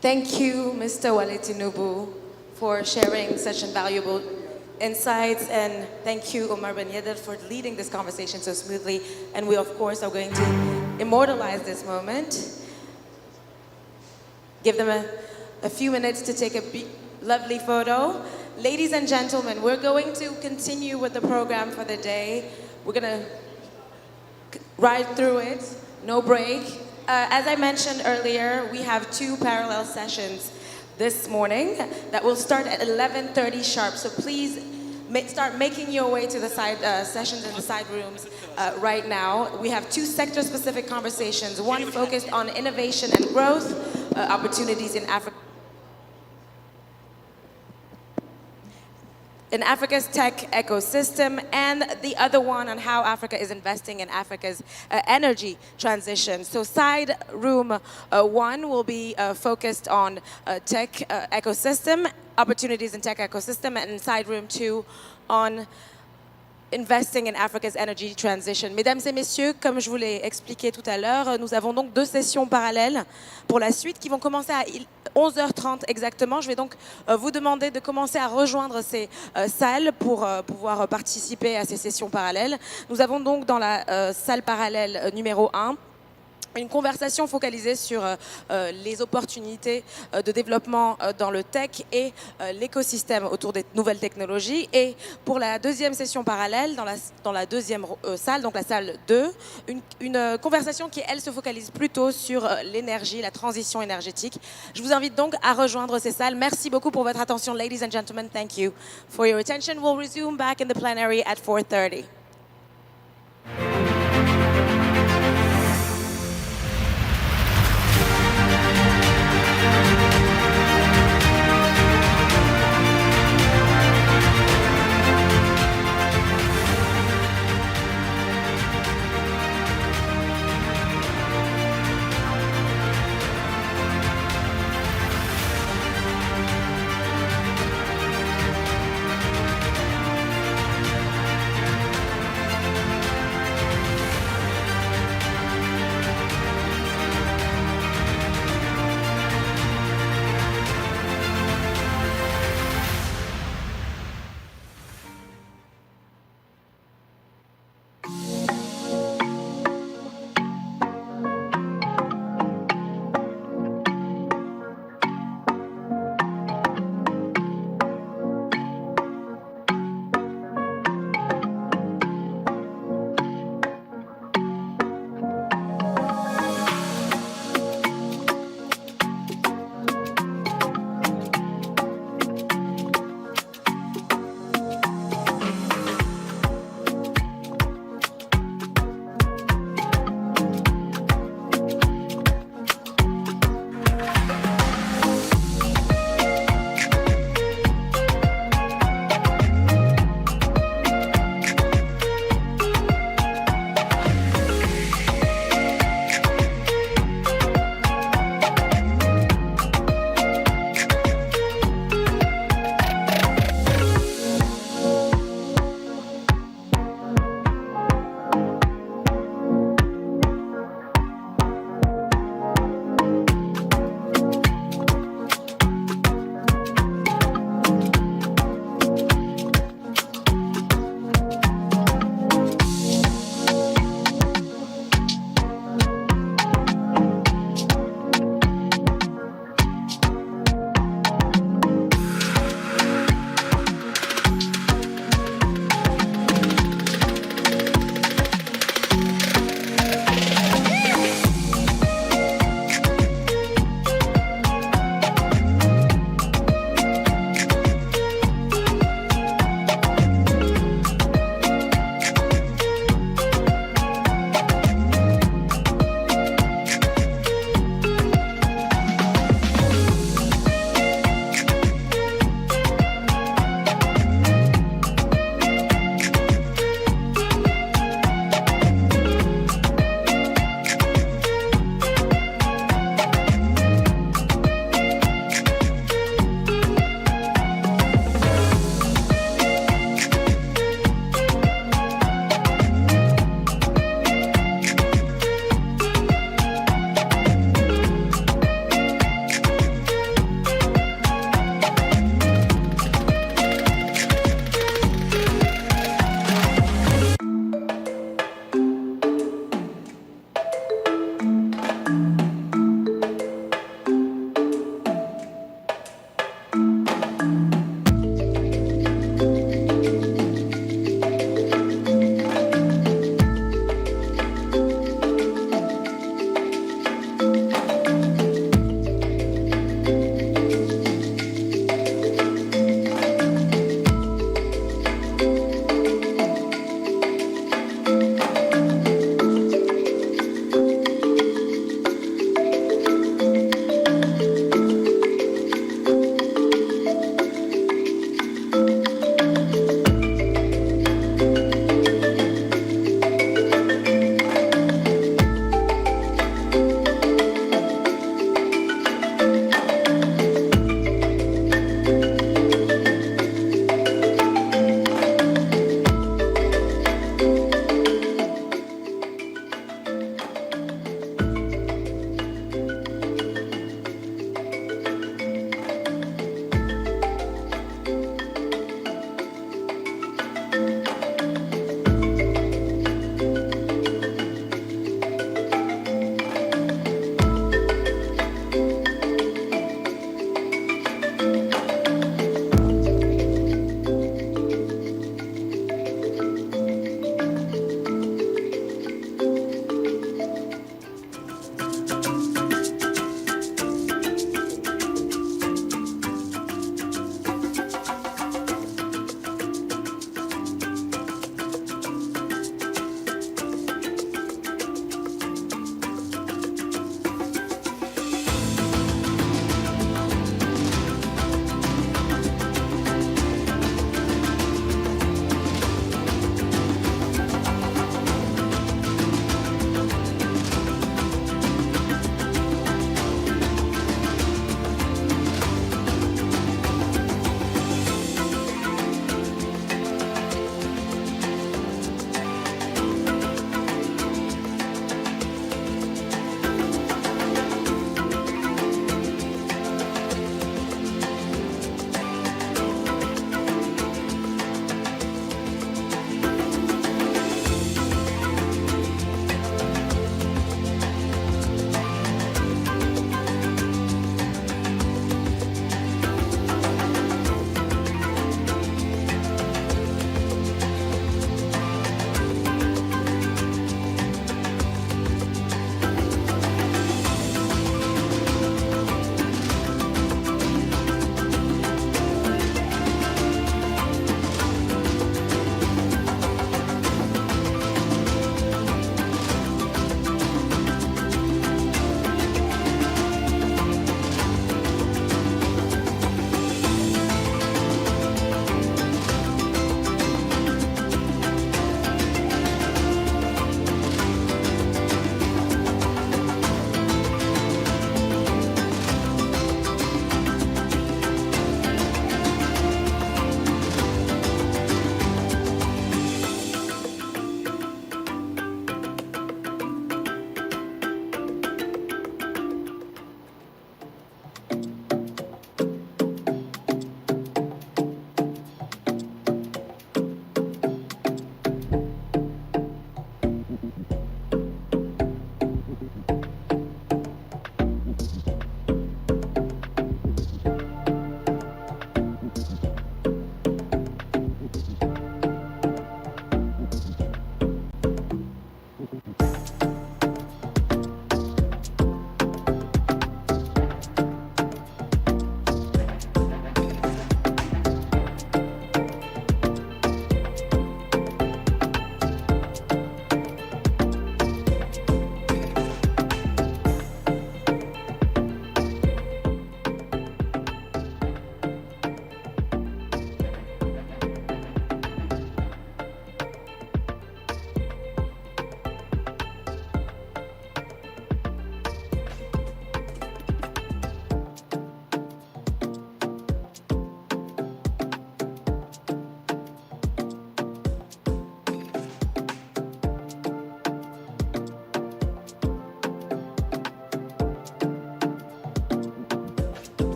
Thank you, Mr. Wale Tinubu, for sharing such invaluable insights, and thank you, Omar Ben Yedder, for leading this conversation so smoothly. And we, of course, are going to immortalize this moment. Give them a few minutes to take a lovely photo. Ladies and gentlemen, we're going to continue with the program for the day. We're going to ride through it, no break. As I mentioned earlier, we have 2 parallel sessions this morning that will start at 11:30 sharp. So please start making your way to the side sessions in the side rooms right now. We have 2 sector-specific conversations, one focused on innovation and growth, opportunities in Africa. In Africa's tech ecosystem, and the other one on how Africa is investing in Africa's energy transition. So side room 1 will be focused on tech ecosystem, opportunities in tech ecosystem, and side room 2 on investing in Africa's energy transition. Mesdames et messieurs, comme je vous l'ai expliqué tout à l'heure, nous avons donc 2 sessions parallèles pour la suite qui vont commencer à 11h30 exactement. Je vais donc vous demander de commencer à rejoindre ces salles pour pouvoir participer à ces sessions parallèles. Nous avons donc dans la salle parallèle numéro 1 une conversation focalisée sur les opportunités de développement dans le tech et l'écosystème autour des nouvelles technologies. Et pour la deuxième session parallèle, dans la deuxième salle, donc la salle 2, une conversation qui, elle, se focalise plutôt sur l'énergie, la transition énergétique. Je vous invite donc à rejoindre ces salles. Merci beaucoup pour votre attention, ladies and gentlemen. Thank you for your attention. We'll resume back in the plenary at 4:30.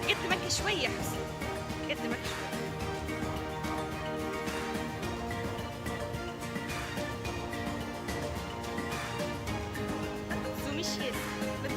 قدمك شوية حسن، قدمك شوية. So مشيت بس.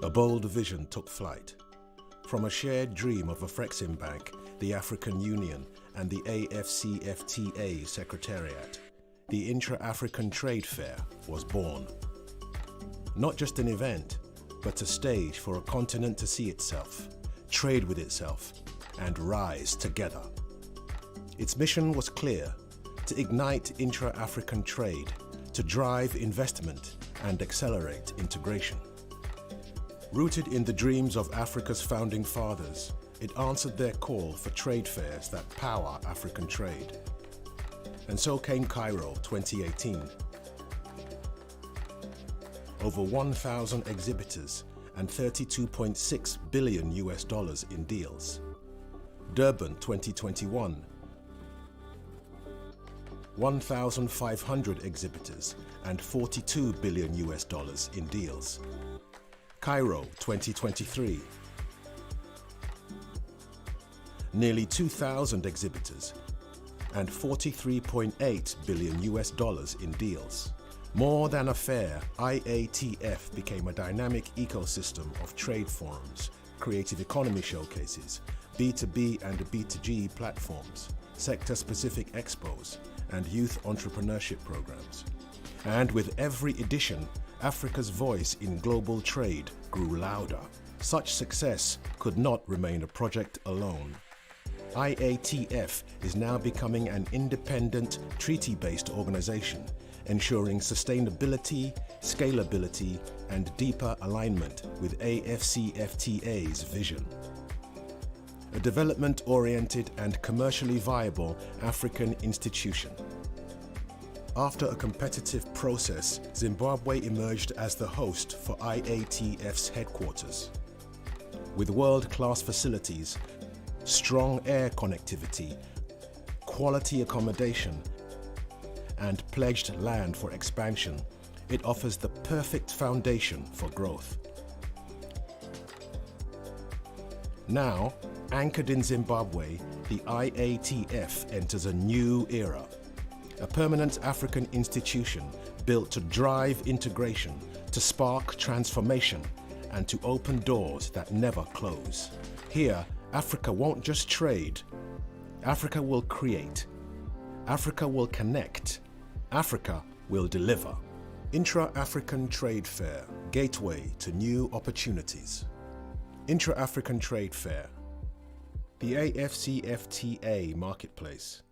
A bold vision took flight. From a shared dream of Afreximbank, the African Union, and the AFCFTA Secretariat, the Intra-African Trade Fair was born. Not just an event, but a stage for a continent to see itself, trade with itself, and rise together. Its mission was clear: to ignite intra-African trade, to drive investment, and accelerate integration. Rooted in the dreams of Africa's founding fathers, it answered their call for trade fairs that power African trade. And so came Cairo 2018. Over 1,000 exhibitors and $32.6 billion in deals. Durban 2021. 1,500 exhibitors and $42 billion in deals. Cairo 2023. Nearly 2,000 exhibitors and $43.8 billion in deals. More than a fair, IATF became a dynamic ecosystem of trade forums, creative economy showcases, B2B and B2G platforms, sector-specific expos, and youth entrepreneurship programs. And with every edition, Africa's voice in global trade grew louder. Such success could not remain a project alone. IATF is now becoming an independent, treaty-based organization, ensuring sustainability, scalability, and deeper alignment with AFCFTA's vision. A development-oriented and commercially viable African institution. After a competitive process, Zimbabwe emerged as the host for IATF's headquarters. With world-class facilities, strong air connectivity, quality accommodation, and pledged land for expansion, it offers the perfect foundation for growth. Now, anchored in Zimbabwe, the IATF enters a new era. A permanent African institution built to drive integration, to spark transformation, and to open doors that never close. Here, Africa won't just trade. Africa will create. Africa will connect. Africa will deliver. Intra-African Trade Fair, gateway to new opportunities. Intra-African Trade Fair, the AFCFTA Marketplace.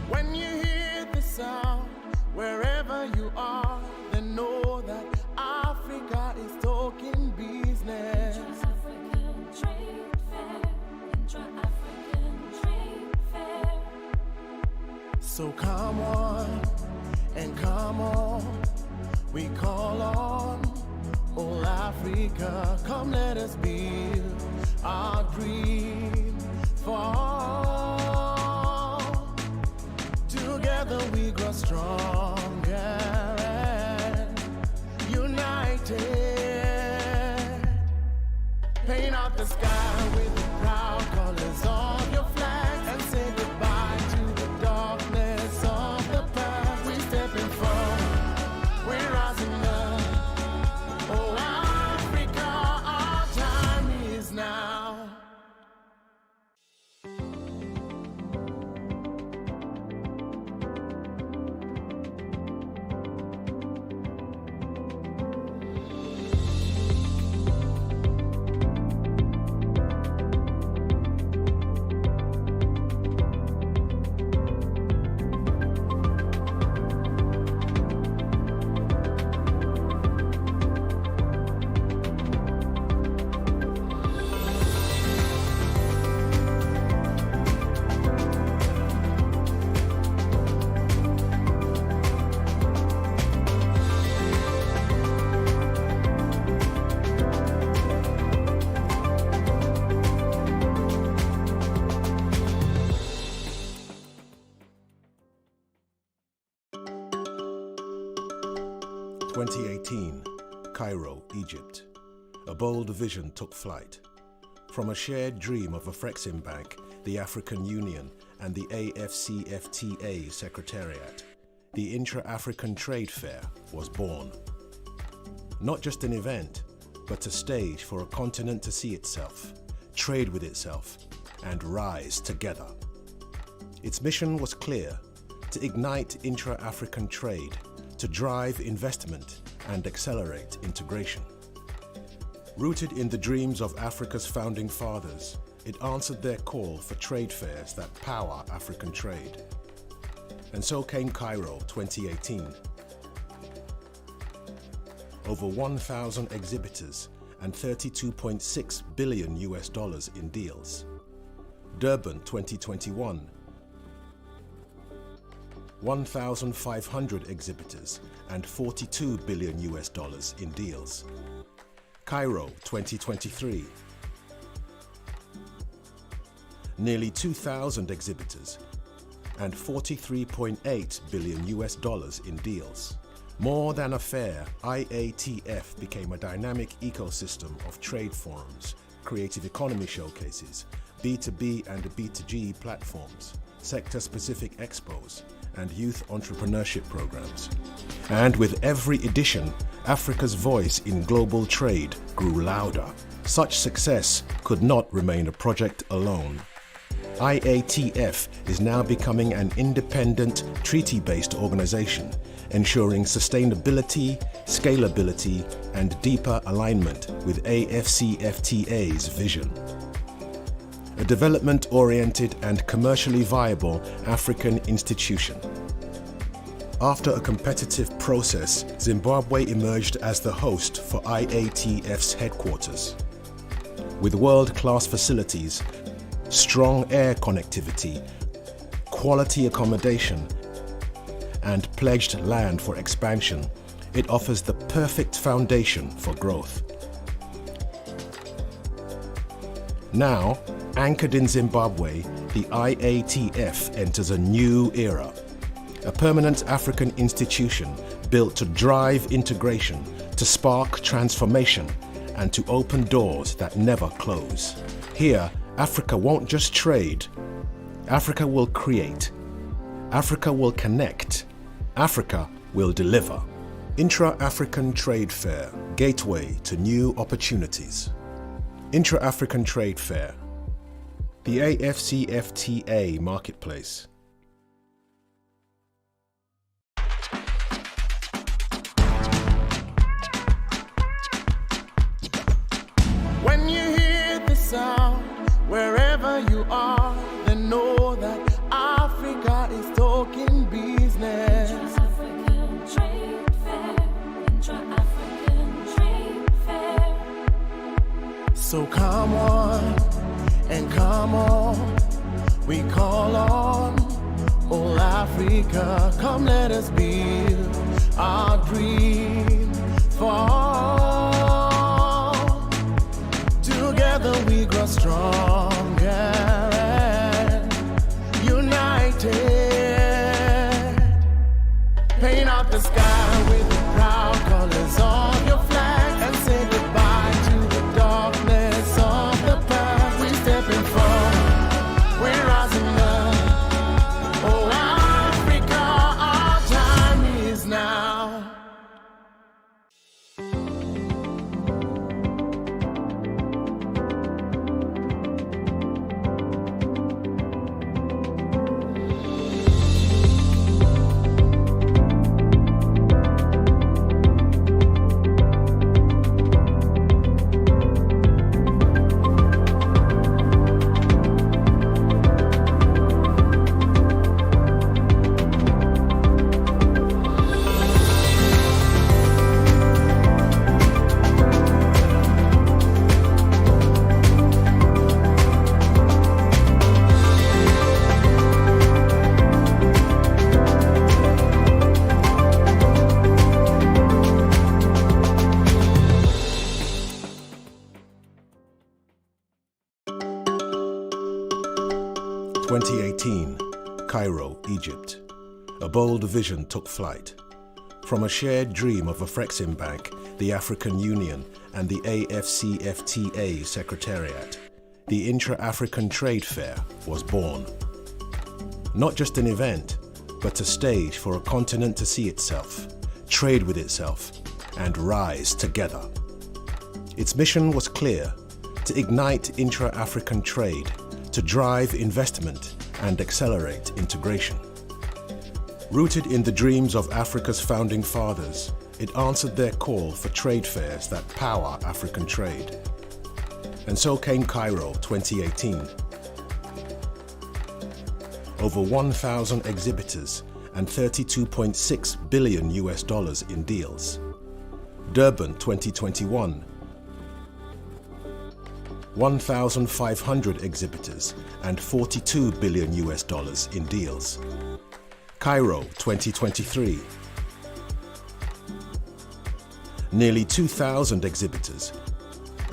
When you hear the sound, wherever you are, then know that Africa is talking business. Intra-African Trade Fair, Intra-African Trade Fair. So come on, and come on, we call on all Africa. Come let us build our dream for all. Together we grow stronger and united. Paint out the sky with the proud colors of your flag and say goodbye to the darkness of the past. We're stepping forward, we're rising up. Oh, Africa, our time is now. Cairo, Egypt. A bold vision took flight. From a shared dream of Afreximbank, the African Union, and the AFCFTA Secretariat, the Intra-African Trade Fair was born. Not just an event, but a stage for a continent to see itself, trade with itself, and rise together. Its mission was clear: to ignite intra-African trade, to drive investment and accelerate integration. Rooted in the dreams of Africa's founding fathers, it answered their call for trade fairs that power African trade. And so came Cairo 2018. Over 1,000 exhibitors and $32.6 billion in deals. Durban 2021. 1,500 exhibitors and $42 billion in deals. Cairo 2023. Nearly 2,000 exhibitors and $43.8 billion in deals. More than a fair, IATF became a dynamic ecosystem of trade forums, creative economy showcases, B2B and B2G platforms, sector-specific expos, and youth entrepreneurship programs. And with every edition, Africa's voice in global trade grew louder. Such success could not remain a project alone. IATF is now becoming an independent, treaty-based organization, ensuring sustainability, scalability, and deeper alignment with AFCFTA's vision. A development-oriented and commercially viable African institution. After a competitive process, Zimbabwe emerged as the host for IATF's headquarters. With world-class facilities, strong air connectivity, quality accommodation, and pledged land for expansion, it offers the perfect foundation for growth. Now, anchored in Zimbabwe, the IATF enters a new era. A permanent African institution built to drive integration, to spark transformation, and to open doors that never close. Here, Africa won't just trade. Africa will create. Africa will connect. Africa will deliver. Intra-African Trade Fair, gateway to new opportunities. Intra-African Trade Fair, the AFCFTA Marketplace. When you hear the sound, wherever you are, then know that Africa is talking business. Intra-African Trade Fair, Intra-African Trade Fair. So come on and come on, we call on all Africa. Come let us build our dream for all. Together we grow stronger and united. Paint out the sky with the proud colors of your flag and say goodbye to the darkness of the past. We stepping forward, we're rising up. Oh Africa, our time is now. Cairo, Egypt. A bold vision took flight. From a shared dream of Afreximbank, the African Union, and the AFCFTA Secretariat, the Intra-African Trade Fair was born. Not just an event, but a stage for a continent to see itself, trade with itself, and rise together. Its mission was clear: to ignite intra-African trade, to drive investment and accelerate integration. Rooted in the dreams of Africa's founding fathers, it answered their call for trade fairs that power African trade. And so came Cairo 2018. Over 1,000 exhibitors and $32.6 billion in deals. Durban 2021. 1,500 exhibitors and $42 billion in deals. Cairo 2023. Nearly 2,000 exhibitors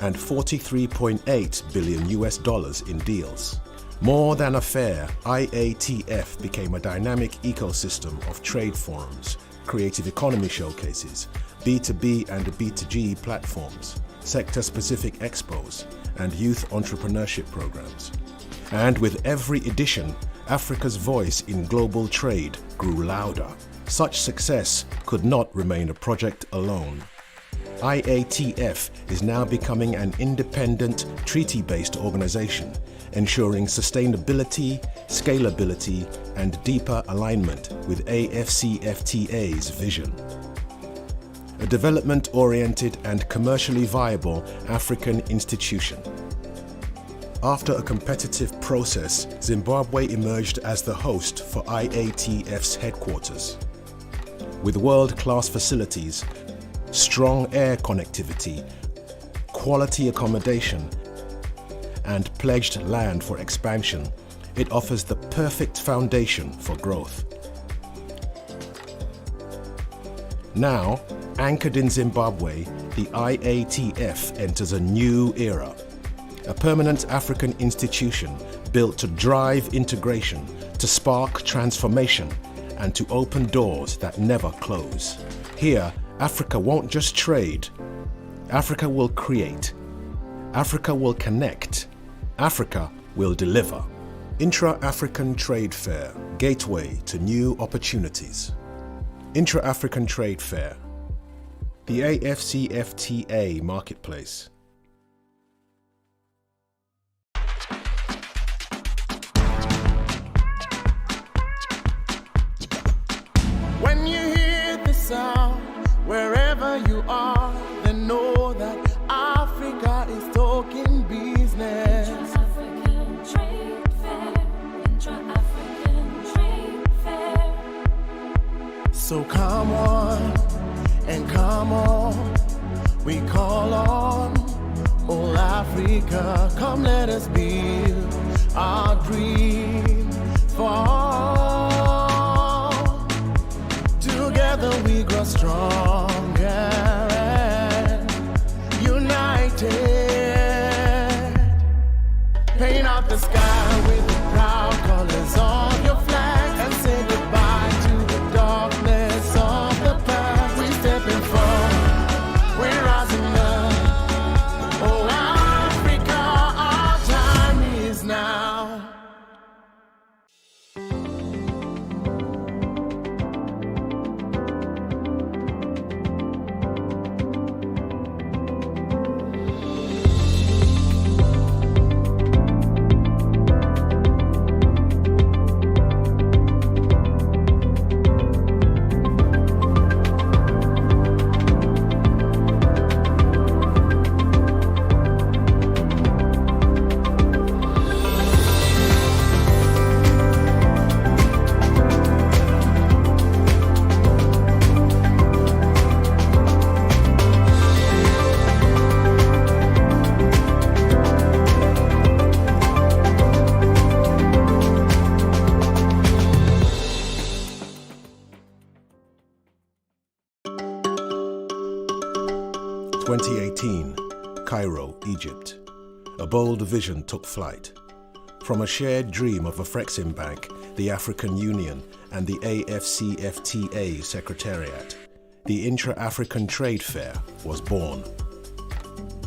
and $43.8 billion in deals. More than a fair, IATF became a dynamic ecosystem of trade forums, creative economy showcases, B2B and B2G platforms, sector-specific expos, and youth entrepreneurship programs. And with every edition, Africa's voice in global trade grew louder. Such success could not remain a project alone. IATF is now becoming an independent, treaty-based organization, ensuring sustainability, scalability, and deeper alignment with AFCFTA's vision. A development-oriented and commercially viable African institution. After a competitive process, Zimbabwe emerged as the host for IATF's headquarters. With world-class facilities, strong air connectivity, quality accommodation, and pledged land for expansion, it offers the perfect foundation for growth. Now, anchored in Zimbabwe, the IATF enters a new era. A permanent African institution built to drive integration, to spark transformation, and to open doors that never close. Here, Africa won't just trade. Africa will create. Africa will connect. Africa will deliver. Intra-African Trade Fair, gateway to new opportunities. Intra-African Trade Fair, the AFCFTA marketplace. When you hear the sound, wherever you are, then know that Africa is talking business. Intra-African Trade Fair, Intra-African Trade Fair. So come on and come on, we call on all Africa. Come let us build our dream for all. Together we grow stronger and united. Paint out the sky with the proud colors of your flag and say goodbye to the darkness of the past. We stepping forward, we're rising up. Oh Africa, our time is now. Cairo, Egypt. A bold vision took flight. From a shared dream of Afreximbank, the African Union, and the AFCFTA Secretariat, the Intra-African Trade Fair was born.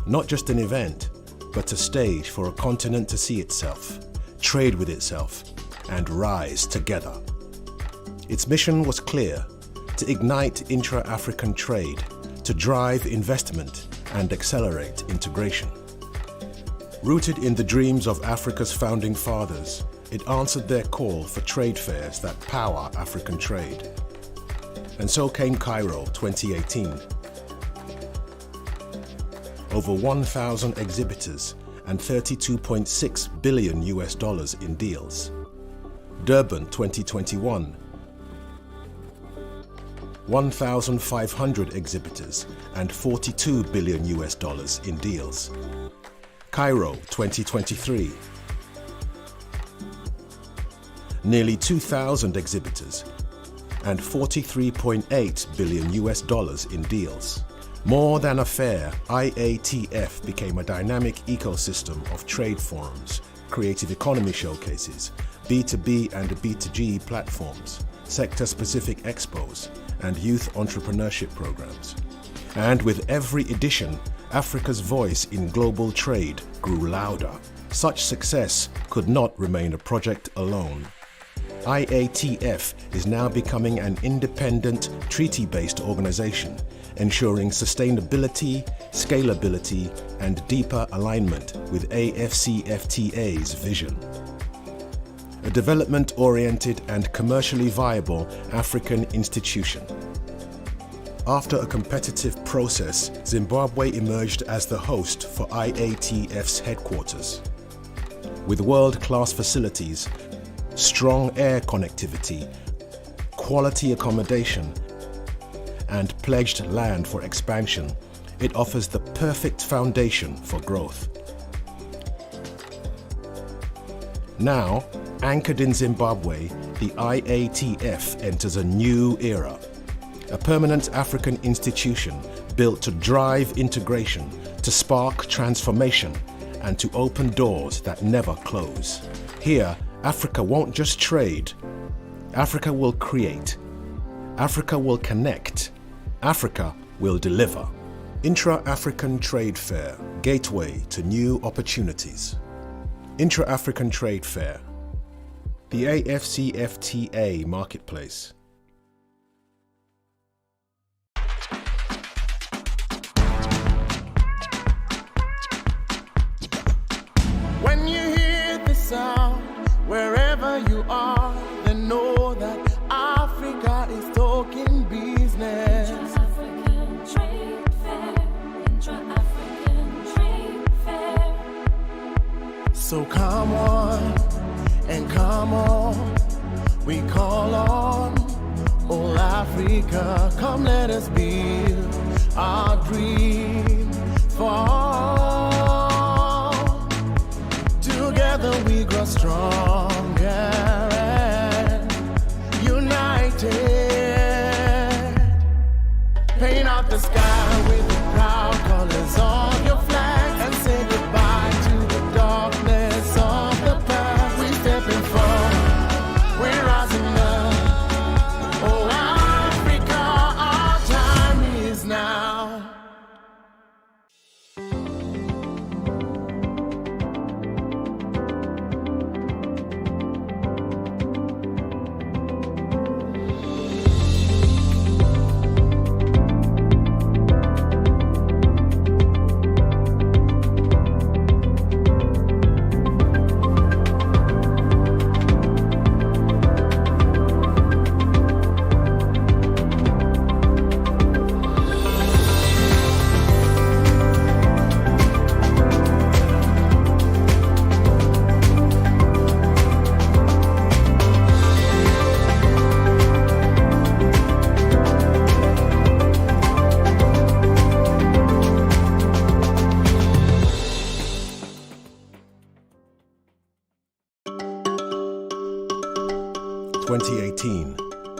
Not just an event, but a stage for a continent to see itself, trade with itself, and rise together. Its mission was clear: to ignite intra-African trade, to drive investment and accelerate integration. Rooted in the dreams of Africa's founding fathers, it answered their call for trade fairs that power African trade. And so came Cairo 2018. Over 1,000 exhibitors and $32.6 billion in deals. Durban 2021. 1,500 exhibitors and $42 billion in deals. Cairo 2023. Nearly 2,000 exhibitors and $43.8 billion in deals. More than a fair, IATF became a dynamic ecosystem of trade forums, creative economy showcases, B2B and B2G platforms, sector-specific expos, and youth entrepreneurship programs. And with every edition, Africa's voice in global trade grew louder. Such success could not remain a project alone. IATF is now becoming an independent, treaty-based organization, ensuring sustainability, scalability, and deeper alignment with AFCFTA's vision. A development-oriented and commercially viable African institution. After a competitive process, Zimbabwe emerged as the host for IATF's headquarters. With world-class facilities, strong air connectivity, quality accommodation, and pledged land for expansion, it offers the perfect foundation for growth. Now, anchored in Zimbabwe, the IATF enters a new era. A permanent African institution built to drive integration, to spark transformation, and to open doors that never close. Here, Africa won't just trade. Africa will create. Africa will connect. Africa will deliver. Intra-African Trade Fair, gateway to new opportunities. Intra-African Trade Fair, the AFCFTA marketplace. When you hear the sound, wherever you are, then know that Africa is talking business. Intra-African Trade Fair, Intra-African Trade Fair. So come on and come on, we call on all Africa. Come let us build our dream for. Together we grow stronger and united. Paint out the sky with the proud colors of your flag and say goodbye to the darkness of the past. We stepping forward, we're rising up. Oh Africa, our time is now.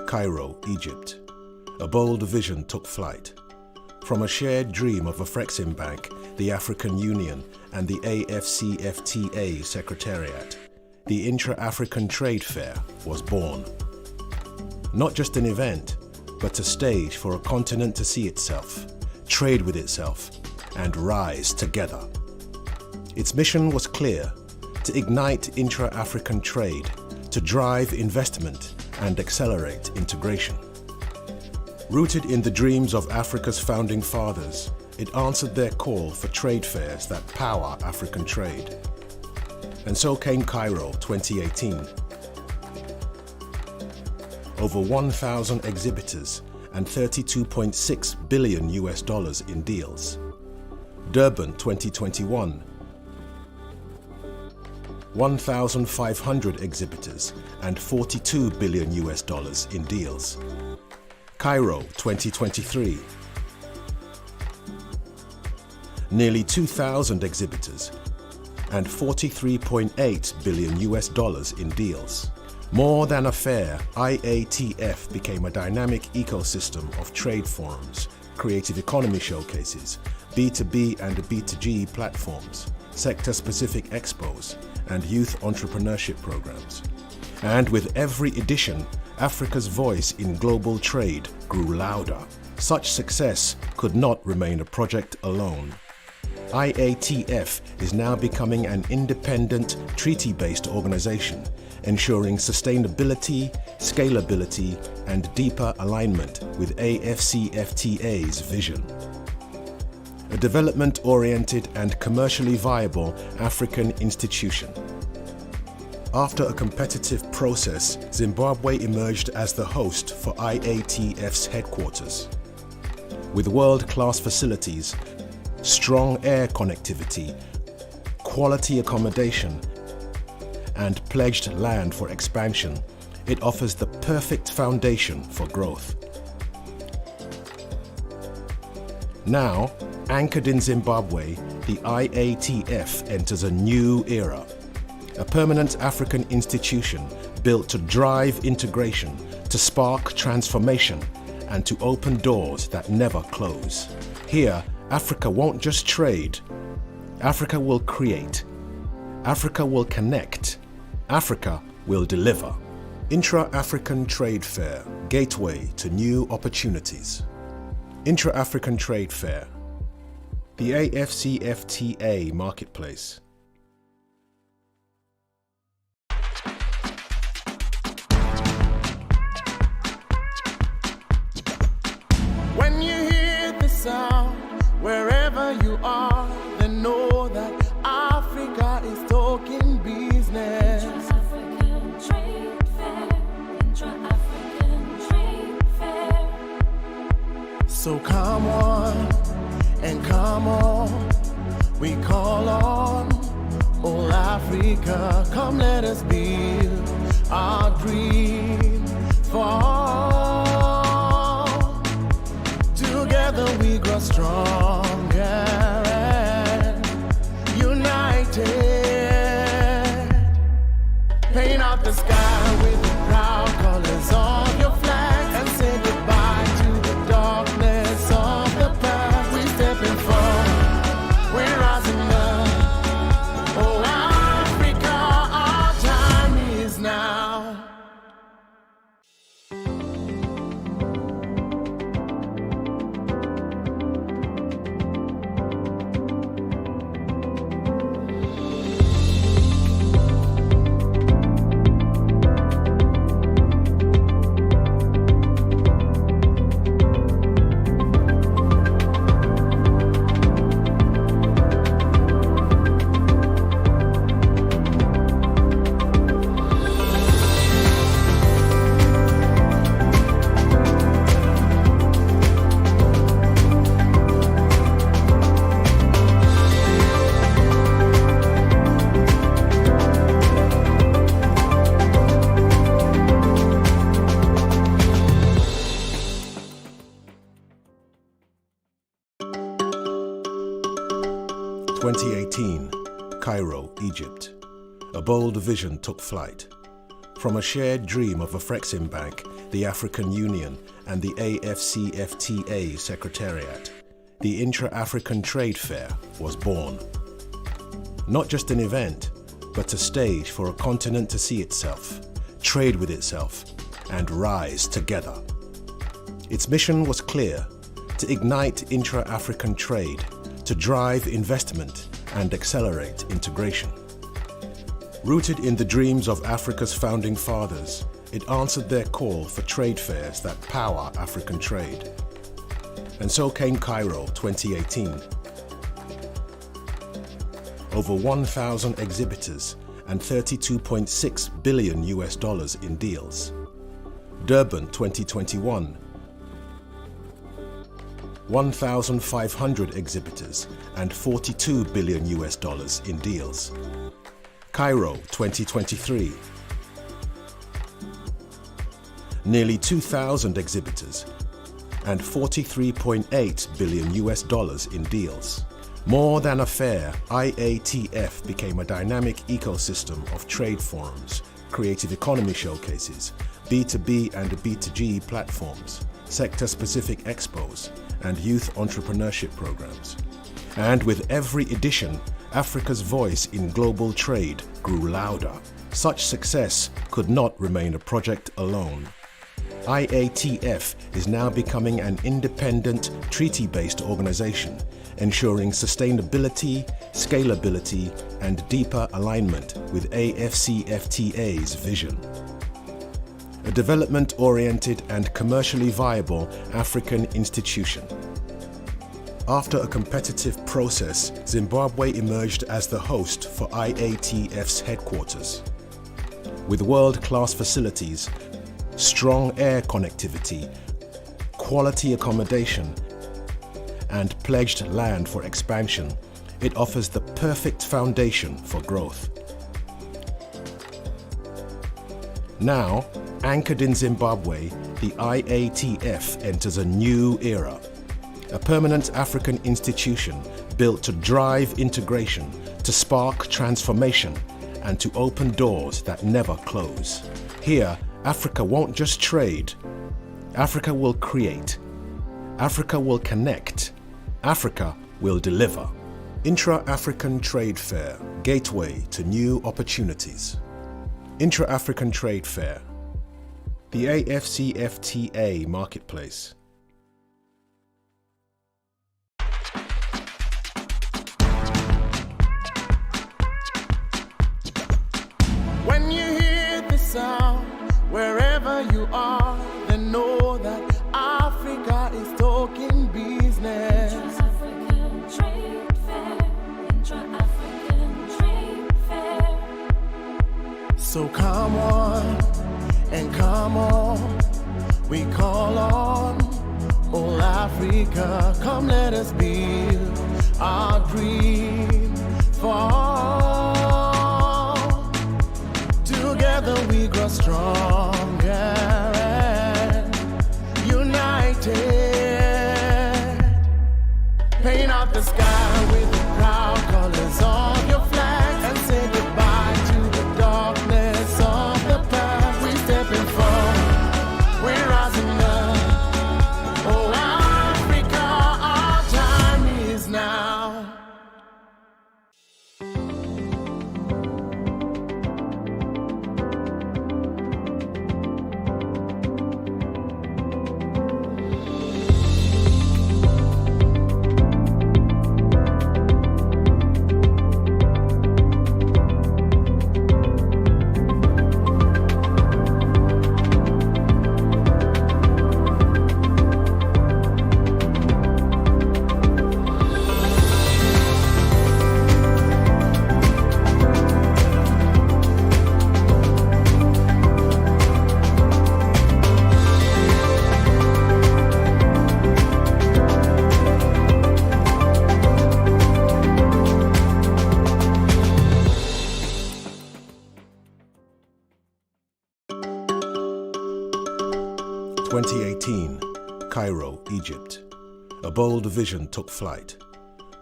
Cairo, Egypt. A bold vision took flight. From a shared dream of Afreximbank, the African Union, and the AFCFTA Secretariat, the Intra-African Trade Fair was born. Not just an event, but a stage for a continent to see itself, trade with itself, and rise together. Its mission was clear: to ignite intra-African trade, to to drive investment and accelerate integration. Rooted in the dreams of Africa's founding fathers, it answered their call for trade fairs that power African trade. And so came Cairo 2018. Over 1,000 exhibitors and $32.6 billion in deals. Durban 2021. 1,500 exhibitors and $42 billion in deals. Cairo 2023. Nearly 2,000 exhibitors and $43.8 billion in deals. More than a fair, IATF became a dynamic ecosystem of trade forums, creative economy showcases, B2B and B2G platforms, sector-specific expos, and youth entrepreneurship programs. And with every edition, Africa's voice in global trade grew louder. Such success could not remain a project alone. IATF is now becoming an independent, treaty-based organization, ensuring sustainability, scalability, and deeper alignment with AFCFTA's vision. A development-oriented and commercially viable African institution. After a competitive process, Zimbabwe emerged as the host for IATF's headquarters. With world-class facilities, strong air connectivity, quality accommodation, and pledged land for expansion, it offers the perfect foundation for growth. Now, anchored in Zimbabwe, the IATF enters a new era. A permanent African institution built to drive integration, to spark transformation, and to open doors that never close. Here, Africa won't just trade. Africa will create. Africa will connect. Africa will deliver. Intra-African Trade Fair, gateway to new opportunities. Intra-African Trade Fair, the AFCFTA marketplace. When you hear the sound, wherever you are, then know that Africa is talking business. Intra-African Trade Fair, Intra-African Trade Fair. So come on and come on, we call on all Africa. Come let us build our dream for all. Together we grow stronger and united. Paint out the sky with the proud colors of your flag and say goodbye to the darkness of the past. We stepping forward, we're rising up. Oh Africa, our time is now. Cairo, Egypt. A bold vision took flight. From a shared dream of Afreximbank, the African Union, and the AFCFTA Secretariat, the Intra-African Trade Fair was born. Not just an event, but a stage for a continent to see itself, trade with itself, and rise together. Its mission was clear: to ignite intra-African trade, to drive investment and accelerate integration. Rooted in the dreams of Africa's founding fathers, it answered their call for trade fairs that power African trade. And so came Cairo 2018. Over 1,000 exhibitors and $32.6 billion in deals. Durban 2021. 1,500 exhibitors and $42 billion in deals. Cairo 2023. Nearly 2,000 exhibitors and $43.8 billion in deals. More than a fair, IATF became a dynamic ecosystem of trade forums, creative economy showcases, B2B and B2G platforms, sector-specific expos, and youth entrepreneurship programs. And with every edition, Africa's voice in global trade grew louder. Such success could not remain a project alone. IATF is now becoming an independent, treaty-based organization, ensuring sustainability, scalability, and deeper alignment with AFCFTA's vision. A development-oriented and commercially viable African institution. After a competitive process, Zimbabwe emerged as the host for IATF's headquarters. With world-class facilities, strong air connectivity, quality accommodation, and pledged land for expansion, it offers the perfect foundation for growth. Now, anchored in Zimbabwe, the IATF enters a new era. A permanent African institution built to drive integration, to spark transformation, and to open doors that never close. Here, Africa won't just trade. Africa will create. Africa will connect. Africa will deliver. Intra-African Trade Fair, gateway to new opportunities. Intra-African Trade Fair, the AFCFTA marketplace. When you hear the sound, wherever you are, then know that Africa is talking business. Intra-African Trade Fair, Intra-African Trade Fair. So come on and come on, we call on all Africa. Come let us build our dream for all. Together we grow stronger and united. Paint out the sky with the proud colors of your flag and say goodbye to the darkness of the past. We stepping forward, we're rising up. Oh Africa, our time is now. Cairo, Egypt. A bold vision took flight.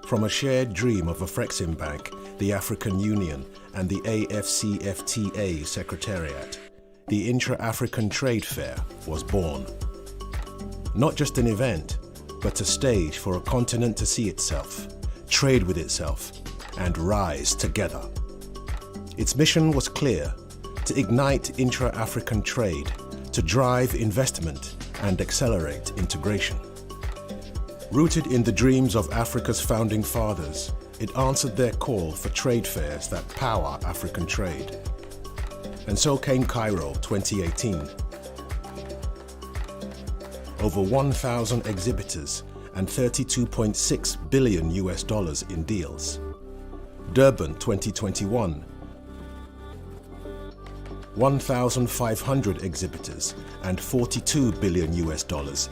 From a shared dream of Afreximbank, the African Union, and the AFCFTA Secretariat, the Intra-African Trade Fair was born. Not just an event, but a stage for a continent to see itself, trade with itself, and rise together. Its mission was clear: to ignite intra-African trade, to drive investment and accelerate integration. Rooted in the dreams of Africa's founding fathers, it answered their call for trade fairs that power African trade. And so came Cairo 2018. Over 1,000 exhibitors and $32.6 billion in deals. Durban 2021. 1,500 exhibitors and $42 billion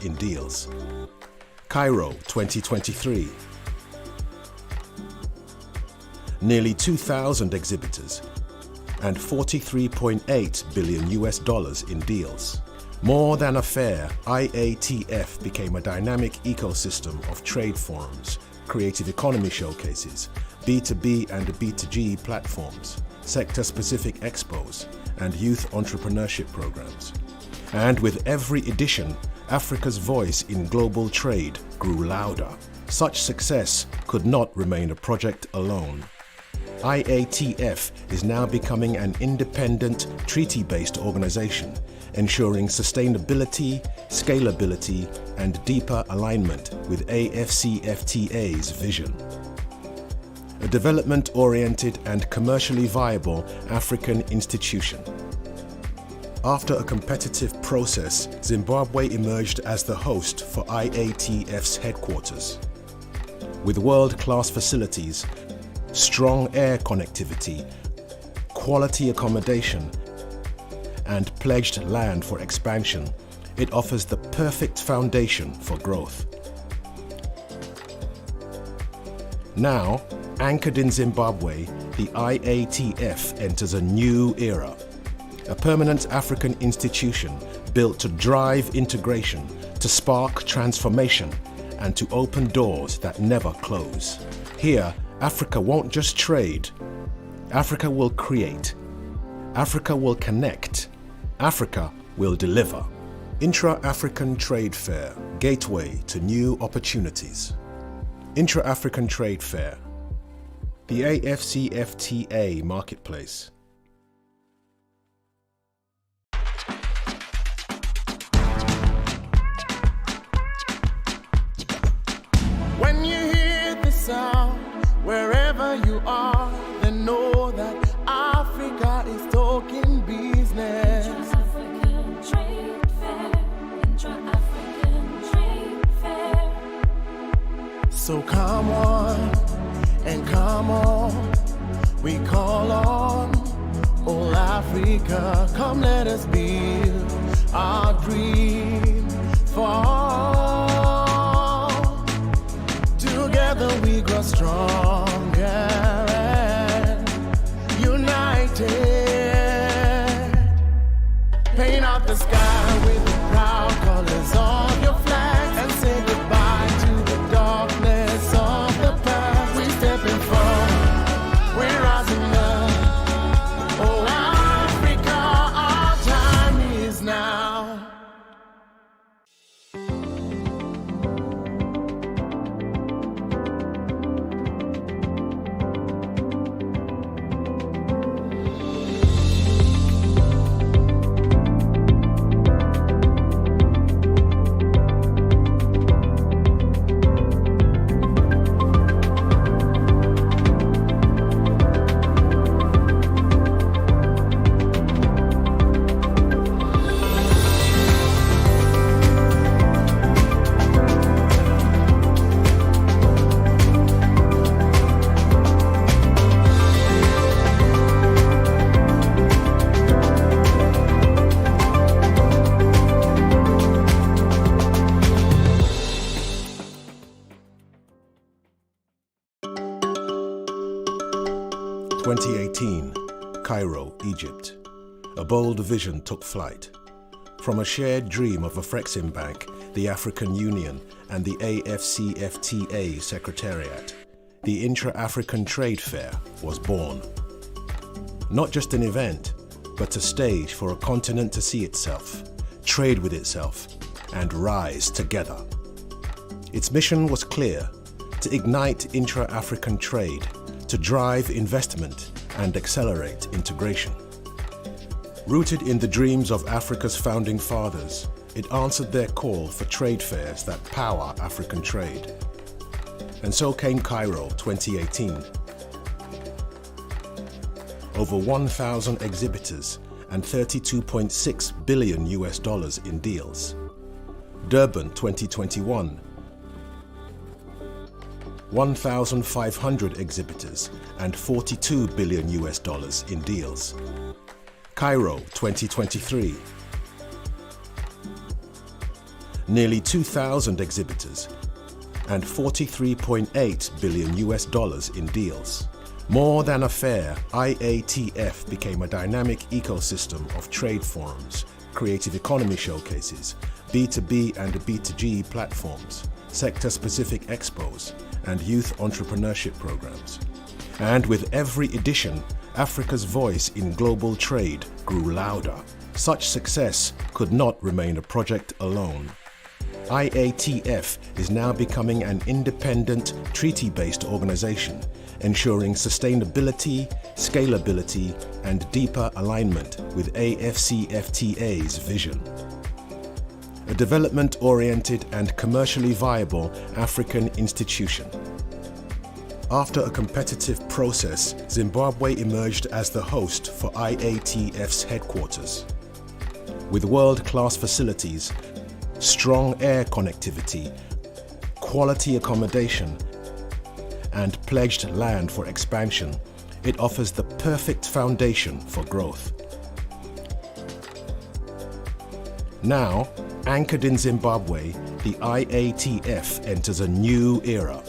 in deals. Cairo 2023. Nearly 2,000 exhibitors and $43.8 billion in deals. More than a fair, IATF became a dynamic ecosystem of trade forums, creative economy showcases, B2B and B2G platforms, sector-specific expos, and youth entrepreneurship programs. And with every edition, Africa's voice in global trade grew louder. Such success could not remain a project alone. IATF is now becoming an independent, treaty-based organization, ensuring sustainability, scalability, and deeper alignment with AFCFTA's vision. A development-oriented and commercially viable African institution. After a competitive process, Zimbabwe emerged as the host for IATF's headquarters. With world-class facilities, strong air connectivity, quality accommodation, and pledged land for expansion, it offers the perfect foundation for growth. Now, anchored in Zimbabwe, the IATF enters a new era. A permanent African institution built to drive integration, to spark transformation, and to open doors that never close. Here, Africa won't just trade. Africa will create. Africa will connect. Africa will deliver. Intra-African Trade Fair, gateway to new opportunities. Intra-African Trade Fair, the AFCFTA marketplace. When you hear the sound, wherever you are, then know that Africa is talking business. Intra-African Trade Fair, Intra-African Trade Fair. So come on and come on, we call on all Africa. Come let us build our dream fall. Together we grow stronger and united. Paint out the sky with the proud colors of your flag and say goodbye to the darkness of the past. We stepping forward, we're rising up. Oh Africa, our time is now. Cairo, Egypt. A bold vision took flight. From a shared dream of Afreximbank, the African Union, and the AFCFTA Secretariat, the Intra-African Trade Fair was born. Not just an event, but a stage for a continent to see itself, trade with itself, and rise together. Its mission was clear: to ignite intra-African trade, to drive investment, and accelerate integration. Rooted in the dreams of Africa's founding fathers, It answered their call for trade fairs that power African trade. And so came Cairo 2018. Over 1,000 exhibitors and $32.6 billion in deals. Durban 2021. 1,500 exhibitors and $42 billion in deals. Cairo 2023. Nearly 2,000 exhibitors and $43.8 billion in deals. More than a fair, IATF became a dynamic ecosystem of trade forums, creative economy showcases, B2B and B2G platforms, sector-specific expos, and youth entrepreneurship programs. And with every edition, Africa's voice in global trade grew louder. Such success could not remain a project alone. IATF is now becoming an independent, treaty-based organization, ensuring sustainability, scalability, and deeper alignment with AFCFTA's vision. A development-oriented and commercially viable African institution. After a competitive process, Zimbabwe emerged as the host for IATF's headquarters. With world-class facilities, strong air connectivity, quality accommodation, and pledged land for expansion, it offers the perfect foundation for growth. Now, anchored in Zimbabwe, the IATF enters a new era.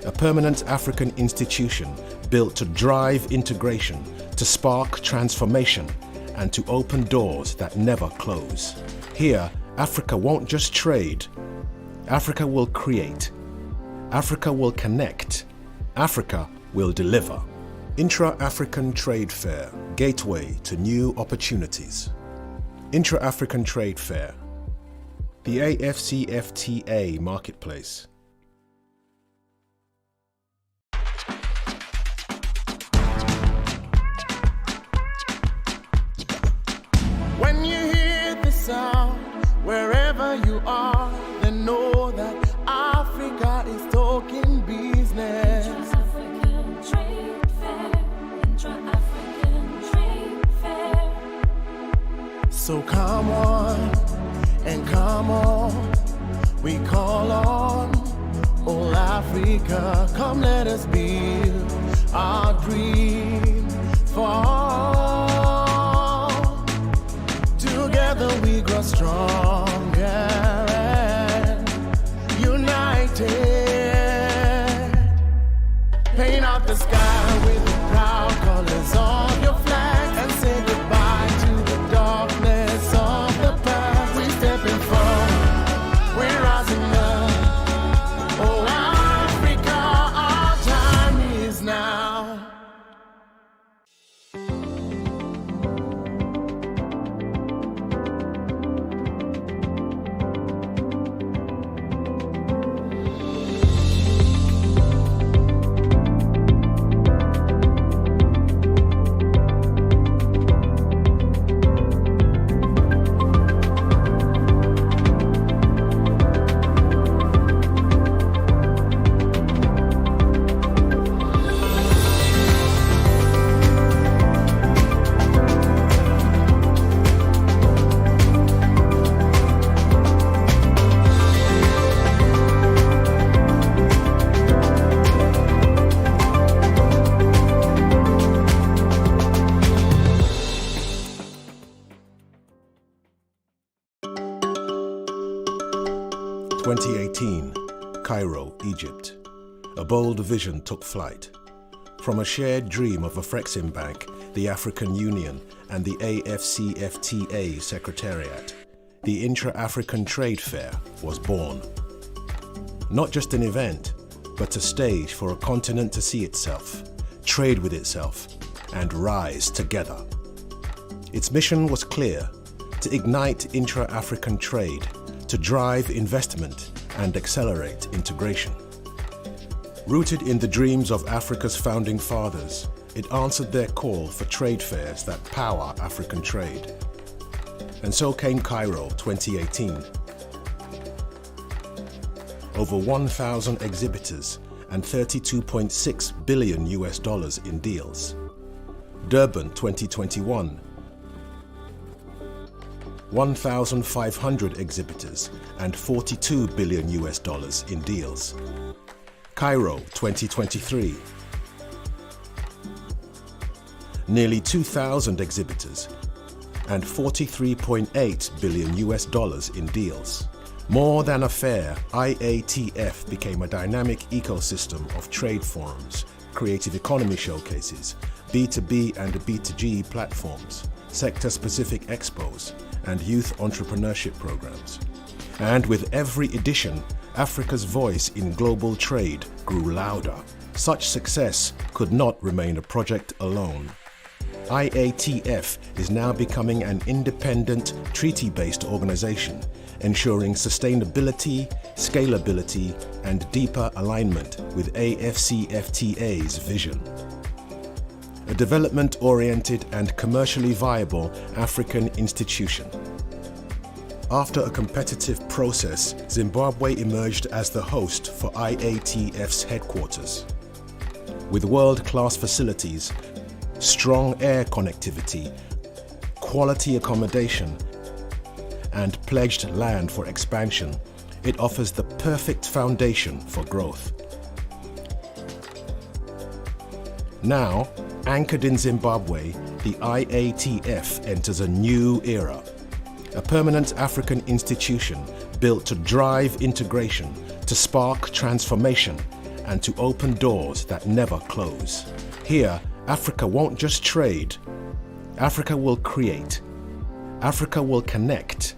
A permanent African institution built to drive integration, to spark transformation, and to open doors that never close. Here, Africa won't just trade. Africa will create. Africa will connect. Africa will deliver. Intra-African Trade Fair, gateway to new opportunities. Intra-African Trade Fair, the AFCFTA marketplace. When you hear the sound, wherever you are, then know that Africa is talking business. Intra-African Trade Fair, Intra-African Trade Fair. So come on and come on, we call on all Africa. Come let us build our dream fall. Together we grow stronger and united. Paint out the sky with the proud colors of your flag and say goodbye to the darkness of the past. We stepping forward, we're rising up. Oh Africa, our time is now. Cairo, Egypt. A bold vision took flight. From a shared dream of Afreximbank, the African Union, and the AFCFTA Secretariat, the Intra-African Trade Fair was born. Not just an event, but a stage for a continent to see itself, trade with itself, and rise together. Its mission was clear: to ignite intra-African trade, to drive investment, and accelerate integration. Rooted in the dreams of Africa's founding fathers, it answered their call for trade fairs that power African trade. And so came Cairo 2018. Over 1,000 exhibitors and $32.6 billion in deals. Durban 2021. 1,500 exhibitors and $42 billion in deals. Cairo 2023. Nearly 2,000 exhibitors and $43.8 billion in deals. More than a fair, IATF became a dynamic ecosystem of trade forums, creative economy showcases, B2B and B2G platforms, sector-specific expos, and youth entrepreneurship programs. And with every edition, Africa's voice in global trade grew louder. Such success could not remain a project alone. IATF is now becoming an independent, treaty-based organization, ensuring sustainability, scalability, and deeper alignment with AFCFTA's vision. A development-oriented and commercially viable African institution. After a competitive process, Zimbabwe emerged as the host for IATF's headquarters. With world-class facilities, strong air connectivity, quality accommodation, and pledged land for expansion, it offers the perfect foundation for growth. Now, anchored in Zimbabwe, the IATF enters a new era. A permanent African institution built to drive integration, to spark transformation, and to open doors that never close. Here, Africa won't just trade. Africa will create. Africa will connect.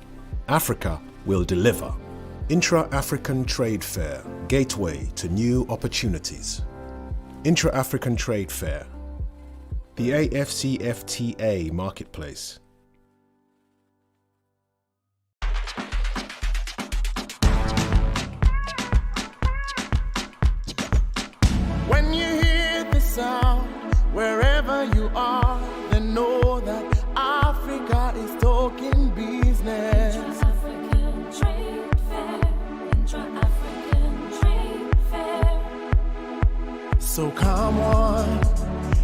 Africa will deliver. Intra-African Trade Fair, gateway to new opportunities. Intra-African Trade Fair, the AFCFTA marketplace. When you hear the sound, wherever you are, then know that Africa is talking business. Intra-African Trade Fair, Intra-African Trade Fair. So come on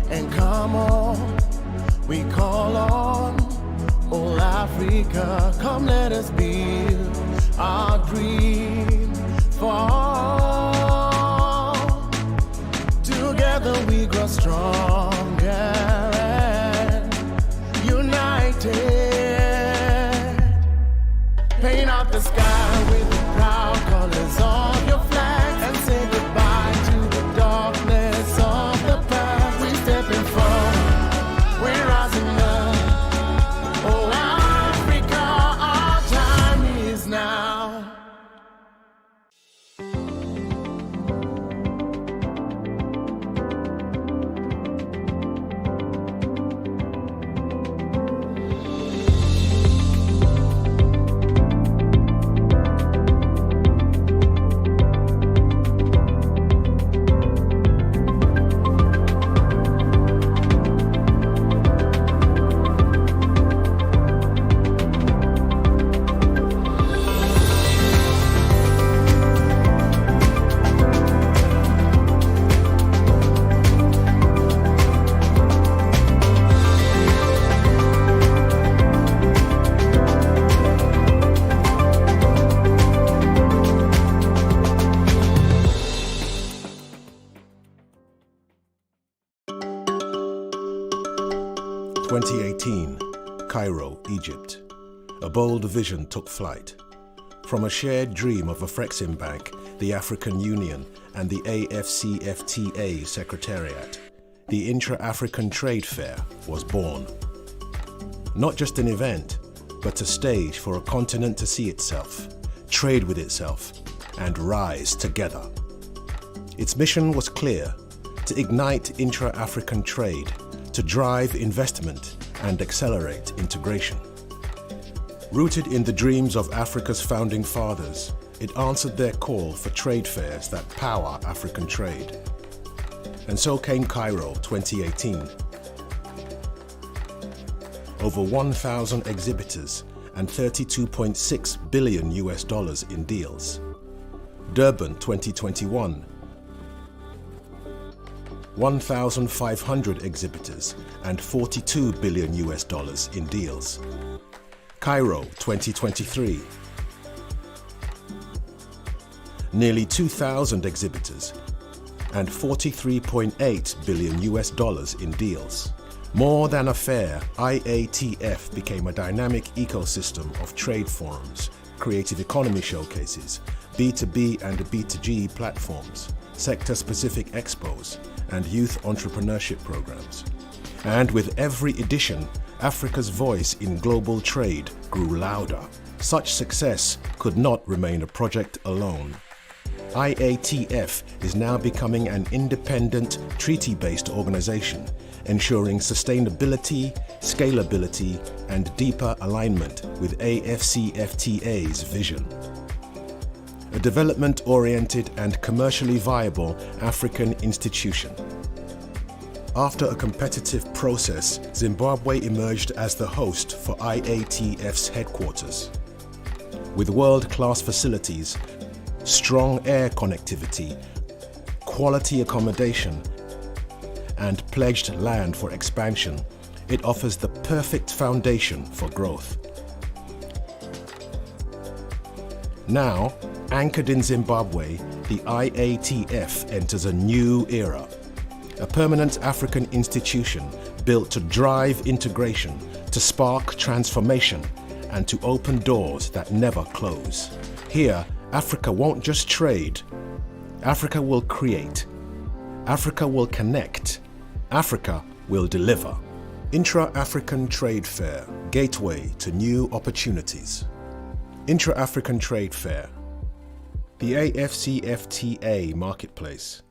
and come on, we call on all Africa. Come let us build our dream for together we grow stronger and united. Paint out the sky with the proud colors of your flag and say goodbye to the darkness of the past. We're stepping forward, we're rising up. Oh, Africa, our time is now. Cairo, Egypt. A bold vision took flight. From a shared dream of Afreximbank, the African Union, and the AFCFTA Secretariat, the Intra-African Trade Fair was born. Not just an event, but a stage for a continent to see itself, trade with itself, and rise together. Its mission was clear: to ignite intra-African trade, to drive investment, and accelerate integration. Rooted in the dreams of Africa's founding fathers, it answered their call for trade fairs that power African trade. And so came Cairo 2018. Over 1,000 exhibitors and 32.6 billion US dollars in deals. Durban 2021, 1,500 exhibitors and 42 billion US dollars in deals. Cairo 2023, nearly 2,000 exhibitors and 43.8 billion US dollars in deals. More than a fair, IATF became a dynamic ecosystem of trade forums, creative economy showcases, B2B and B2G platforms, sector-specific expos, and youth entrepreneurship programs. And with every edition, Africa's voice in global trade grew louder. Such success could not remain a project alone. IATF is now becoming an independent, treaty-based organization, ensuring sustainability, scalability, and deeper alignment with AFCFTA's vision. A development-oriented and commercially viable African institution. After a competitive process, Zimbabwe emerged as the host for IATF's headquarters. With world-class facilities, strong air connectivity, quality accommodation, and pledged land for expansion, it offers the perfect foundation for growth. Now, anchored in Zimbabwe, the IATF enters a new era. A permanent African institution built to drive integration, to spark transformation, and to open doors that never close. Here, Africa won't just trade. Africa will create. Africa will connect. Africa will deliver. Intra-African Trade Fair, gateway to new opportunities. Intra-African Trade Fair, the AFCFTA marketplace.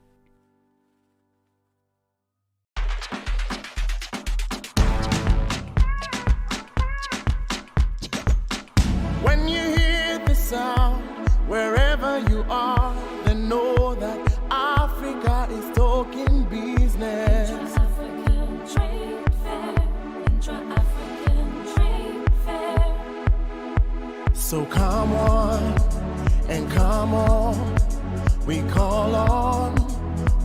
When you hear the sound, wherever you are, then know that Africa is talking business. Intra-African Trade Fair, Intra-African Trade Fair. So come on and come on, we call on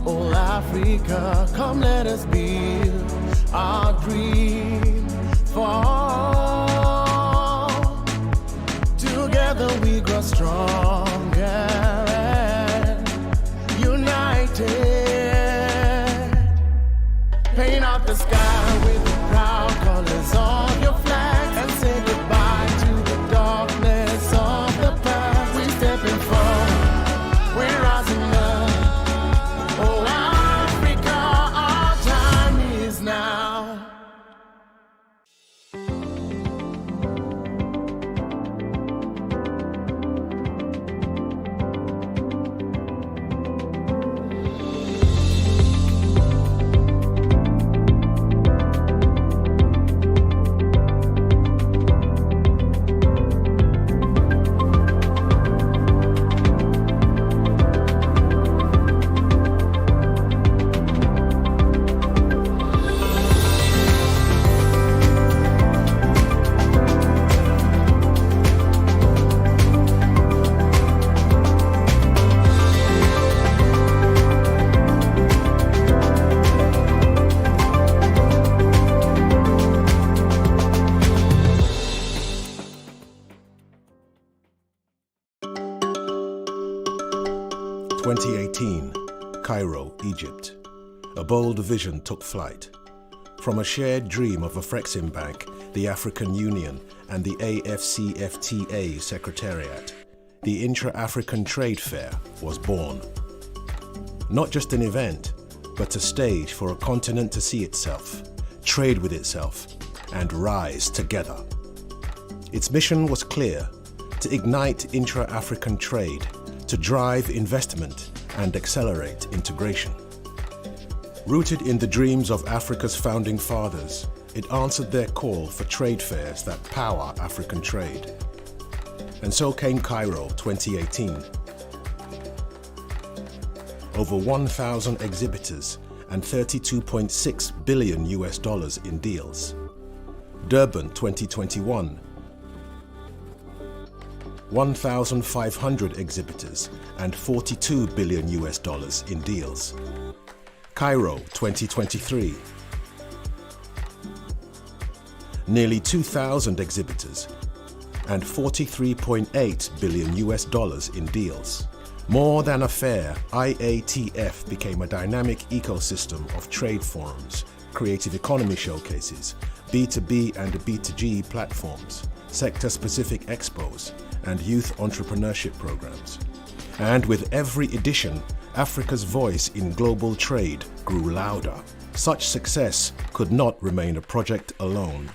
all Africa. Come let us build our dream fall. Together we grow stronger and united. Paint out the sky with the proud colors of your flag and say goodbye to the darkness of the past. We stepping forward, we're rising up. Oh Africa, our time is now. Cairo, Egypt. A bold vision took flight. From a shared dream of Afreximbank, the African Union, and the AFCFTA Secretariat, the Intra-African Trade Fair was born. Not just an event, but a stage for a continent to see itself, trade with itself, and rise together. Its mission was clear: to ignite intra-African trade, to drive investment, and accelerate integration. Rooted in the dreams of Africa's founding fathers, it answered their call for trade fairs that power African trade. And so came Cairo 2018. Over 1,000 exhibitors and 32.6 billion US dollars in deals. Durban 2021. 1,500 exhibitors and $42 billion in deals. Cairo 2023. Nearly 2,000 exhibitors and $43.8 billion in deals. More than a fair, IATF became a dynamic ecosystem of trade forums, creative economy showcases, B2B and B2G platforms, sector-specific expos, and youth entrepreneurship programs. And with every edition, Africa's voice in global trade grew louder. Such success could not remain a project alone.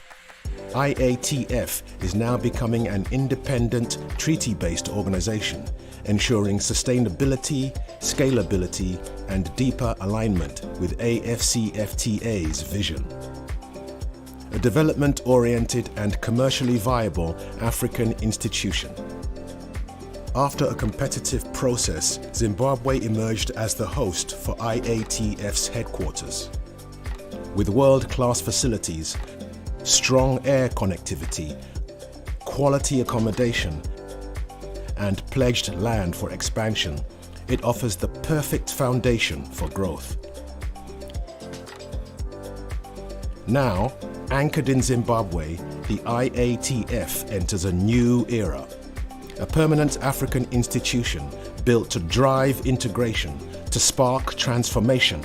IATF is now becoming an independent, treaty-based organization, ensuring sustainability, scalability, and deeper alignment with AFCFTA's vision. A development-oriented and commercially viable African institution. After a competitive process, Zimbabwe emerged as the host for IATF's headquarters. With world-class facilities, strong air connectivity, quality accommodation, and pledged land for expansion, it offers the perfect foundation for growth. Now, anchored in Zimbabwe, the IATF enters a new era. A permanent African institution built to drive integration, to spark transformation,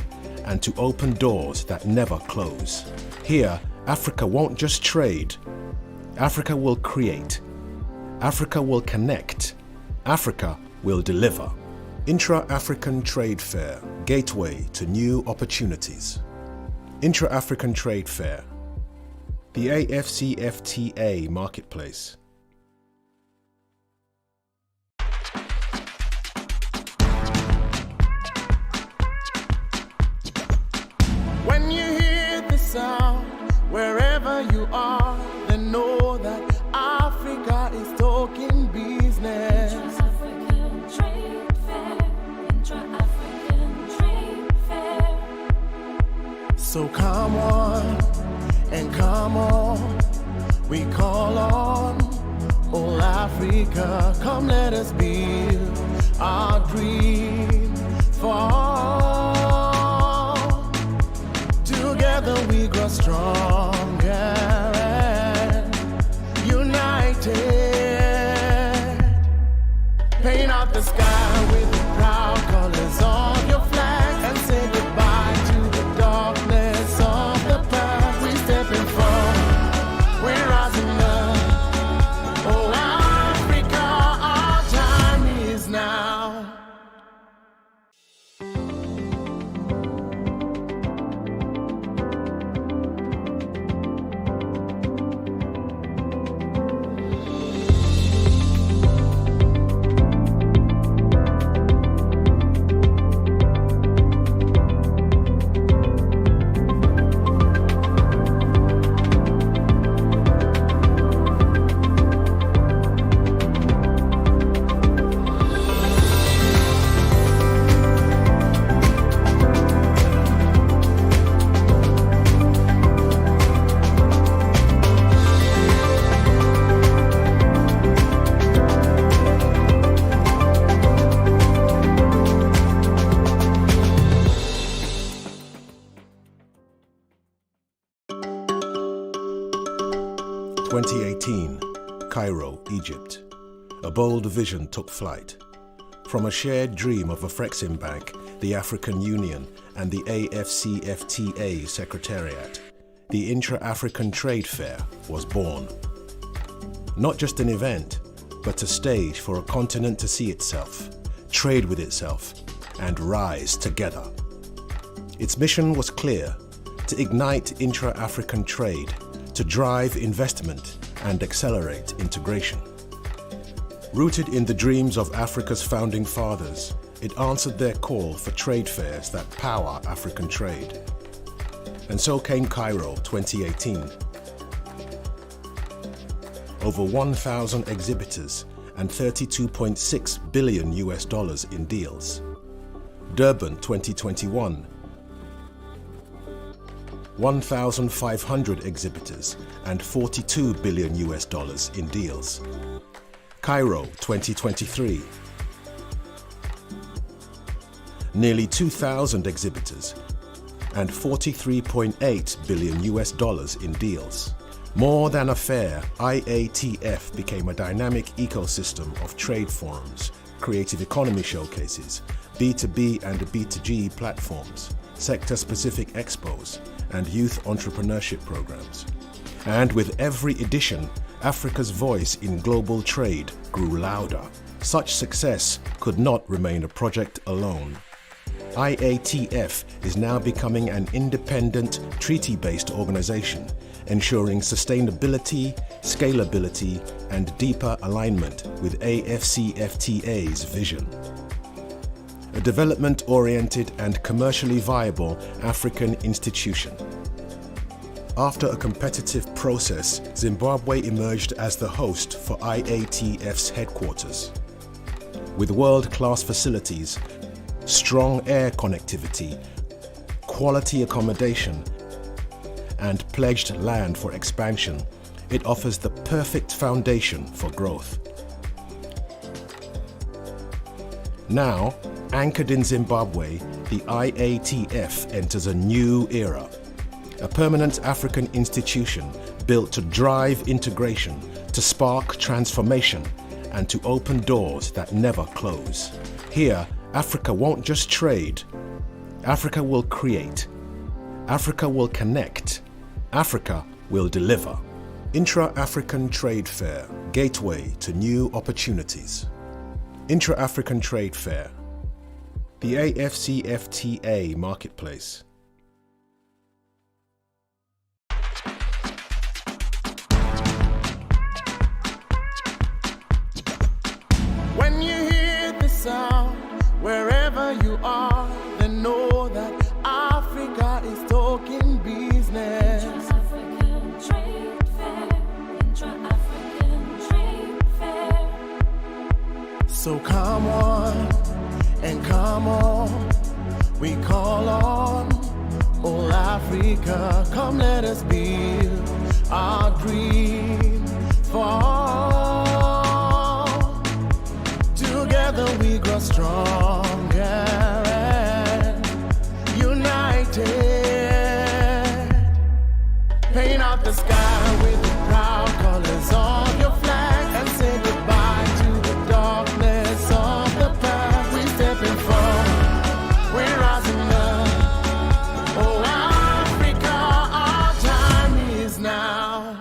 and to open doors that never close. Here, Africa won't just trade. Africa will create. Africa will connect. Africa will deliver. Intra-African Trade Fair, gateway to new opportunities. Intra-African Trade Fair, the AFCFTA marketplace. When you hear the sound, wherever you are, then know that Africa is talking business. Intra-African Trade Fair, Intra-African Trade Fair. So come on and come on, we call on all Africa. Come let us build our dream for all. Together we grow stronger and united. Paint out the sky with the proud colors of your flag and say goodbye to the darkness of the past. We stepping forward, we're rising up. Oh Africa, our time is now. Cairo, Egypt. A bold vision took flight. From a shared dream of Afreximbank, the African Union, and the AFCFTA Secretariat, the Intra-African Trade Fair was born. Not just an event, but a stage for a continent to see itself, trade with itself, and rise together. Its mission was clear: to ignite intra-African trade, to drive investment, and accelerate integration. Rooted in the dreams of Africa's founding fathers, it answered their call for trade fairs that power African trade. And so came Cairo 2018. Over 1,000 exhibitors and $32.6 billion in deals. Durban 2021. 1,500 exhibitors and $42 billion in deals. Cairo 2023. Nearly 2,000 exhibitors and $43.8 billion in deals. More than a fair, IATF became a dynamic ecosystem of trade forums, creative economy showcases, B2B and B2G platforms, sector-specific expos, and youth entrepreneurship programs. And with every edition, Africa's voice in global trade grew louder. Such success could not remain a project alone. IATF is now becoming an independent, treaty-based organization, ensuring sustainability, scalability, and deeper alignment with AFCFTA's vision. A development-oriented and commercially viable African institution. After a competitive process, Zimbabwe emerged as the host for IATF's headquarters. With world-class facilities, strong air connectivity, quality accommodation, and pledged land for expansion, it offers the perfect foundation for growth. Now, anchored in Zimbabwe, the IATF enters a new era. A permanent African institution built to drive integration, to spark transformation, and to open doors that never close. Here, Africa won't just trade. Africa will create. Africa will connect. Africa will deliver. Intra-African Trade Fair, gateway to new opportunities. Intra-African Trade Fair, the AFCFTA marketplace. When you hear the sound, wherever you are, then know that Africa is talking business. Intra-African Trade Fair, Intra-African Trade Fair. So come on and come on, we call on all Africa. Come let us build our dream for all. Together we grow stronger and united. Paint out the sky with the proud colors of your flag and say goodbye to the darkness of the past. We stepping forward, we're rising up. Oh Africa, our time is now.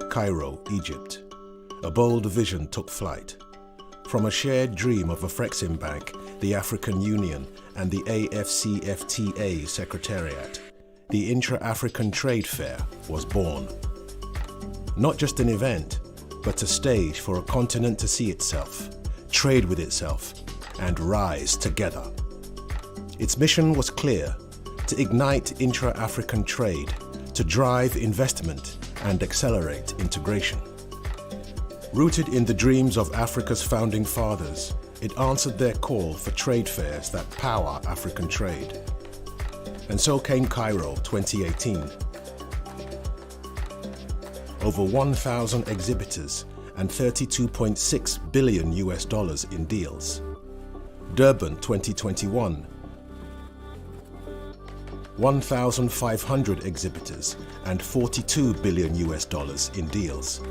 Cairo, Egypt. A bold vision took flight. From a shared dream of Afreximbank, the African Union, and the AFCFTA Secretariat, the Intra-African Trade Fair was born. Not just an event, but a stage for a continent to see itself, trade with itself, and rise together. Its mission was clear: to ignite intra-African trade, to drive investment, and accelerate integration. Rooted in the dreams of Africa's founding fathers, it answered their call for trade fairs that power African trade. And so came Cairo 2018. Over 1,000 exhibitors and $32.6 billion in deals. Durban 2021. 1,500 exhibitors and $42 billion in deals.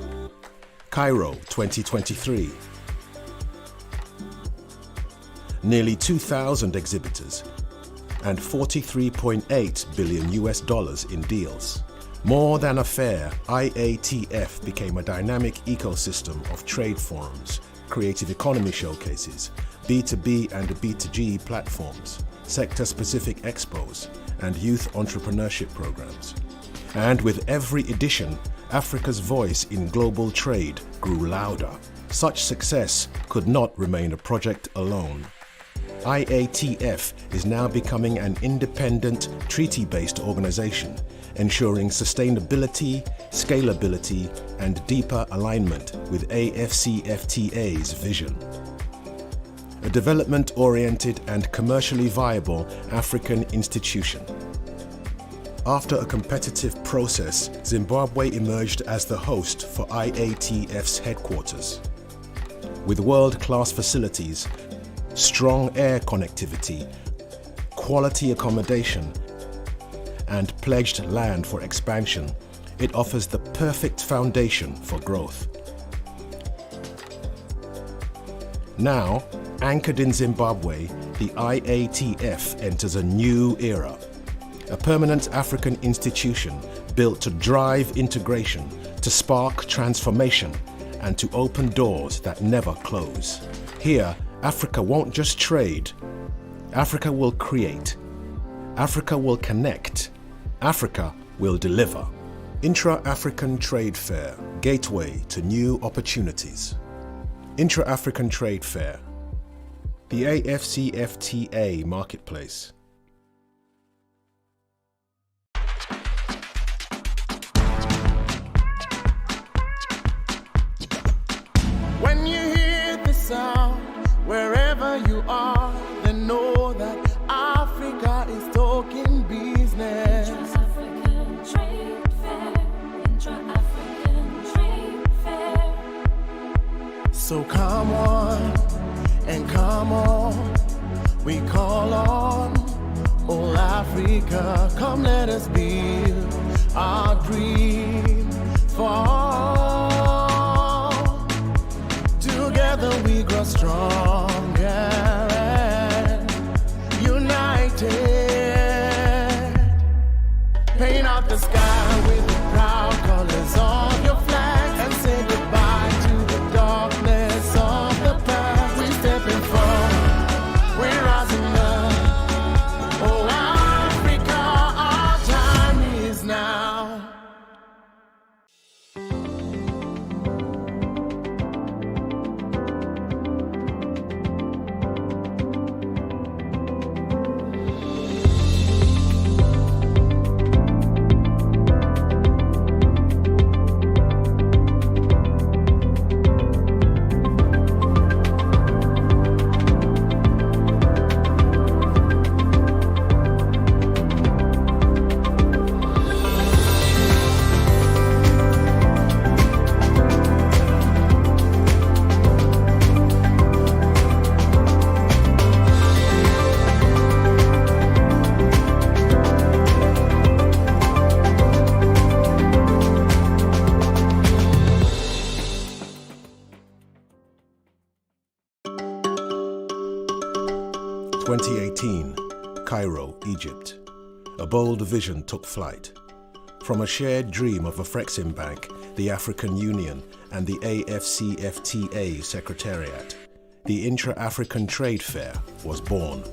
Cairo 2023. Nearly 2,000 exhibitors and 43.8 billion US dollars in deals. More than a fair, IATF became a dynamic ecosystem of trade forums, creative economy showcases, B2B and B2G platforms, sector-specific expos, and youth entrepreneurship programs. And with every edition, Africa's voice in global trade grew louder. Such success could not remain a project alone. IATF is now becoming an independent, treaty-based organization, ensuring sustainability, scalability, and deeper alignment with AFCFTA's vision. A development-oriented and commercially viable African institution. After a competitive process, Zimbabwe emerged as the host for IATF's headquarters. With world-class facilities, strong air connectivity, quality accommodation, and pledged land for expansion, it offers the perfect foundation for growth. Now, anchored in Zimbabwe, the IATF enters a new era. A permanent African institution built to drive integration, to spark transformation, and to open doors that never close. Here, Africa won't just trade. Africa will create. Africa will connect. Africa will deliver. Intra-African Trade Fair, gateway to new opportunities. Intra-African Trade Fair, the AFCFTA marketplace. When you hear the sound, wherever you are, then know that Africa is talking business. Intra-African Trade Fair, Intra-African Trade Fair. So come on and come on, we call on all Africa. Come let us build our dream for all. Together we grow stronger and united. Paint out the sky with the proud colors of your flag and say goodbye to the darkness of the past. We stepping forward, we're rising up. Oh Africa, our time is now. Cairo, Egypt. A bold vision took flight. From a shared dream of Afreximbank, the African Union, and the AFCFTA Secretariat, the Intra-African Trade Fair was born.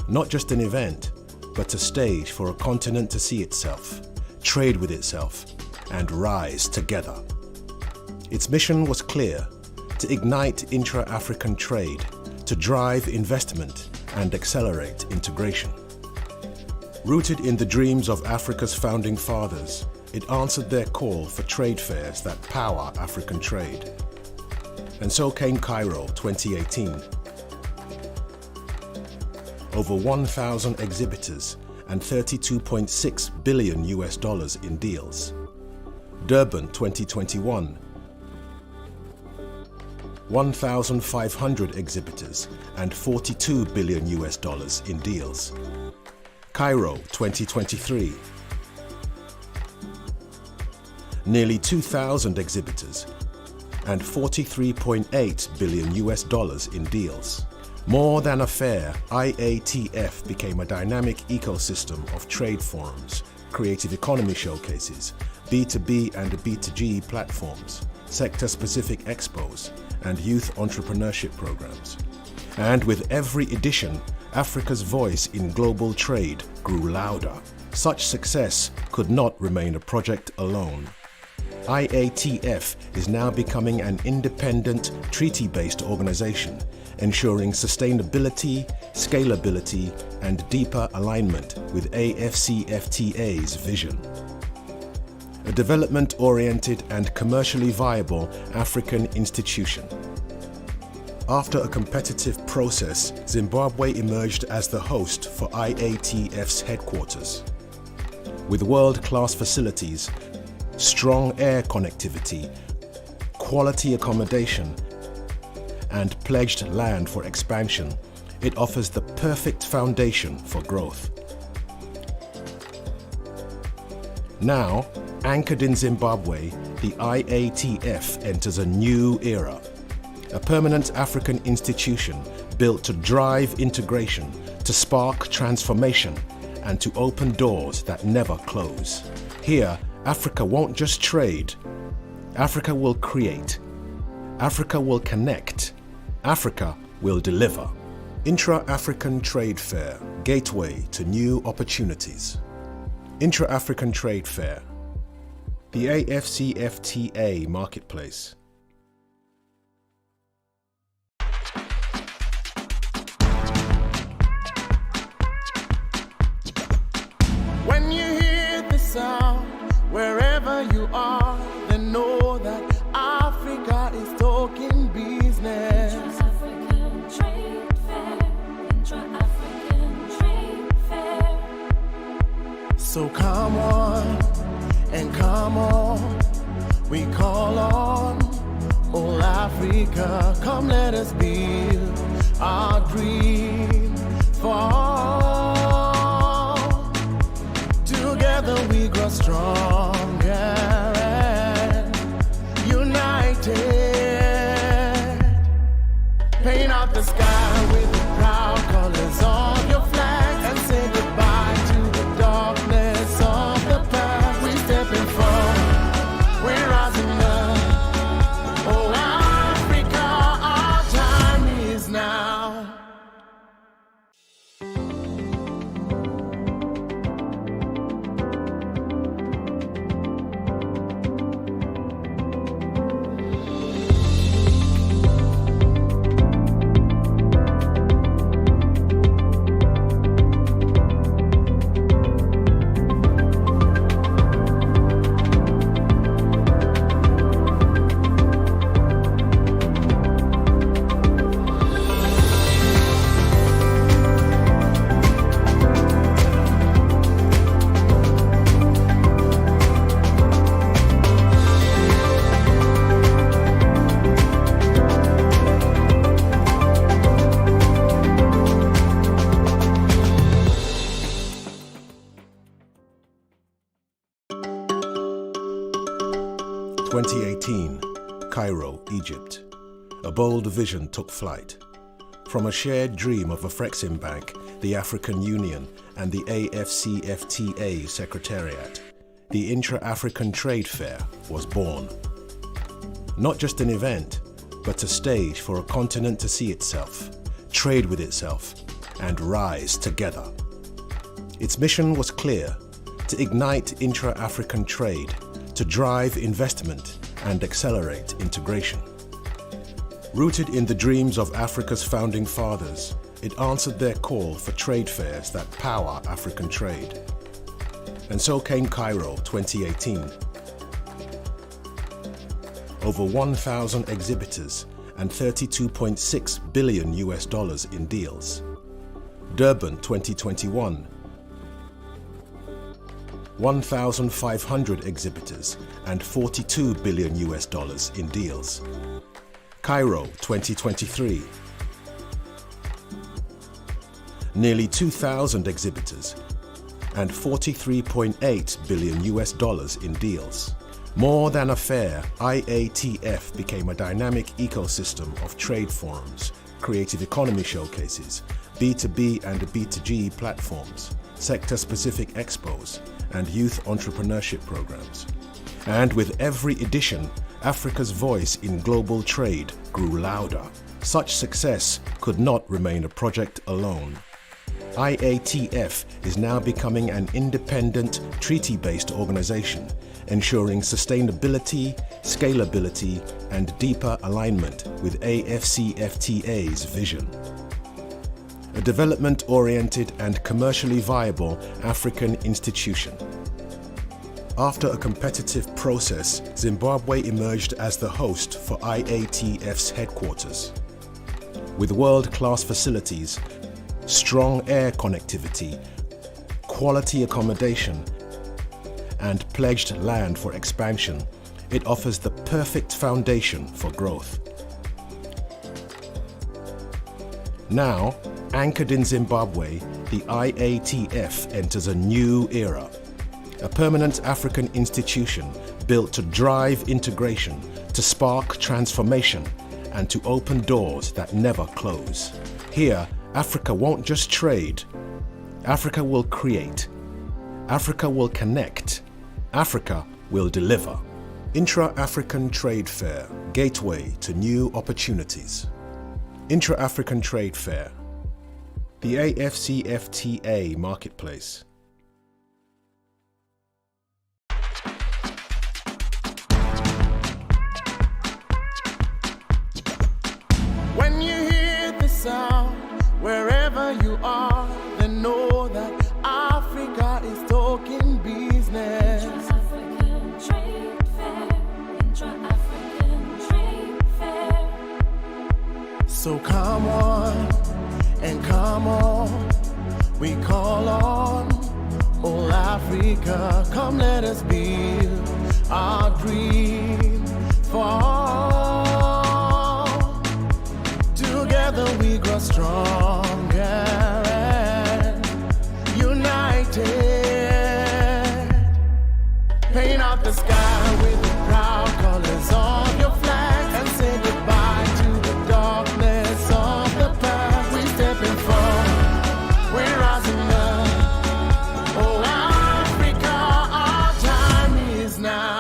Not just an event, but a stage for a continent to see itself, trade with itself, and rise together. Its mission was clear: to ignite intra-African trade, to drive investment, and accelerate integration. Rooted in the dreams of Africa's founding fathers, it answered their call for trade fairs that power African trade. And so came Cairo 2018. Over 1,000 exhibitors and $32.6 billion US dollars in deals. Durban 2021. 1,500 exhibitors and $42 billion US dollars in deals. Cairo 2023. Nearly 2,000 exhibitors and $43.8 billion US dollars in deals. More than a fair, IATF became a dynamic ecosystem of trade forums, creative economy showcases, B2B and B2G platforms, sector-specific expos, and youth entrepreneurship programs. And with every edition, Africa's voice in global trade grew louder. Such success could not remain a project alone. IATF is now becoming an independent, treaty-based organization, ensuring sustainability, scalability, and deeper alignment with AFCFTA's vision. A development-oriented and commercially viable African institution. After a competitive process, Zimbabwe emerged as the host for IATF's headquarters. With world-class facilities, strong air connectivity, quality accommodation, and pledged land for expansion, it offers the perfect foundation for growth. Now, anchored in Zimbabwe, the IATF enters a new era. A permanent African institution built to drive integration, to spark transformation, and to open doors that never close. Here, Africa won't just trade. Africa will create. Africa will connect. Africa will deliver. Intra-African Trade Fair, gateway to new opportunities. Intra-African Trade Fair, the AFCFTA marketplace. When you hear the sound, wherever you are, then know that Africa is talking business. Intra-African Trade Fair, Intra-African Trade Fair. So come on and come on, we call on all Africa. Come let us build our dream fall. Together we grow stronger and united. Paint out the sky with the proud colors of your flag and say goodbye to the darkness of the past. We stepping forward, we're rising up. Oh Africa, our time is now. Cairo, Egypt. A bold vision took flight. From a shared dream of Afreximbank, the African Union, and the AFCFTA Secretariat, the Intra-African Trade Fair was born. Not just an event, but a stage for a continent to see itself, trade with itself, and rise together. Its mission was clear: to ignite intra-African trade, to drive investment, and accelerate integration. Rooted in the dreams of Africa's founding fathers, it answered their call for trade fairs that power African trade. And so came Cairo 2018. Over 1,000 exhibitors and $32.6 billion in deals. Durban 2021. 1,500 exhibitors and $42 billion in deals. Cairo 2023. Nearly 2,000 exhibitors and $43.8 billion in deals. More than a fair, IATF became a dynamic ecosystem of trade forums, creative economy showcases, B2B and B2G platforms, sector-specific expos, and youth entrepreneurship programs. And with every edition, Africa's voice in global trade grew louder. Such success could not remain a project alone. IATF is now becoming an independent, treaty-based organization, ensuring sustainability, scalability, and deeper alignment with AFCFTA's vision. A development-oriented and commercially viable African institution. After a competitive process, Zimbabwe emerged as the host for IATF's headquarters. With world-class facilities, strong air connectivity, quality accommodation, and pledged land for expansion, it offers the perfect foundation for growth. Now, anchored in Zimbabwe, the IATF enters a new era. A permanent African institution built to drive integration, to spark transformation, and to open doors that never close. Here, Africa won't just trade. Africa will create. Africa will connect. Africa will deliver. Intra-African Trade Fair, gateway to new opportunities. Intra-African Trade Fair, the AFCFTA marketplace. When you hear the sound, wherever you are, then know that Africa is talking business. Intra-African Trade Fair, Intra-African Trade Fair. So come on and come on, we call on all Africa. Come let us build our dream fall. Together we grow stronger and united. Paint out the sky with the proud colors of your flag and say goodbye to the darkness of the past. We stepping forward, we're rising up. Oh Africa, our time is now.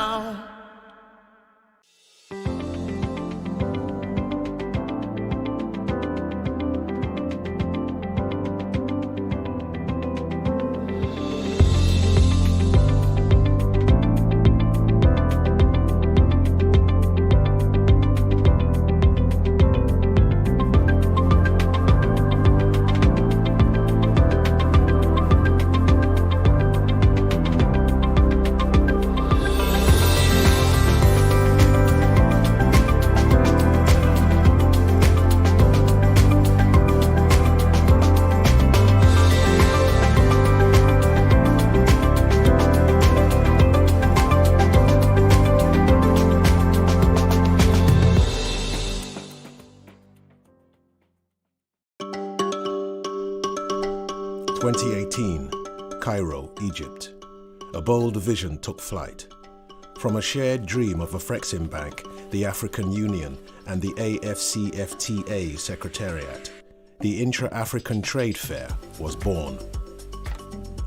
Cairo, Egypt. A bold vision took flight. From a shared dream of Afreximbank, the African Union, and the AFCFTA Secretariat, the Intra-African Trade Fair was born.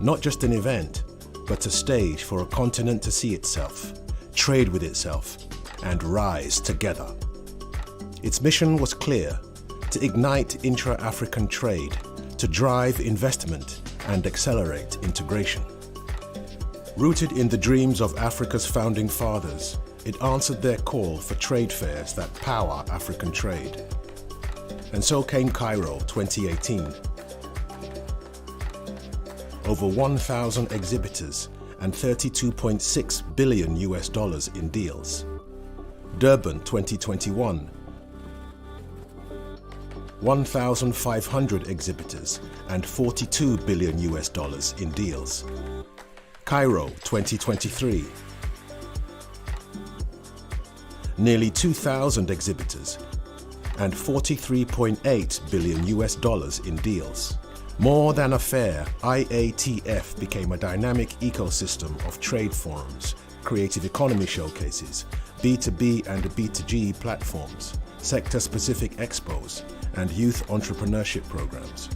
Not just an event, but a stage for a continent to see itself, trade with itself, and rise together. Its mission was clear: to ignite intra-African trade, to drive investment, and accelerate integration. Rooted in the dreams of Africa's founding fathers, it answered their call for trade fairs that power African trade. And so came Cairo 2018. Over 1,000 exhibitors and $32.6 billion in deals. Durban 2021. 1,500 exhibitors and $42 billion in deals. Cairo 2023. Nearly 2,000 exhibitors and $43.8 billion in deals. More than a fair, IATF became a dynamic ecosystem of trade forums, creative economy showcases, B2B and B2G platforms, sector-specific expos, and youth entrepreneurship programs.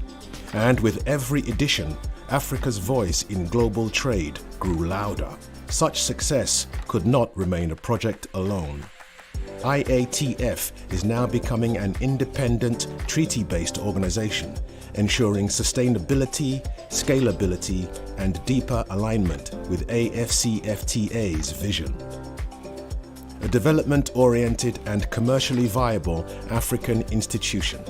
And with every edition, Africa's voice in global trade grew louder. Such success could not remain a project alone. IATF is now becoming an independent, treaty-based organization, ensuring sustainability, scalability, and deeper alignment with AFCFTA's vision. A development-oriented and commercially viable African institution.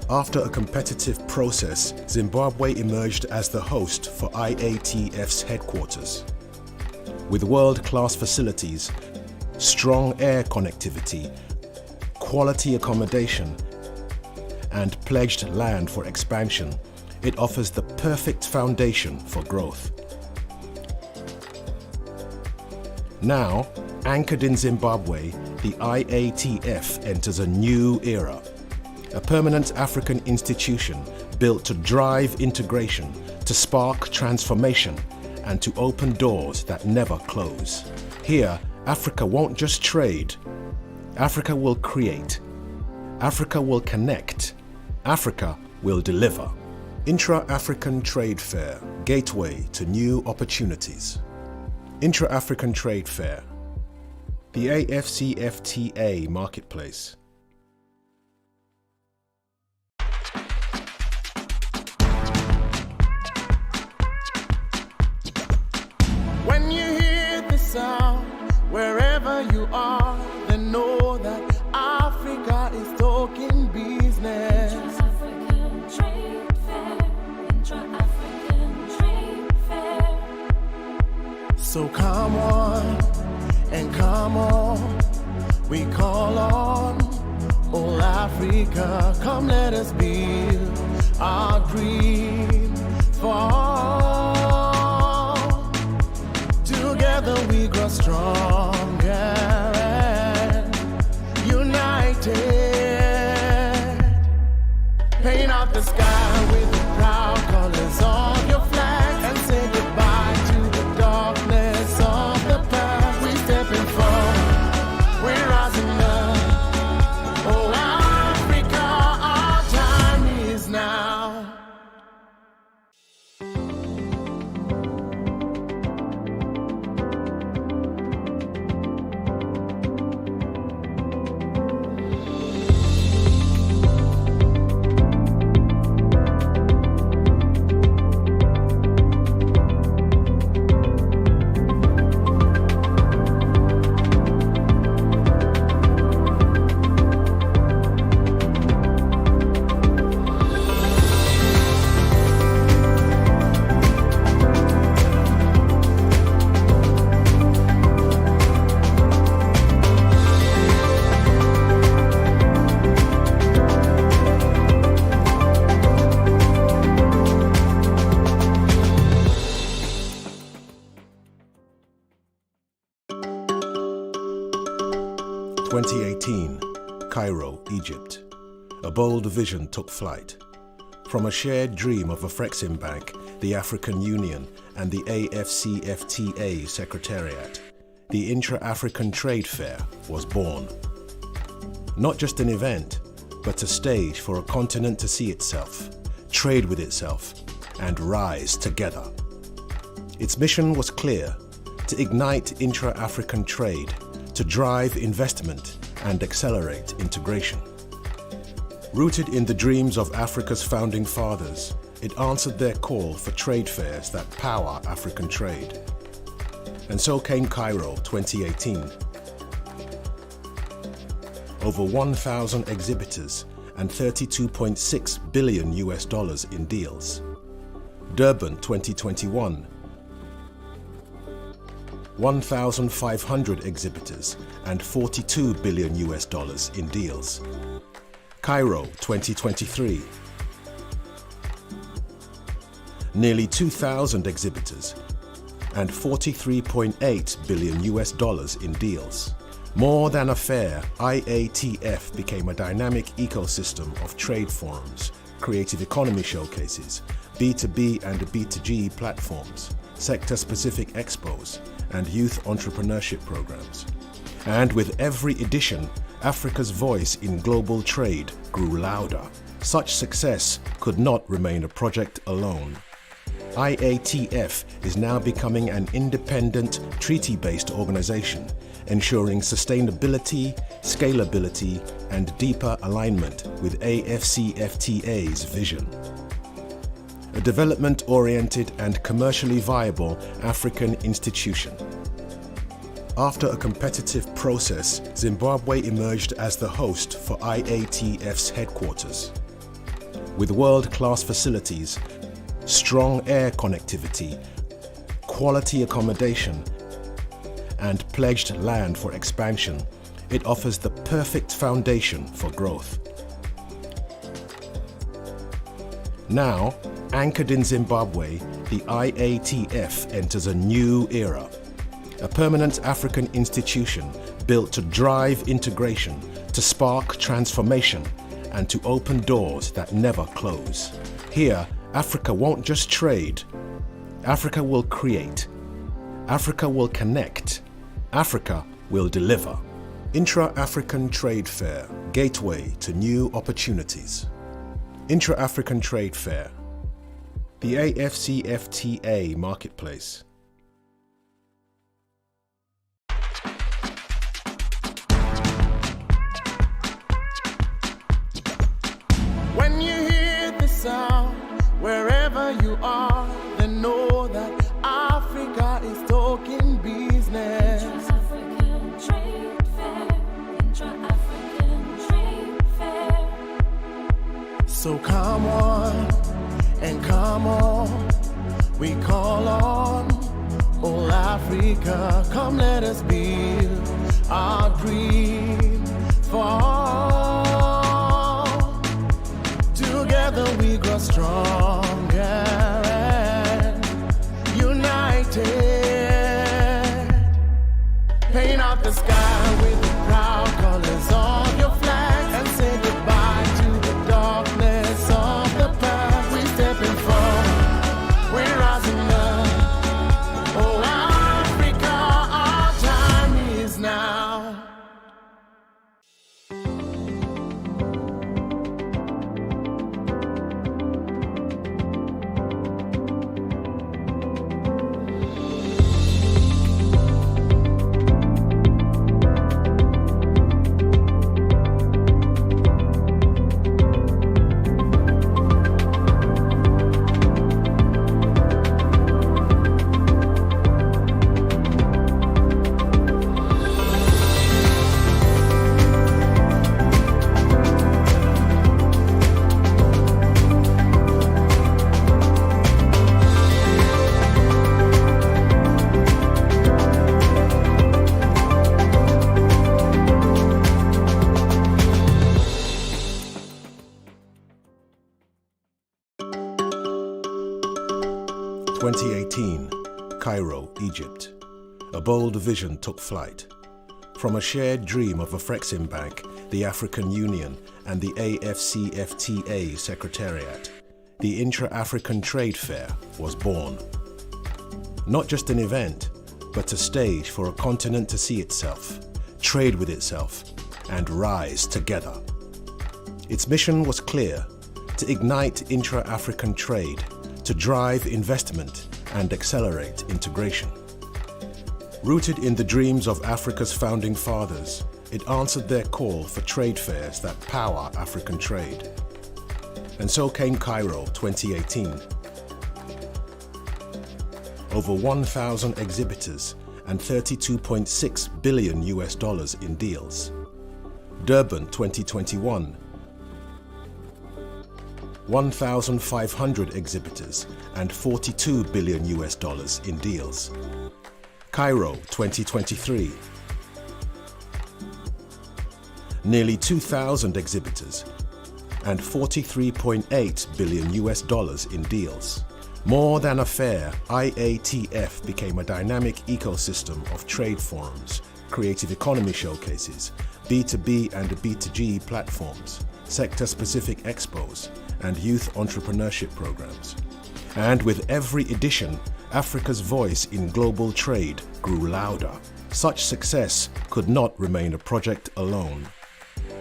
After a competitive process, Zimbabwe emerged as the host for IATF's headquarters. With world-class facilities, strong air connectivity, quality accommodation, and pledged land for expansion, it offers the perfect foundation for growth. Now, anchored in Zimbabwe, the IATF enters a new era. A permanent African institution built to drive integration, to spark transformation, and to open doors that never close. Here, Africa won't just trade. Africa will create. Africa will connect. Africa will deliver. Intra-African Trade Fair, gateway to new opportunities. Intra-African Trade Fair, the AFCFTA marketplace. When you hear the sound, wherever you are, then know that Africa is talking business. Intra-African Trade Fair, Intra-African Trade Fair. So come on and come on, we call on all Africa. Come let us build our dream for. Together we grow stronger and united. Paint out the sky with the proud colors of your flag and say goodbye to the darkness of the past. We stepping forward, we're rising up. Oh Africa, our time is now. Cairo, Egypt. A bold vision took flight. From a shared dream of Afreximbank, the African Union, and the AFCFTA Secretariat, the Intra-African Trade Fair was born. Not just an event, but a stage for a continent to see itself, trade with itself, and rise together. Its mission was clear: to ignite intra-African trade, to drive investment, and accelerate integration. Rooted in the dreams of Africa's founding fathers, it answered their call for trade fairs that power African trade. And so came Cairo 2018. Over 1,000 exhibitors and $32.6 billion in deals. Durban 2021. 1,500 exhibitors and $42 billion in deals. Cairo 2023. Nearly 2,000 exhibitors and $43.8 billion in deals. More than a fair, IATF became a dynamic ecosystem of trade forums, creative economy showcases, B2B and B2G platforms, sector-specific expos, and youth entrepreneurship programs. And with every edition, Africa's voice in global trade grew louder. Such success could not remain a project alone. IATF is now becoming an independent, treaty-based organization, ensuring sustainability, scalability, and deeper alignment with AFCFTA's vision. A development-oriented and commercially viable African institution. After a competitive process, Zimbabwe emerged as the host for IATF's headquarters. With world-class facilities, strong air connectivity, quality accommodation, and pledged land for expansion, it offers the perfect foundation for growth. Now, anchored in Zimbabwe, the IATF enters a new era. A permanent African institution built to drive integration, to spark transformation, and to open doors that never close. Here, Africa won't just trade. Africa will create. Africa will connect. Africa will deliver. Intra-African Trade Fair, gateway to new opportunities. Intra-African Trade Fair, the AFCFTA marketplace. When you hear the sound, wherever you are, then know that Africa is talking business. Intra-African Trade Fair, Intra-African Trade Fair. So come on and come on, we call on all Africa. Come let us build our dream for. Together we grow stronger and united. Paint out the sky with the proud colors of your flag and say goodbye to the darkness of the past. We stepping forward, we're rising up. Oh Africa, our time is now. Cairo, Egypt. A bold vision took flight. From a shared dream of Afreximbank, the African Union, and the AFCFTA Secretariat, the Intra-African Trade Fair was born. Not just an event, but a stage for a continent to see itself, trade with itself, and rise together. Its mission was clear: to ignite intra-African trade, to drive investment, and accelerate integration. Rooted in the dreams of Africa's founding fathers, it answered their call for trade fairs that power African trade. And so came Cairo 2018. Over 1,000 exhibitors and $32.6 billion in deals. Durban 2021. 1,500 exhibitors and $42 billion in deals. Cairo 2023. Nearly 2,000 exhibitors and $43.8 billion in deals. More than a fair, IATF became a dynamic ecosystem of trade forums, creative economy showcases, B2B and B2G platforms, sector-specific expos, and youth entrepreneurship programs. And with every edition, Africa's voice in global trade grew louder. Such success could not remain a project alone.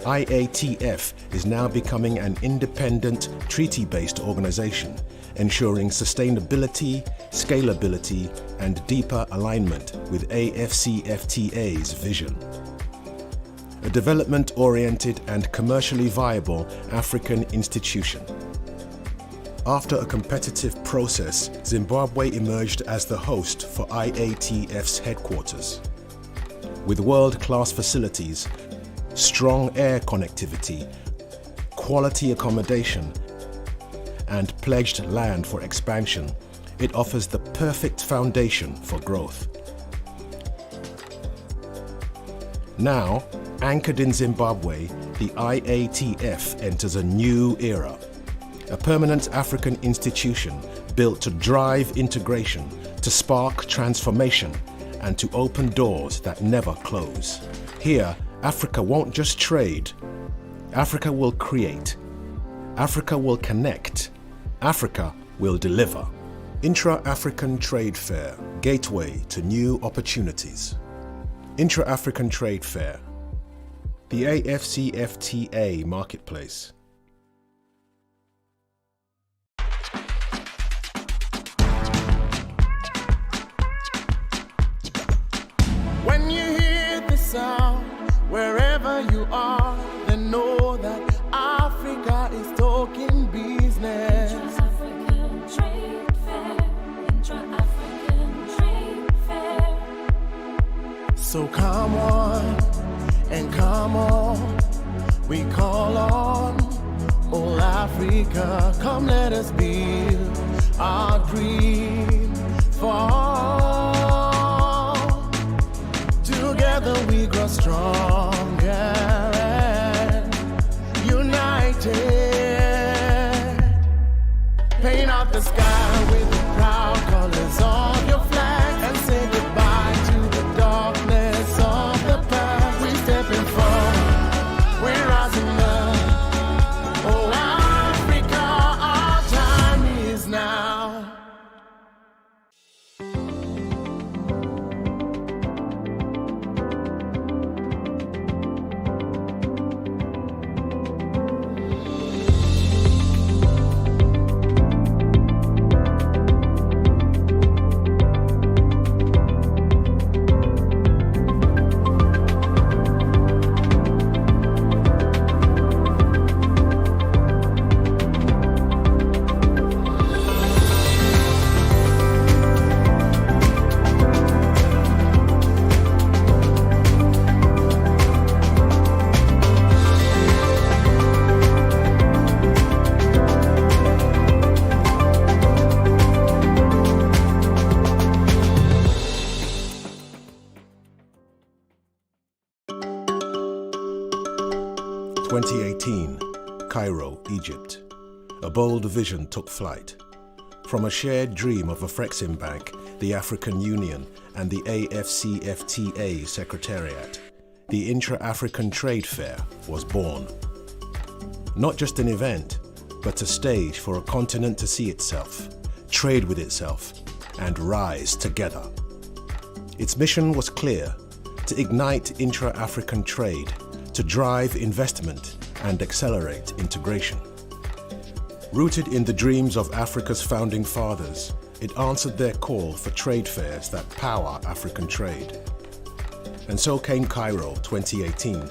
IATF is now becoming an independent, treaty-based organization, ensuring sustainability, scalability, and deeper alignment with AFCFTA's vision. A development-oriented and commercially viable African institution. After a competitive process, Zimbabwe emerged as the host for IATF's headquarters. With world-class facilities, strong air connectivity, quality accommodation, and pledged land for expansion, it offers the perfect foundation for growth. Now, anchored in Zimbabwe, the IATF enters a new era. A permanent African institution built to drive integration, to spark transformation, and to open doors that never close. Here, Africa won't just trade. Africa will create. Africa will connect. Africa will deliver. Intra-African Trade Fair, gateway to new opportunities. Intra-African Trade Fair, the AFCFTA marketplace. When you hear the sound, wherever you are, then know that Africa is talking business. Intra-African Trade Fair, Intra-African Trade Fair. So come on and come on, we call on all Africa. Come let us build our dream fall. Together we grow stronger and united. Paint out the sky with the proud colors of your flag and say goodbye to the darkness of the past. We stepping forward, we're rising up. Oh Africa, our time is now. Cairo, Egypt. A bold vision took flight. From a shared dream of Afreximbank, the African Union, and the AFCFTA Secretariat, the Intra-African Trade Fair was born. Not just an event, but a stage for a continent to see itself, trade with itself, and rise together. Its mission was clear: to ignite intra-African trade, to drive investment, and accelerate integration. Rooted in the dreams of Africa's founding fathers, it answered their call for trade fairs that power African trade. And so came Cairo 2018.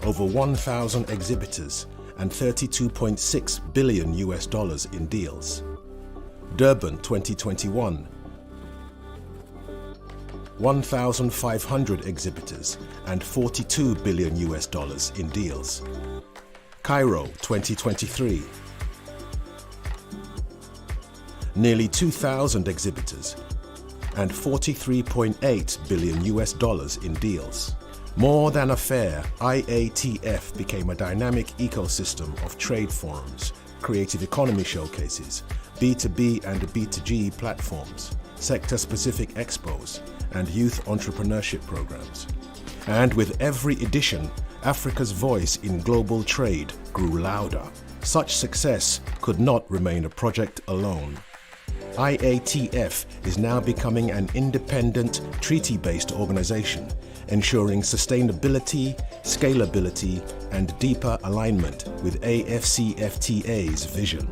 Over 1,000 exhibitors and $32.6 billion in deals. Durban 2021. 1,500 exhibitors and $42 billion in deals. Cairo 2023. Nearly 2,000 exhibitors and $43.8 billion in deals. More than a fair, IATF became a dynamic ecosystem of trade forums, creative economy showcases, B2B and B2G platforms, sector-specific expos, and youth entrepreneurship programs. And with every edition, Africa's voice in global trade grew louder. Such success could not remain a project alone. IATF is now becoming an independent, treaty-based organization, ensuring sustainability, scalability, and deeper alignment with AFCFTA's vision.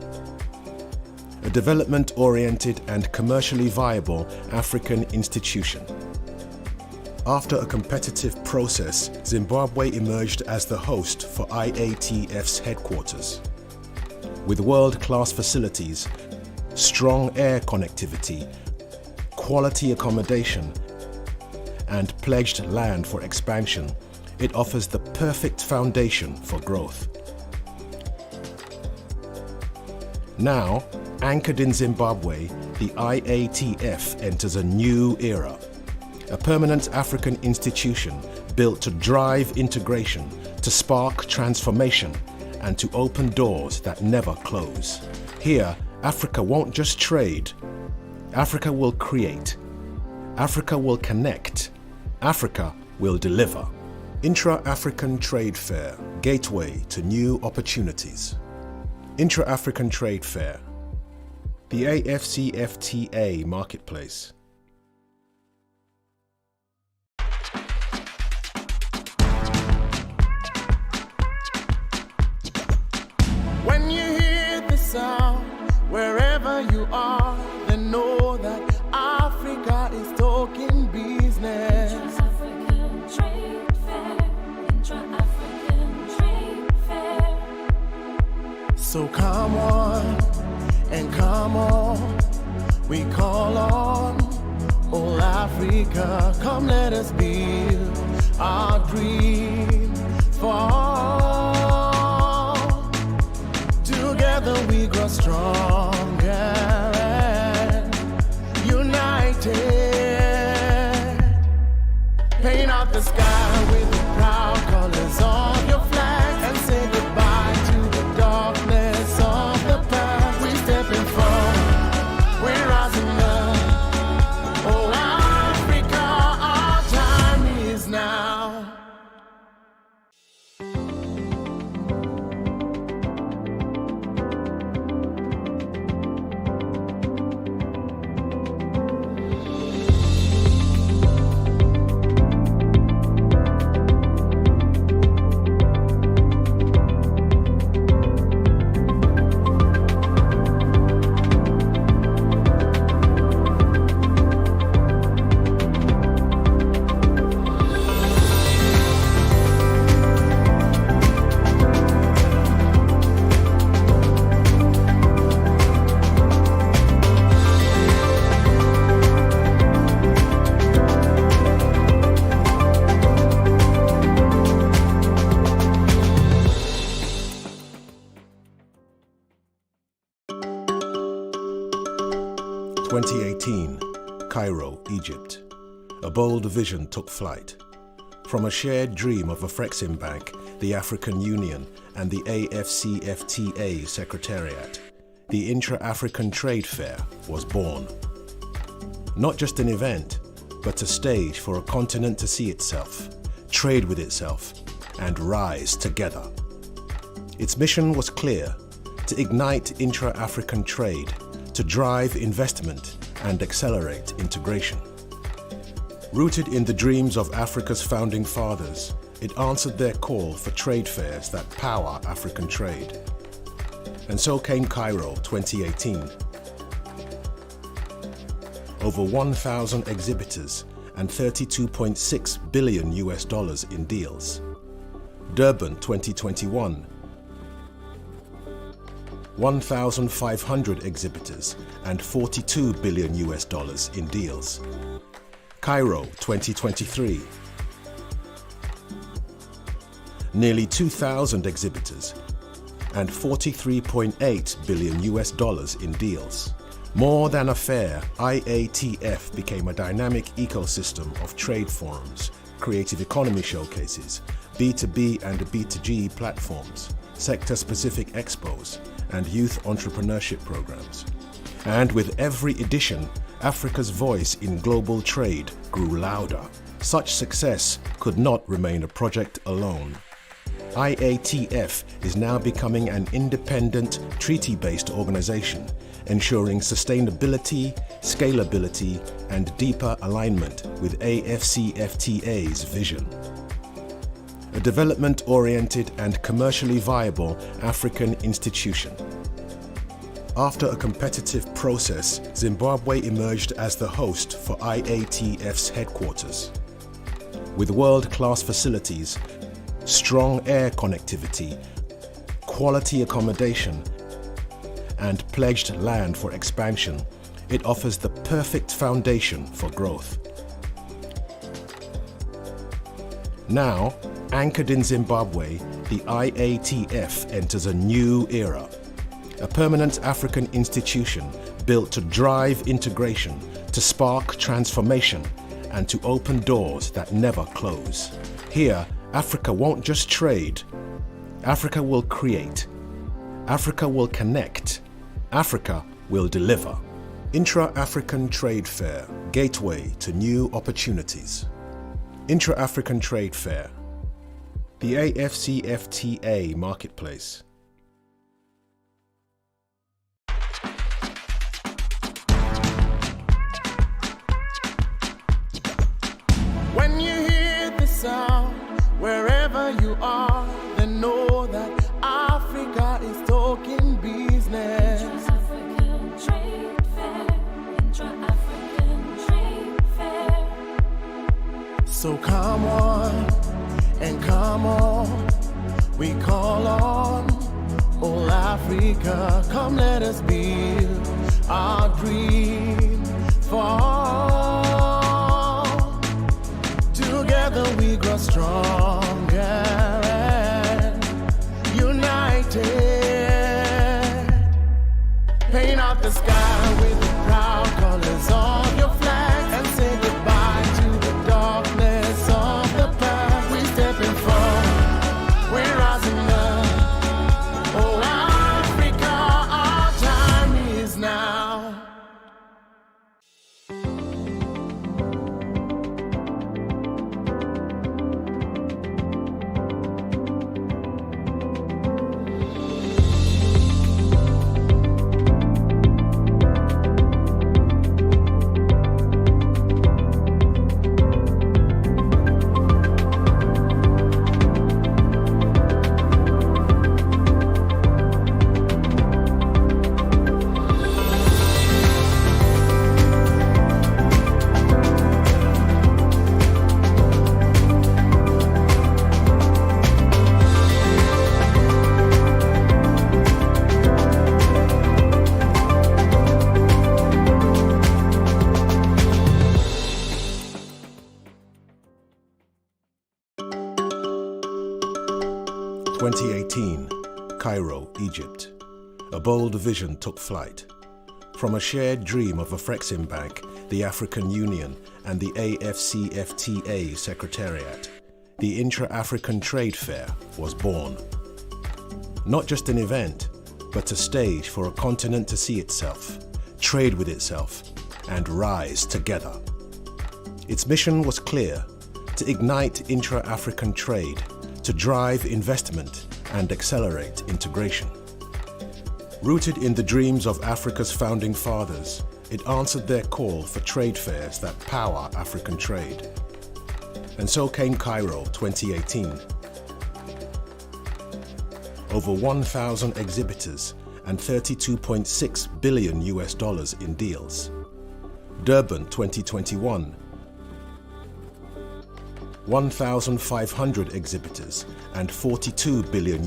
A development-oriented and commercially viable African institution. After a competitive process, Zimbabwe emerged as the host for IATF's headquarters. With world-class facilities, strong air connectivity, quality accommodation, and pledged land for expansion, it offers the perfect foundation for growth. Now, anchored in Zimbabwe, the IATF enters a new era. A permanent African institution built to drive integration, to spark transformation, and to open doors that never close. Here, Africa won't just trade. Africa will create. Africa will connect. Africa will deliver. Intra-African Trade Fair, gateway to new opportunities. Intra-African Trade Fair, the AFCFTA marketplace. When you hear the sound, wherever you are, then know that Africa is talking business. Intra-African Trade Fair, Intra-African Trade Fair. So come on and come on, we call on all Africa. Come let us build our dream for together we grow stronger and united. Paint out the sky with the proud colors of your flag and say goodbye to the darkness of the past. We stepping forward, we're rising up. Oh Africa, our time is now. Cairo, Egypt. A bold vision took flight. From a shared dream of Afreximbank, the African Union, and the AFCFTA Secretariat, the Intra-African Trade Fair was born. Not just an event, but a stage for a continent to see itself, trade with itself, and rise together. Its mission was clear: to ignite intra-African trade, to drive investment, and accelerate integration. Rooted in the dreams of Africa's founding fathers, it answered their call for trade fairs that power African trade. And so came Cairo 2018. Over 1,000 exhibitors and $32.6 billion in deals. Durban 2021. 1,500 exhibitors and $42 billion in deals. Cairo 2023. Nearly 2,000 exhibitors and $43.8 billion in deals. More than a fair, IATF became a dynamic ecosystem of trade forums, creative economy showcases, B2B and B2G platforms, sector-specific expos, and youth entrepreneurship programs. And with every edition, Africa's voice in global trade grew louder. Such success could not remain a project alone. IATF is now becoming an independent, treaty-based organization, ensuring sustainability, scalability, and deeper alignment with AFCFTA's vision. A development-oriented and commercially viable African institution. After a competitive process, Zimbabwe emerged as the host for IATF's headquarters. With world-class facilities, strong air connectivity, quality accommodation, and pledged land for expansion, it offers the perfect foundation for growth. Now, anchored in Zimbabwe, the IATF enters a new era. A permanent African institution built to drive integration, to spark transformation, and to open doors that never close. Here, Africa won't just trade. Africa will create. Africa will connect. Africa will deliver. Intra-African Trade Fair, gateway to new opportunities. Intra-African Trade Fair, the AFCFTA marketplace. When you hear the sound, wherever you are, then know that Africa is talking business. Intra-African Trade Fair, Intra-African Trade Fair. So come on and come on, we call on all Africa. Come let us build our dream for. Together we grow stronger and united. Paint out the sky with the proud colors of your flag and say goodbye to the darkness of the past. We stepping forward, we're rising up. Oh Africa, our time is now. Cairo, Egypt. A bold vision took flight. From a shared dream of Afreximbank, the African Union, and the AFCFTA Secretariat, the Intra-African Trade Fair was born. Not just an event, but a stage for a continent to see itself, trade with itself, and rise together. Its mission was clear: to ignite intra-African trade, to drive investment, and accelerate integration. Rooted in the dreams of Africa's founding fathers, it answered their call for trade fairs that power African trade. And so came Cairo 2018. Over 1,000 exhibitors and $32.6 billion in deals. Durban 2021. 1,500 exhibitors and $42 billion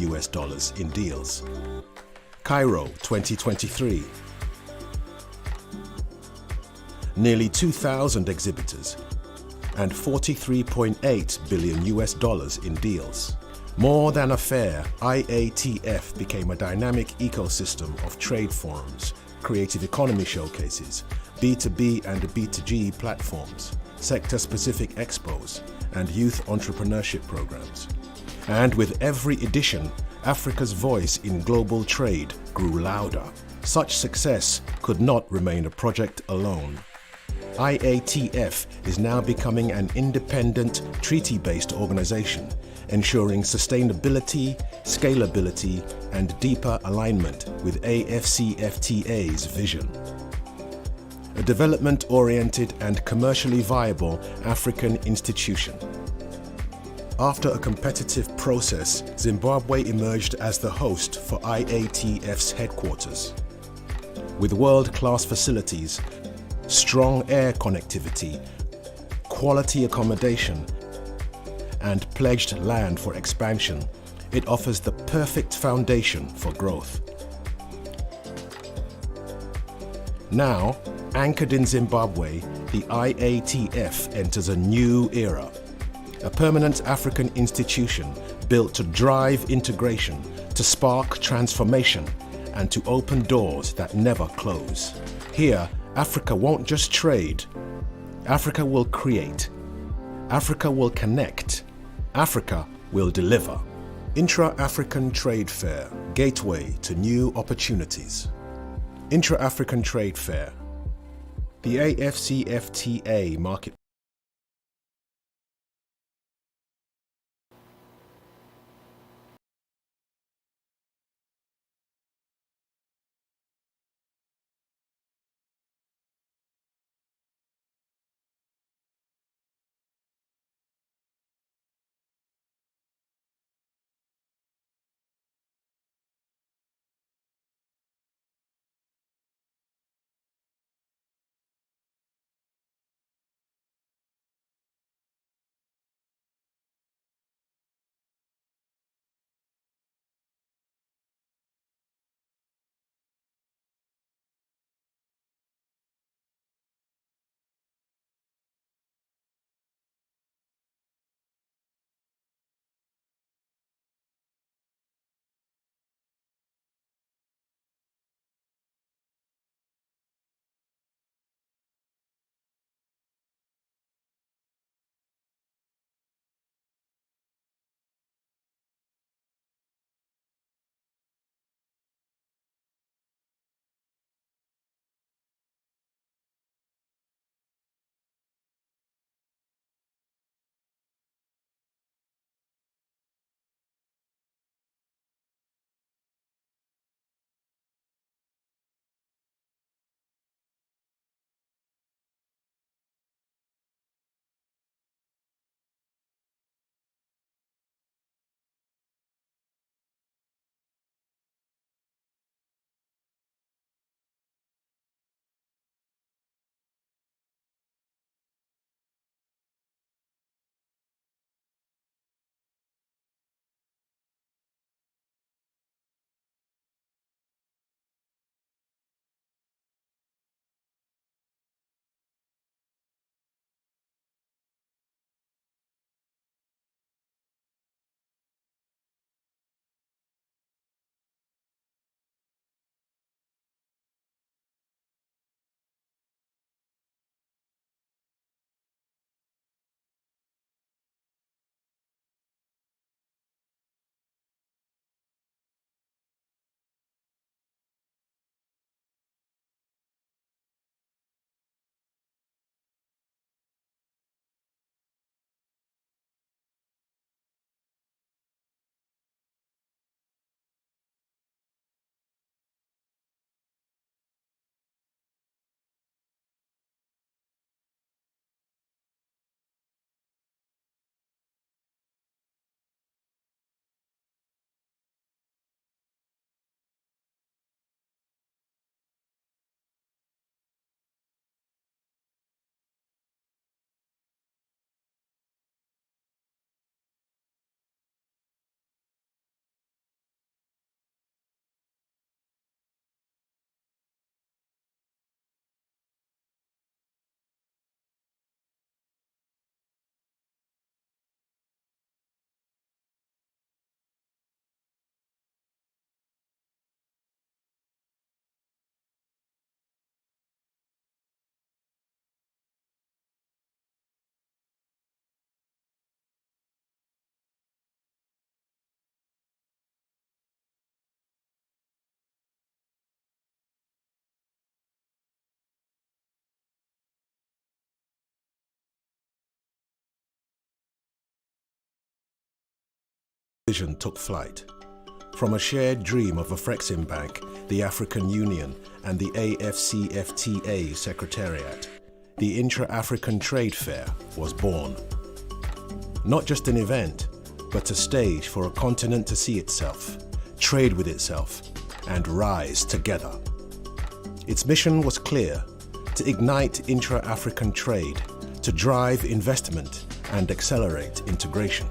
in deals. Cairo 2023. Nearly 2,000 exhibitors and $43.8 billion in deals. More than a fair, IATF became a dynamic ecosystem of trade forums, creative economy showcases, B2B and B2G platforms, sector-specific expos, and youth entrepreneurship programs. And with every edition, Africa's voice in global trade grew louder. Such success could not remain a project alone. IATF is now becoming an independent, treaty-based organization, ensuring sustainability, scalability, and deeper alignment with AFCFTA's vision. A development-oriented and commercially viable African institution. After a competitive process, Zimbabwe emerged as the host for IATF's headquarters. With world-class facilities, strong air connectivity, quality accommodation, and pledged land for expansion, it offers the perfect foundation for growth. Now, anchored in Zimbabwe, the IATF enters a new era. A permanent African institution built to drive integration, to spark transformation, and to open doors that never close. Here, Africa won't just trade. Africa will create. Africa will connect. Africa will deliver. Intra-African Trade Fair, gateway to new opportunities. Intra-African Trade Fair, the AFCFTA market. vision took flight. From a shared dream of Afreximbank, the African Union, and the AFCFTA Secretariat, the Intra-African Trade Fair was born. Not just an event, but a stage for a continent to see itself, trade with itself, and rise together. Its mission was clear: to ignite intra-African trade, to drive investment, and accelerate integration.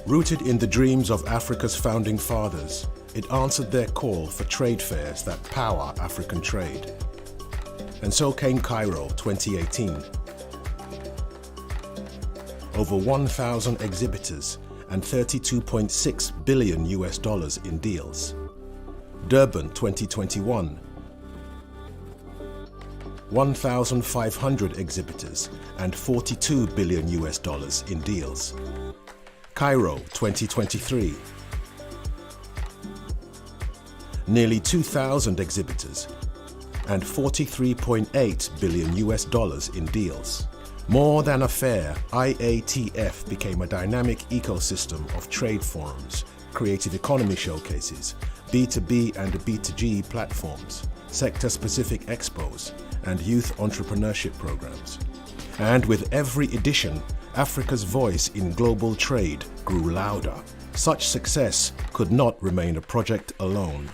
Rooted in the dreams of Africa's founding fathers, it answered their call for trade fairs that power African trade. And so came Cairo 2018. Over 1,000 exhibitors and $32.6 billion in deals. Durban 2021. 1,500 exhibitors and $42 billion in deals. Cairo 2023. Nearly 2,000 exhibitors and $43.8 billion in deals. More than a fair, IATF became a dynamic ecosystem of trade forums, creative economy showcases, B2B and B2G platforms, sector-specific expos, and youth entrepreneurship programs. And with every edition, Africa's voice in global trade grew louder. Such success could not remain a project alone.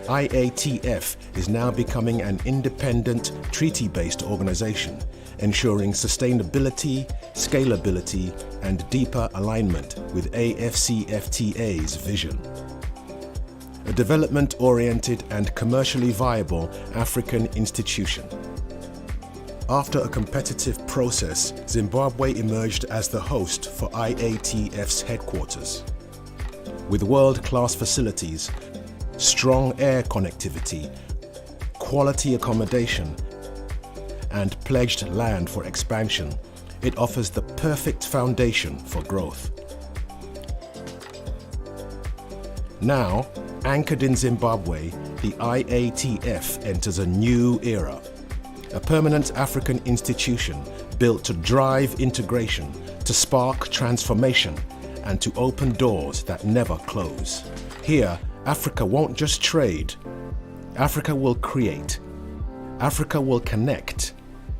IATF is now becoming an independent, treaty-based organization, ensuring sustainability, scalability, and deeper alignment with AFCFTA's vision. A development-oriented and commercially viable African institution. After a competitive process, Zimbabwe emerged as the host for IATF's headquarters. With world-class facilities, strong air connectivity, quality accommodation, and pledged land for expansion, it offers the perfect foundation for growth. Now, anchored in Zimbabwe, the IATF enters a new era. A permanent African institution built to drive integration, to spark transformation, and to open doors that never close. Here, Africa won't just trade. Africa will create. Africa will connect.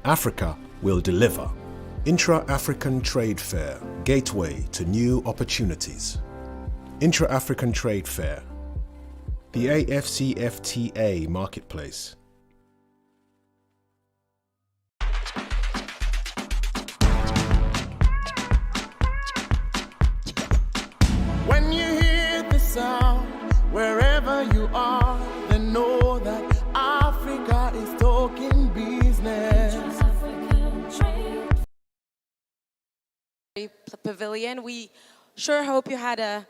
Africa will deliver. Intra-African Trade Fair, gateway to new opportunities. Intra-African Trade Fair, the AFCFTA Marketplace. When you hear the sound, wherever you are, then know that Africa is talking business. Pavilion. We sure hope you had a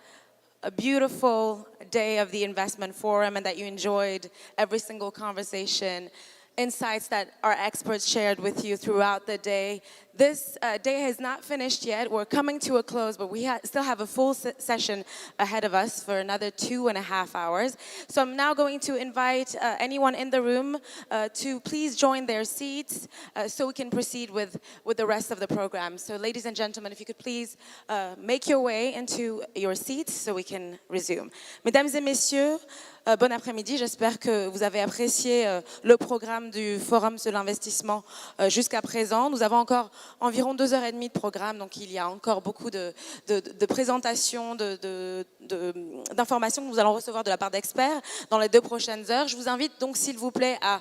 beautiful day of the Investment Forum and that you enjoyed every single conversation, insights that our experts shared with you throughout the day. This day has not finished yet. We're coming to a close, but we still have a full session ahead of us for another 2.5 hours. So I'm now going to invite anyone in the room to please join their seats so we can proceed with the rest of the program. So ladies and gentlemen, if you could please make your way into your seats so we can resume. Mesdames et messieurs, bon après-midi. J'espère que vous avez apprécié le programme du Forum sur l'investissement jusqu'à présent. Nous avons encore environ 2h30 de programme, donc il y a encore beaucoup de présentations, d'informations que nous allons recevoir de la part d'experts dans les 2 prochaines heures. Je vous invite donc, s'il vous plaît, à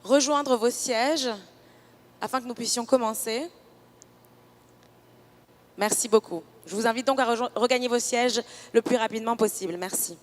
rejoindre vos sièges afin que nous puissions commencer. Merci beaucoup. Je vous invite donc à regagner vos sièges le plus rapidement possible. Merci.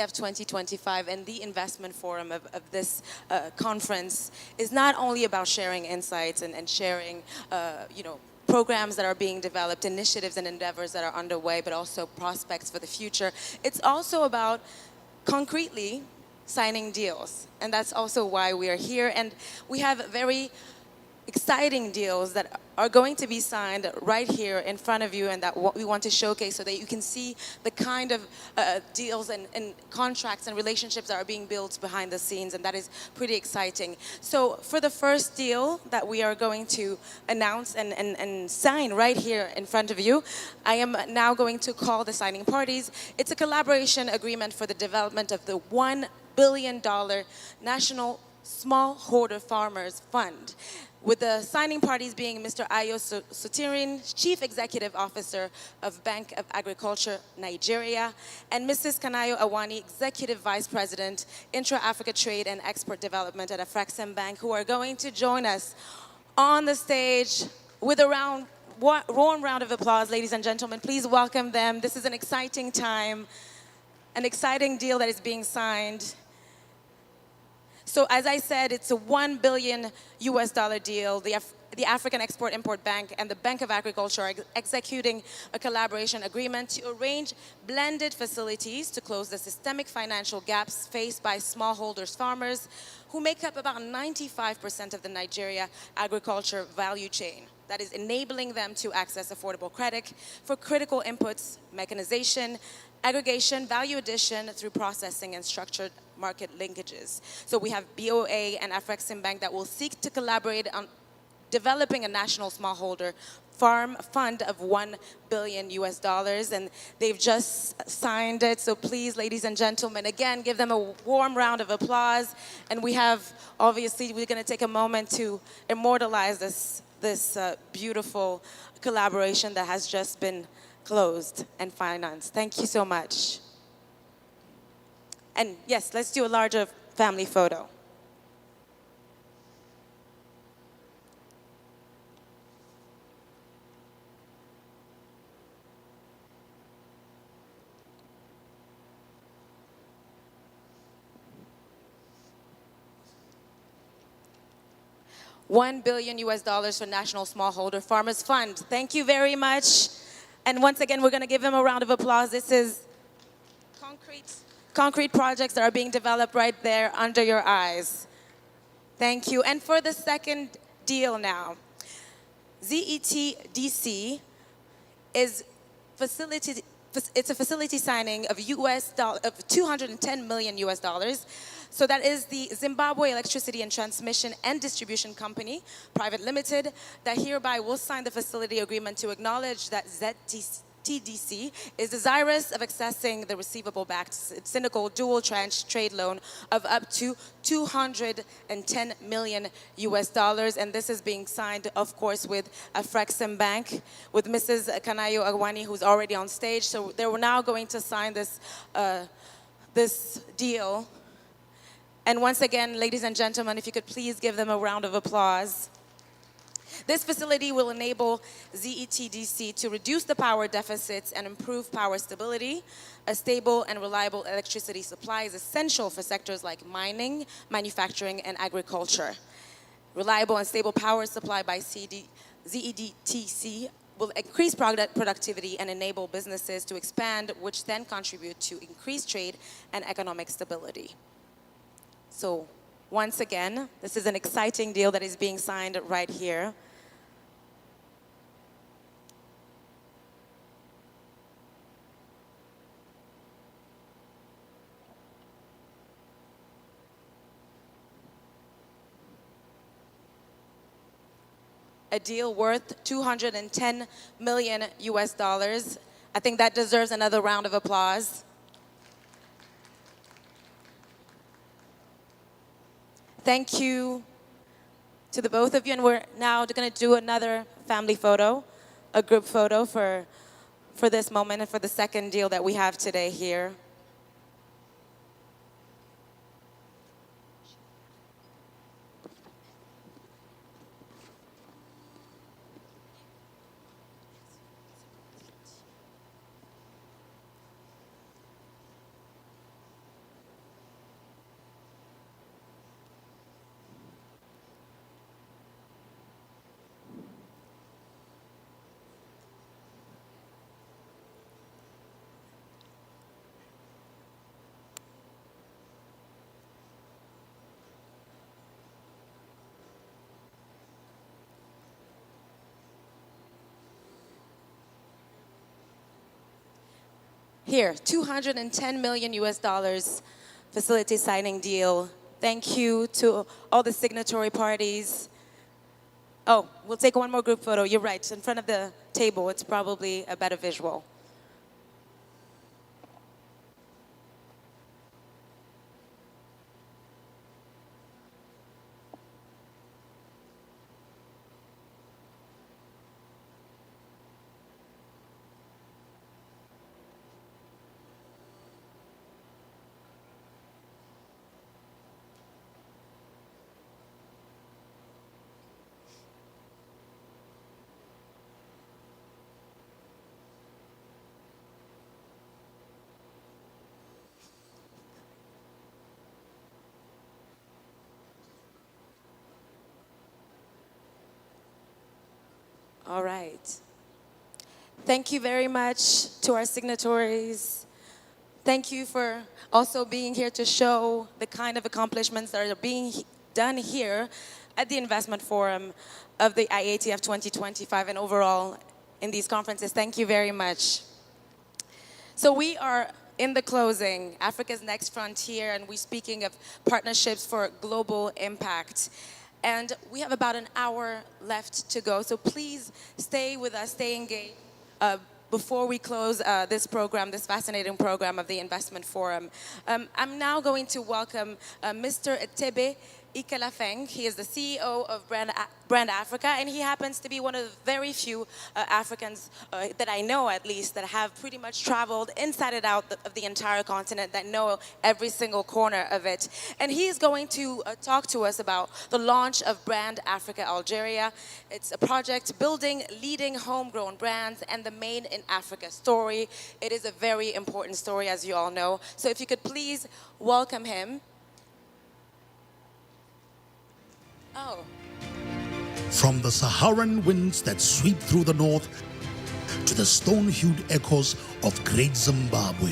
of 2025 and the investment forum of this conference is not only about sharing insights and sharing, programs that are being developed, initiatives and endeavors that are underway, but also prospects for the future. It's also about concretely signing deals. And that's also why we are here. And we have very exciting deals that are going to be signed right here in front of you, and that what we want to showcase so that you can see the kind of deals and contracts and relationships that are being built behind the scenes, and that is pretty exciting. So for the first deal that we are going to announce and sign right here in front of you, I am now going to call the signing parties. It's a collaboration agreement for the development of the $1 billion National Smallholder Farmers Fund, with the signing parties being Mr. Ayo Sotirin, Chief Executive Officer of Bank of Agriculture, Nigeria, and Mrs. Kanayo Awani, Executive Vice President, Intra-Africa Trade and Export Development at Afreximbank, who are going to join us on the stage with a warm round of applause. Ladies and gentlemen, please welcome them. This is an exciting time, an exciting deal that is being signed. So as I said, it's a $1 billion deal. The African Export-Import Bank and the Bank of Agriculture are executing a collaboration agreement to arrange blended facilities to close the systemic financial gaps faced by smallholders farmers who make up about 95% of the Nigeria agriculture value chain. That is enabling them to access affordable credit for critical inputs, mechanization, aggregation, value addition through processing and structured market linkages. So we have BOA and Afreximbank that will seek to collaborate on developing a national smallholder farm fund of $1 billion, and they've just signed it. So please, ladies and gentlemen, again, give them a warm round of applause. And we have, obviously, we're going to take a moment to immortalize this beautiful collaboration that has just been closed and financed. Thank you so much. And yes, let's do a larger family photo. $1 billion for National Smallholder Farmers Fund. Thank you very much. And once again, we're going to give them a round of applause. This is concrete projects that are being developed right there under your eyes. Thank you. And for the second deal now, ZETDC is it's a facility signing of $210 million. So that is the Zimbabwe Electricity and Transmission and Distribution Company, Private Limited, that hereby will sign the facility agreement to acknowledge that ZETDC is desirous of accessing the receivable-backed syndical dual-tranche trade loan of up to $210 million. And this is being signed, of course, with Afreximbank, with Mrs. Kanayo Awani, who's already on stage. So they're now going to sign this deal. And once again, ladies and gentlemen, if you could please give them a round of applause. This facility will enable ZETDC to reduce the power deficits and improve power stability. A stable and reliable electricity supply is essential for sectors like mining, manufacturing, and agriculture. Reliable and stable power supply by ZETDC will increase productivity and enable businesses to expand, which then contribute to increased trade and economic stability. So once again, this is an exciting deal that is being signed right here. A deal worth $210 million. I think that deserves another round of applause. Thank you to the both of you, and we're now going to do another family photo, a group photo for this moment and for the second deal that we have today here. Here, 210 million US dollars facility signing deal. Thank you to all the signatory parties. Oh, we'll take one more group photo. You're right, in front of the table. It's probably a better visual. All right. Thank you very much to our signatories. Thank you for also being here to show the kind of accomplishments that are being done here at the Investment Forum of the IATF 2025 and overall in these conferences. Thank you very much. So we are in the closing, Africa's Next Frontier, and we're speaking of partnerships for global impact. And we have about an hour left to go, so please stay with us, stay engaged before we close this program, this fascinating program of the Investment Forum. I'm now going to welcome Mr. Tebe Ikalafeng. He is the CEO of Brand Africa, and he happens to be one of the very few Africans that I know, at least, that have pretty much traveled inside and out of the entire continent, that know every single corner of it. And he is going to talk to us about the launch of Brand Africa Algeria. It's a project building leading homegrown brands and the Made in Africa story. It is a very important story, as you all know. So if you could please welcome him. Oh. From the Saharan winds that sweep through the north to the stone-hued echoes of great Zimbabwe.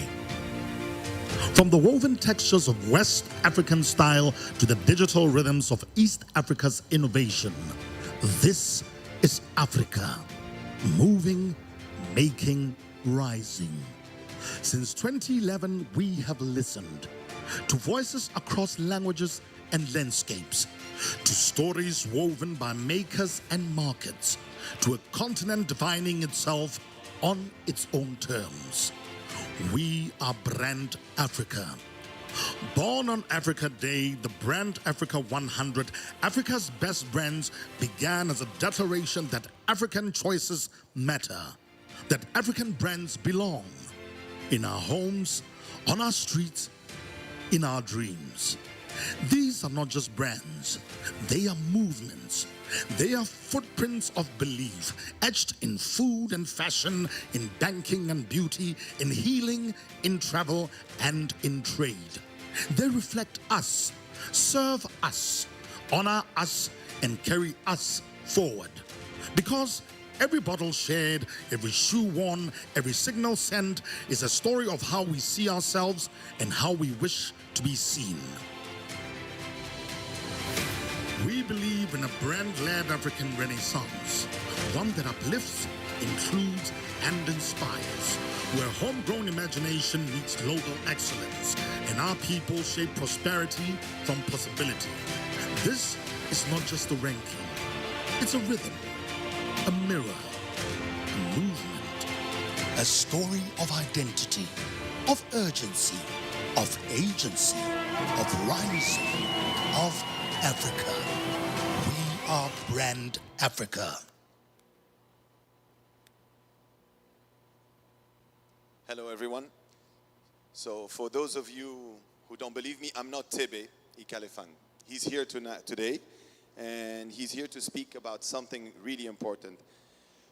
From the woven textures of West African style to the digital rhythms of East Africa's innovation. This is Africa, moving, making, rising. Since 2011, we have listened to voices across languages and landscapes, to stories woven by makers and markets, to a continent defining itself on its own terms. We are Brand Africa. Born on Africa Day, the Brand Africa 100, Africa's best brands, began as a declaration that African choices matter, that African brands belong in our homes, on our streets, in our dreams. These are not just brands, they are movements. They are footprints of belief, etched in food and fashion, in banking and beauty, in healing, in travel, and in trade. They reflect us, serve us, honor us, and carry us forward. Because every bottle shared, every shoe worn, every signal sent is a story of how we see ourselves and how we wish to be seen. We believe in a brand-led African renaissance, one that uplifts, includes, and inspires, where homegrown imagination meets global excellence, and our people shape prosperity from possibility. This is not just a ranking, it's a rhythm, a mirror, a movement, a story of identity, of urgency, of agency, of rising, of Africa. We are Brand Africa. Hello, everyone. So for those of you who don't believe me, I'm not Tebe Ikalefang. He's here today, and he's here to speak about something really important.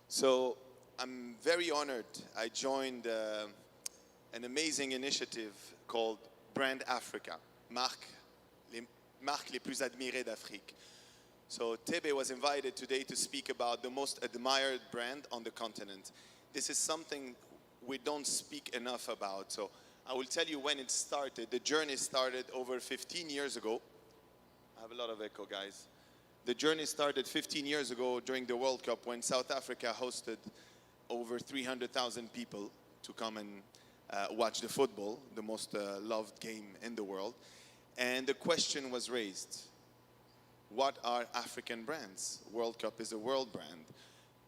So I'm very honored. I joined an amazing initiative called Brand Africa, marques les plus admirées d'Afrique. So Tebe was invited today to speak about the most admired brand on the continent. This is something we don't speak enough about. So I will tell you when it started. The journey started over 15 years ago. I have a lot of echo, guys. The journey started 15 years ago during the World Cup when South Africa hosted over 300,000 people to come and watch the football, the most loved game in the world. And the question was raised, what are African brands? World Cup is a world brand.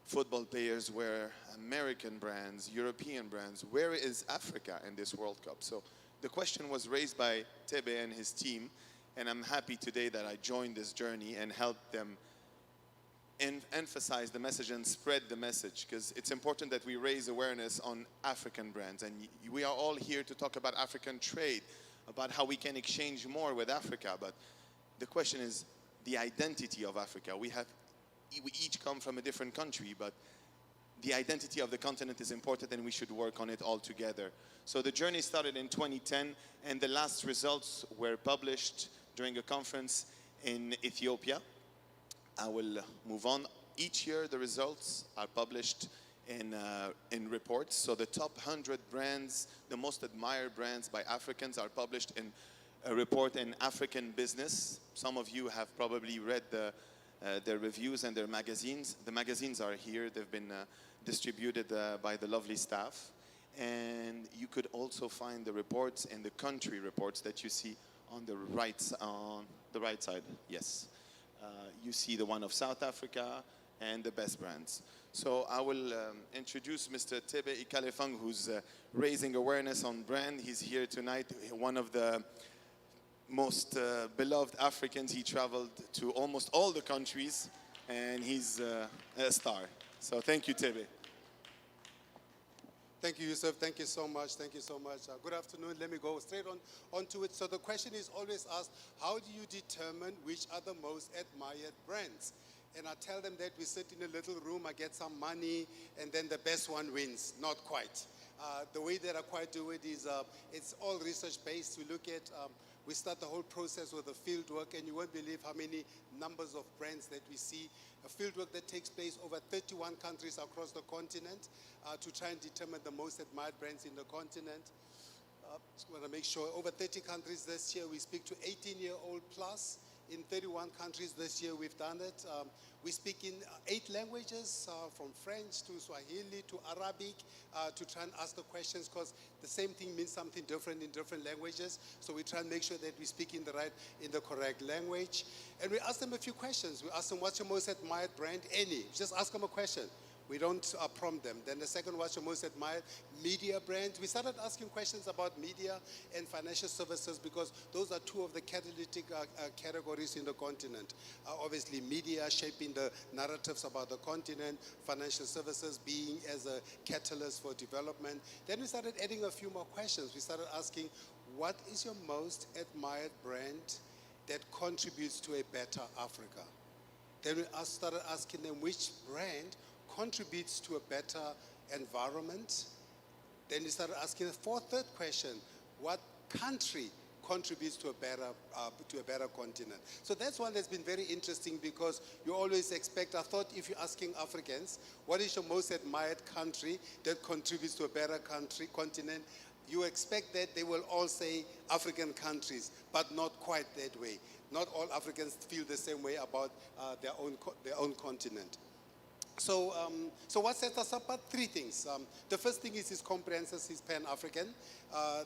Football players wear American brands, European brands. Where is Africa in this World Cup? So the question was raised by Tebe and his team, and I'm happy today that I joined this journey and helped them emphasize the message and spread the message, because it's important that we raise awareness on African brands. And we are all here to talk about African trade, about how we can exchange more with Africa. But the question is the identity of Africa. We each come from a different country, but the identity of the continent is important, and we should work on it all together. So the journey started in 2010, and the last results were published during a conference in Ethiopia. I will move on. Each year, the results are published in reports. So the top 100 brands, the most admired brands by Africans, are published in a report in African Business. Some of you have probably read their reviews and their magazines. The magazines are here. They've been distributed by the lovely staff. And you could also find the reports in the country reports that you see on the right side. Yes. You see the one of South Africa and the best brands. So I will introduce Mr. Tebe Ikalefang, who's raising awareness on brand. He's here tonight, one of the most beloved Africans. He traveled to almost all the countries, and he's a star. So thank you, Tebe. Thank you, Yusuf. Thank you so much. Thank you so much. Good afternoon. Let me go straight on to it. So the question is always asked, how do you determine which are the most admired brands? And I tell them that we sit in a little room, I get some money, and then the best one wins. Not quite. The way that I quite do it is it's all research-based. We start the whole process with a field work, and you won't believe how many numbers of brands that we see. A field work that takes place over 31 countries across the continent to try and determine the most admired brands in the continent. Just want to make sure, over 30 countries this year, we speak to 18-year-old plus. In 31 countries this year, we've done it. We speak in 8 languages, from French to Swahili to Arabic, to try and ask the questions, because the same thing means something different in different languages. So we try and make sure that we speak in the correct language. And we ask them a few questions. We ask them, what's your most admired brand? Any. Just ask them a question. We don't prompt them. Then the second, what's your most admired media brand? We started asking questions about media and financial services, because those are 2 of the catalytic categories in the continent. Obviously, media shaping the narratives about the continent, financial services being as a catalyst for development. Then we started adding a few more questions. We started asking, what is your most admired brand that contributes to a better Africa? Then we started asking them which brand contributes to a better environment. Then we started asking the third question, what country contributes to a better continent? So that's one that's been very interesting, because you always expect, I thought if you're asking Africans, what is your most admired country that contributes to a better continent? You expect that they will all say African countries, but not quite that way. Not all Africans feel the same way about their own continent. So what sets us apart? 3 things. The first thing is comprehensive, is Pan-African.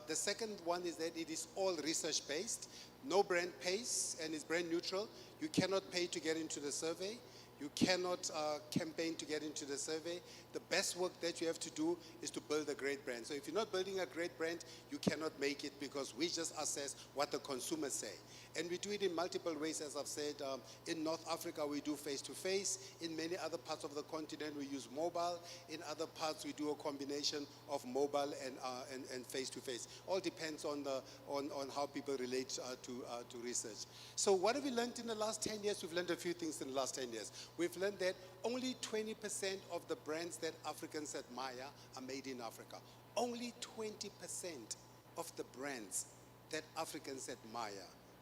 The second one is that it is all research-based. No brand pays, and it's brand neutral. You cannot pay to get into the survey. You cannot campaign to get into the survey. The best work that you have to do is to build a great brand. So if you're not building a great brand, you cannot make it, because we just assess what the consumers say. And we do it in multiple ways, as I've said. In North Africa, we do face-to-face. In many other parts of the continent, we use mobile. In other parts, we do a combination of mobile and face-to-face. All depends on how people relate to research. So what have we learned in the last 10 years? We've learned a few things in the last 10 years. We've learned that only 20% of the brands that Africans admire are made in Africa. Only 20% of the brands that Africans admire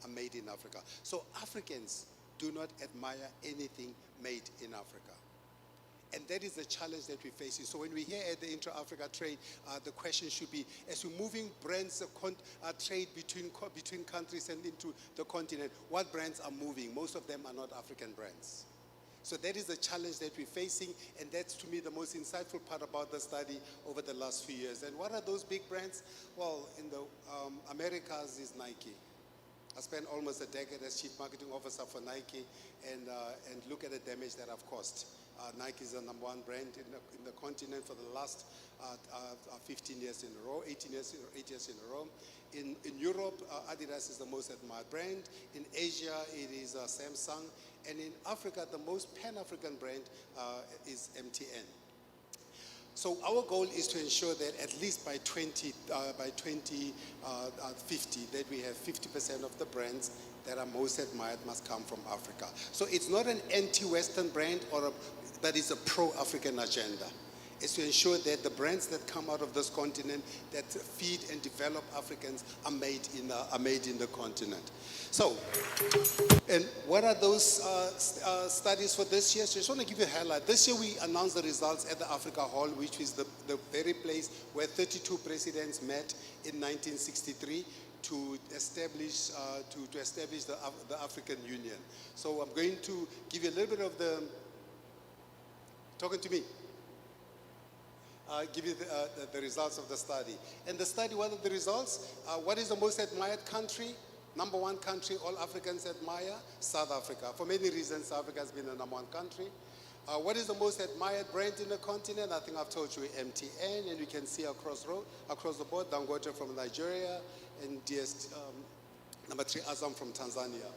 are made in Africa. So Africans do not admire anything made in Africa. And that is the challenge that we're facing. So when we're here at the Intra-Africa Trade, the question should be, as we're moving brands, trade between countries and into the continent, what brands are moving? Most of them are not African brands. So that is the challenge that we're facing, and that's to me the most insightful part about the study over the last few years. And what are those big brands? Well, in the Americas is Nike. I spent almost a decade as chief marketing officer for Nike, and look at the damage that I've caused. Nike is the number one brand in the continent for the last 15 years in a row, 8 years in a row. In Europe, Adidas is the most admired brand. In Asia, it is Samsung. And in Africa, the most Pan-African brand is MTN. So our goal is to ensure that at least by 2050, that we have 50% of the brands that are most admired must come from Africa. So it's not an anti-Western brand, but it's a pro-African agenda. Is to ensure that the brands that come out of this continent that feed and develop Africans are made in the continent. So, and what are those studies for this year? So I just want to give you a highlight. This year we announced the results at the Africa Hall, which is the very place where 32 presidents met in 1963 to establish the African Union. So I'm going to give you a little bit of the, talking to me. Give you the results of the study. And the study, what are the results? What is the most admired country? Number one country all Africans admire? South Africa. For many reasons, South Africa has been the number one country. What is the most admired brand in the continent? I think I've told you MTN, and you can see across the board, Dangote from Nigeria, and number 3, Azam from Tanzania.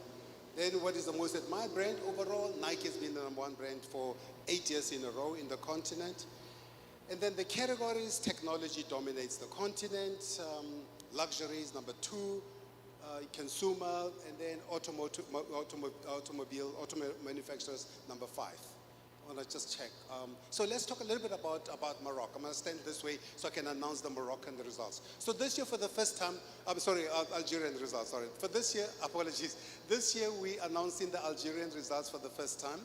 Then what is the most admired brand overall? Nike has been the number one brand for 8 years in a row in the continent. And then the categories, technology dominates the continent, luxury is number 2, consumer, and then automobile manufacturers, number 5. I want to just check. So let's talk a little bit about Morocco. I'm going to stand this way so I can announce the Moroccan results. So this year for the first time, Algerian results, sorry. For this year, apologies. This year we announcing the Algerian results for the first time.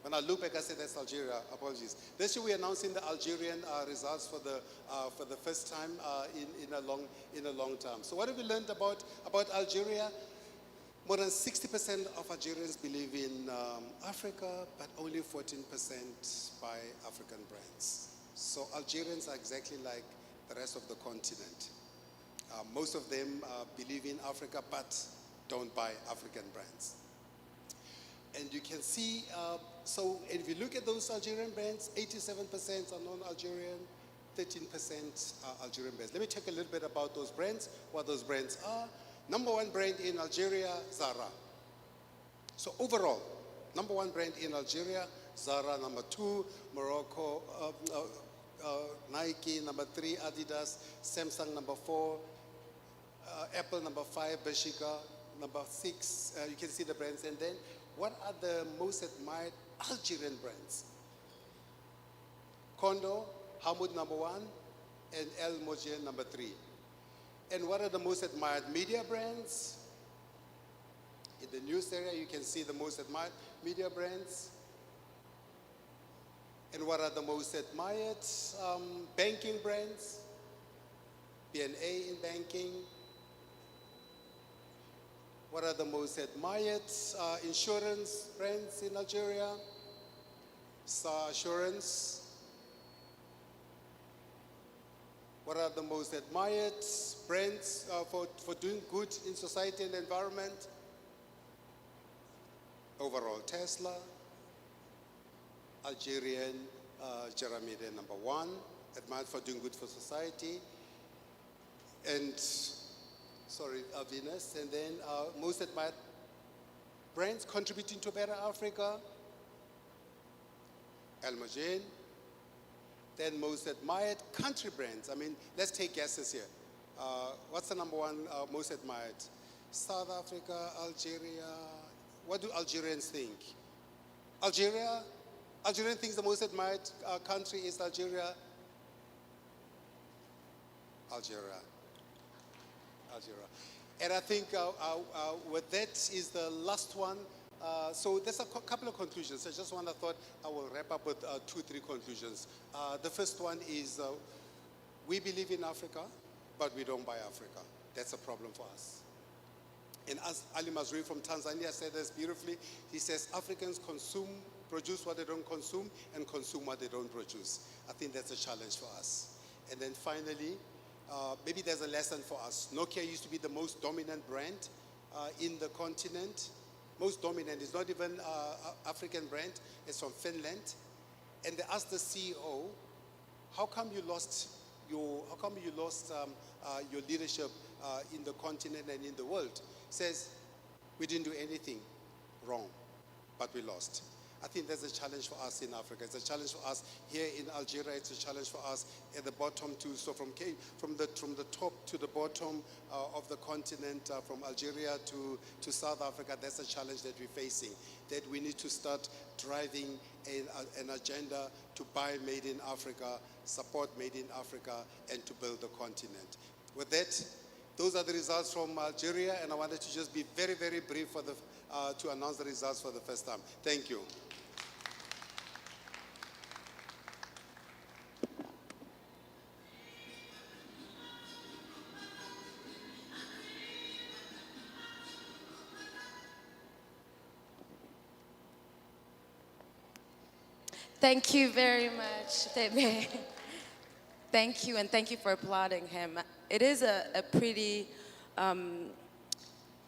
When I look back, I said that's Algeria. Apologies. This year we're announcing the Algerian results for the first time in a long time. So what have we learned about Algeria? More than 60% of Algerians believe in Africa, but only 14% buy African brands. So Algerians are exactly like the rest of the continent. Most of them believe in Africa, but don't buy African brands. And you can see, so if you look at those Algerian brands, 87% are non-Algerian, 13% are Algerian brands. Let me talk a little bit about those brands, what those brands are. Number one brand in Algeria, Zara. So overall, number one brand in Algeria, Zara. Number 2, Morocco, Nike. Number 3, Adidas. Samsung, number 4. Apple, number 5, Bershka. Number 6, you can see the brands. And then, what are the most admired Algerian brands? Kondo, Hamoud, number 1, and El Mojen, number 3. And what are the most admired media brands? In the news area, you can see the most admired media brands. And what are the most admired banking brands? BNA in banking. What are the most admired insurance brands in Algeria? Star Assurance. What are the most admired brands for doing good in society and environment? Overall, Tesla. Algerian, Jeramide, number 1, admired for doing good for society. And, sorry, Venus. And then most admired brands contributing to a better Africa. El Mojen. Then most admired country brands. I mean, let's take guesses here. What's the number 1 most admired? South Africa, Algeria. What do Algerians think? Algeria? Algerian thinks the most admired country is Algeria. Algeria. And I think with that is the last one. So there's a couple of conclusions. I thought I will wrap up with 2-3 conclusions. The first one is we believe in Africa, but we don't buy Africa. That's a problem for us. And as Ali Mazrui from Tanzania said this beautifully, he says Africans produce what they don't consume and consume what they don't produce. I think that's a challenge for us. And then finally, maybe there's a lesson for us. Nokia used to be the most dominant brand in the continent. Most dominant, it's not even African brand, it's from Finland. And they asked the CEO, how come you lost your leadership in the continent and in the world? Says, we didn't do anything wrong, but we lost. I think there's a challenge for us in Africa. It's a challenge for us here in Algeria. It's a challenge for us at the bottom too. So from the top to the bottom of the continent, from Algeria to South Africa, that's a challenge that we're facing. That we need to start driving an agenda to buy made in Africa, support made in Africa, and to build the continent. With that, those are the results from Algeria, and I wanted to just be very, very brief for to announce the results for the first time. Thank you. Thank you very much, Tebe. Thank you, and thank you for applauding him. It is a pretty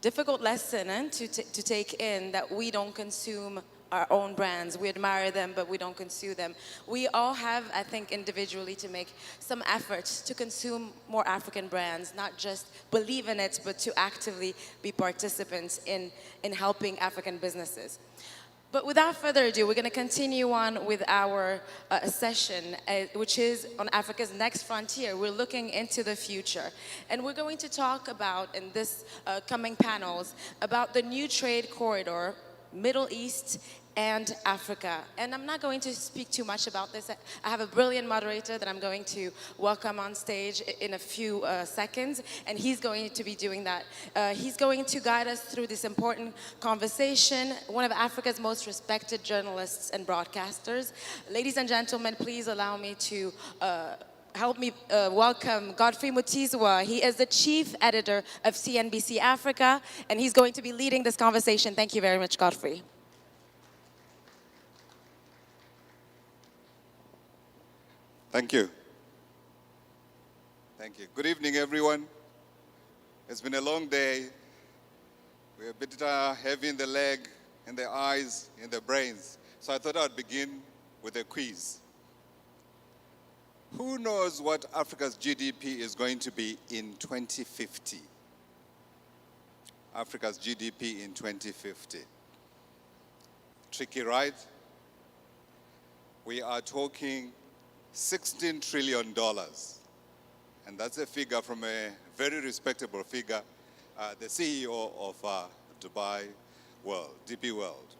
difficult lesson to take in, that we don't consume our own brands. We admire them, but we don't consume them. We all have, I think, individually to make some efforts to consume more African brands, not just believe in it, but to actively be participants in helping African businesses. But without further ado, we're going to continue on with our session, which is on Africa's next frontier. We're looking into the future. And we're going to talk about, in this coming panels, about the new trade corridor, Middle East and Africa. And I'm not going to speak too much about this. I have a brilliant moderator that I'm going to welcome on stage in a few seconds, and he's going to be doing that. He's going to guide us through this important conversation, one of Africa's most respected journalists and broadcasters. Ladies and gentlemen, please allow me to help me welcome Godfrey Mutizwa. He is the chief editor of CNBC Africa, and he's going to be leading this conversation. Thank you very much, Godfrey. Thank you. Thank you. Good evening, everyone. It's been a long day. We're a bit heavy in the leg, in the eyes, in the brains. So I thought I'd begin with a quiz. Who knows what Africa's GDP is going to be in 2050? Africa's GDP in 2050. Tricky, right? We are talking $16 trillion. And that's a figure from a very respectable figure, the CEO of Dubai World, DP World.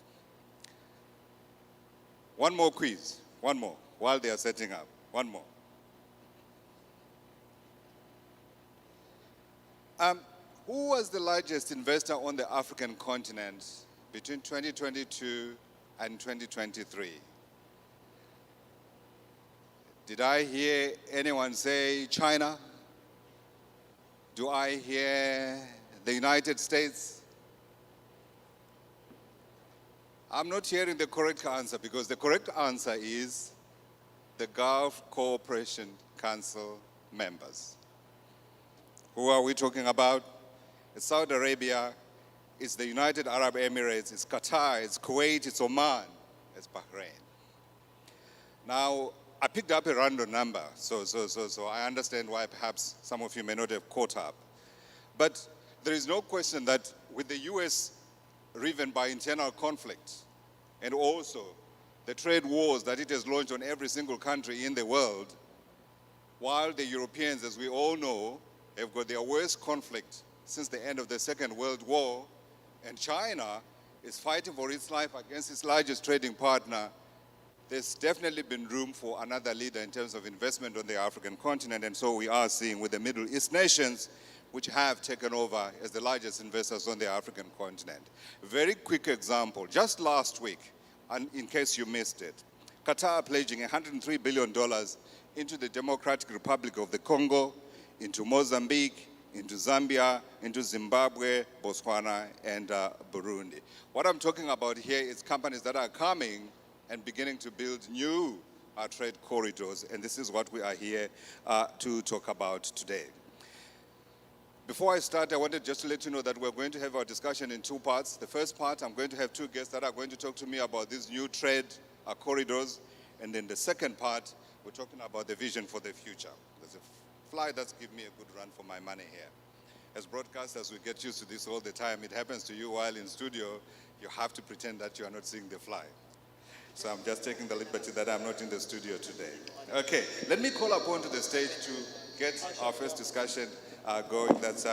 One more quiz, one more, while they are setting up, one more. Who was the largest investor on the African continent between 2022 and 2023? Did I hear anyone say China? Do I hear the United States? I'm not hearing the correct answer, because the correct answer is the Gulf Cooperation Council members. Who are we talking about? It's Saudi Arabia, it's the United Arab Emirates, it's Qatar, it's Kuwait, it's Oman, it's Bahrain. Now, I picked up a random number, so I understand why perhaps some of you may not have caught up. But there is no question that with the US riven by internal conflict, and also the trade wars that it has launched on every single country in the world, while the Europeans, as we all know, have got their worst conflict since the end of the Second World War, and China is fighting for its life against its largest trading partner, there's definitely been room for another leader in terms of investment on the African continent, and so we are seeing with the Middle East nations, which have taken over as the largest investors on the African continent. Very quick example, just last week, and in case you missed it, Qatar pledging $103 billion into the Democratic Republic of the Congo, into Mozambique, into Zambia, into Zimbabwe, Botswana, and Burundi. What I'm talking about here is companies that are coming and beginning to build new trade corridors, and this is what we are here to talk about today. Before I start, I wanted just to let you know that we're going to have our discussion in two parts. The first part, I'm going to have two guests that are going to talk to me about these new trade corridors, and then the second part, we're talking about the vision for the future. There's a fly that's given me a good run for my money here. As broadcasters, we get used to this all the time. It happens to you while in studio, you have to pretend that you are not seeing the fly. So I'm just taking the liberty that I'm not in the studio today. Okay, let me call upon to the stage to get our first discussion going. That's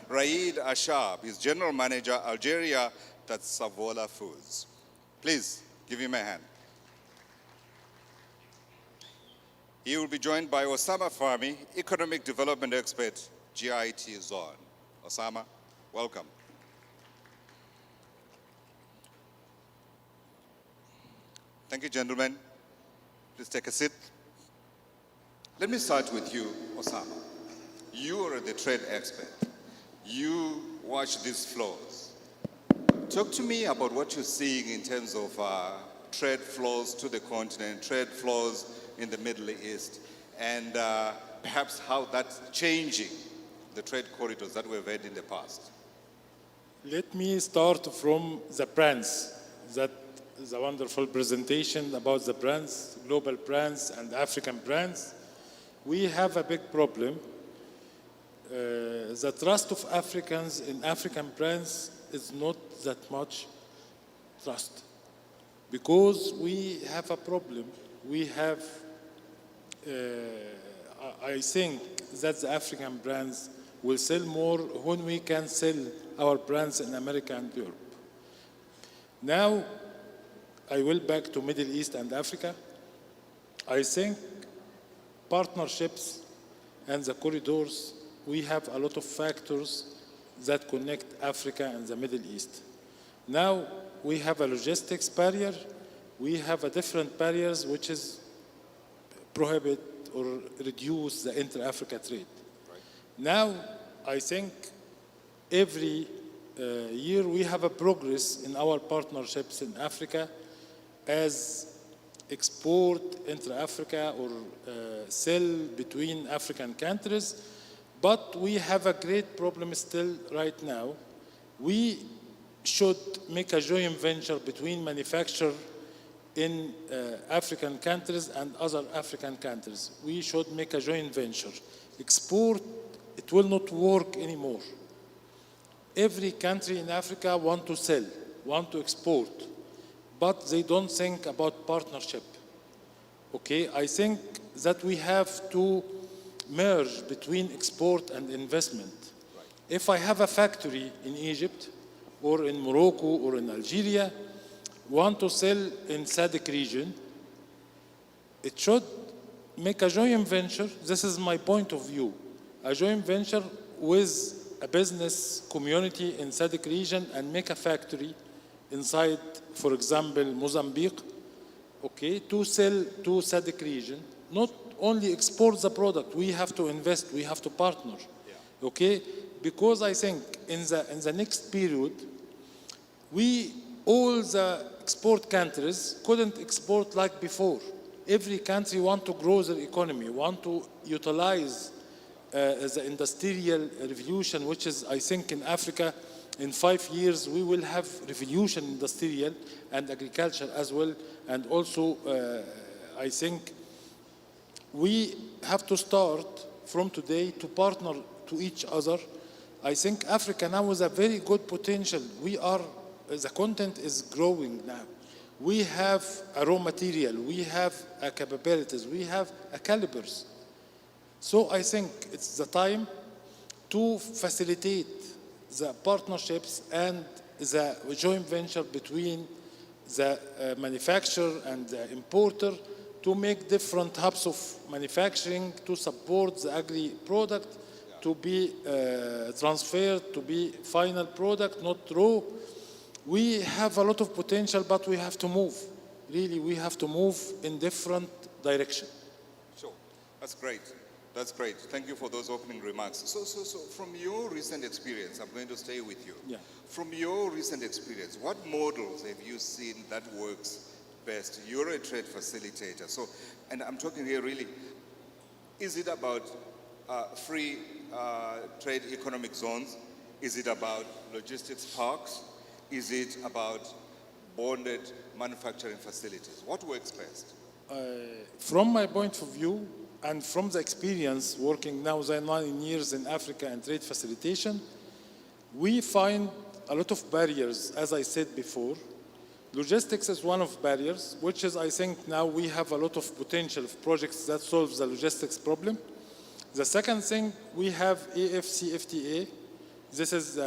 Raid Ashab. He's General Manager, Algeria, that's Savola Foods. Please, give him a hand. He will be joined by Osama Fahmy, Economic Development Expert, GIT Zone. Osama, welcome. Thank you, gentlemen. Please take a seat. Let me start with you, Osama. You are the trade expert. You watch these flows. Talk to me about what you're seeing in terms of trade flows to the continent, trade flows in the Middle East, and perhaps how that's changing the trade corridors that we've had in the past. Let me start from the brands. That is a wonderful presentation about the brands, global brands and African brands. We have a big problem. The trust of Africans in African brands is not that much trust, because we have a problem. We have, I think that the African brands will sell more when we can sell our brands in America and Europe. Now, I will back to Middle East and Africa. I think partnerships and the corridors, we have a lot of factors that connect Africa and the Middle East. Now, we have a logistics barrier. We have a different barriers which is prohibit or reduce the inter-Africa trade. Right. Now, I think every year we have a progress in our partnerships in Africa as export intra-Africa or sell between African countries, but we have a great problem still right now. We should make a joint venture between manufacturers in African countries and other African countries. We should make a joint venture. Export, it will not work anymore. Every country in Africa want to sell, want to export, but they don't think about partnership. Okay, I think that we have to merge between export and investment. Right. If I have a factory in Egypt or in Morocco or in Algeria, want to sell in SADC region, it should make a joint venture. This is my point of view. A joint venture with a business community in SADC region and make a factory inside, for example, Mozambique, okay, to sell to SADC region. Not only export the product, we have to invest, we have to partner, okay? Because I think in the next period, all the export countries couldn't export like before. Every country want to grow their economy, want to utilize the industrial revolution, which is, I think, in Africa, in 5 years, we will have revolution industrial and agriculture as well. And also, I think we have to start from today to partner to each other. I think Africa now has a very good potential. The content is growing now. We have a raw material, we have a capabilities, we have a calibers. So I think it's the time to facilitate the partnerships and the joint venture between the manufacturer and the importer to make different hubs of manufacturing to support the agri product to be transferred to be final product, not raw. We have a lot of potential, but we have to move. Really, we have to move in different direction. Sure, that's great. That's great. Thank you for those opening remarks. So from your recent experience, I'm going to stay with you. Yeah. From your recent experience, what models have you seen that works best? You're a trade facilitator. So, and I'm talking here really, is it about free trade economic zones? Is it about logistics parks? Is it about bonded manufacturing facilities? What works best? From my point of view, and from the experience working now 9 years in Africa and trade facilitation, we find a lot of barriers, as I said before. Logistics is one of barriers, which is, I think, now we have a lot of potential of projects that solves the logistics problem. The second thing, we have AFCFTA. This is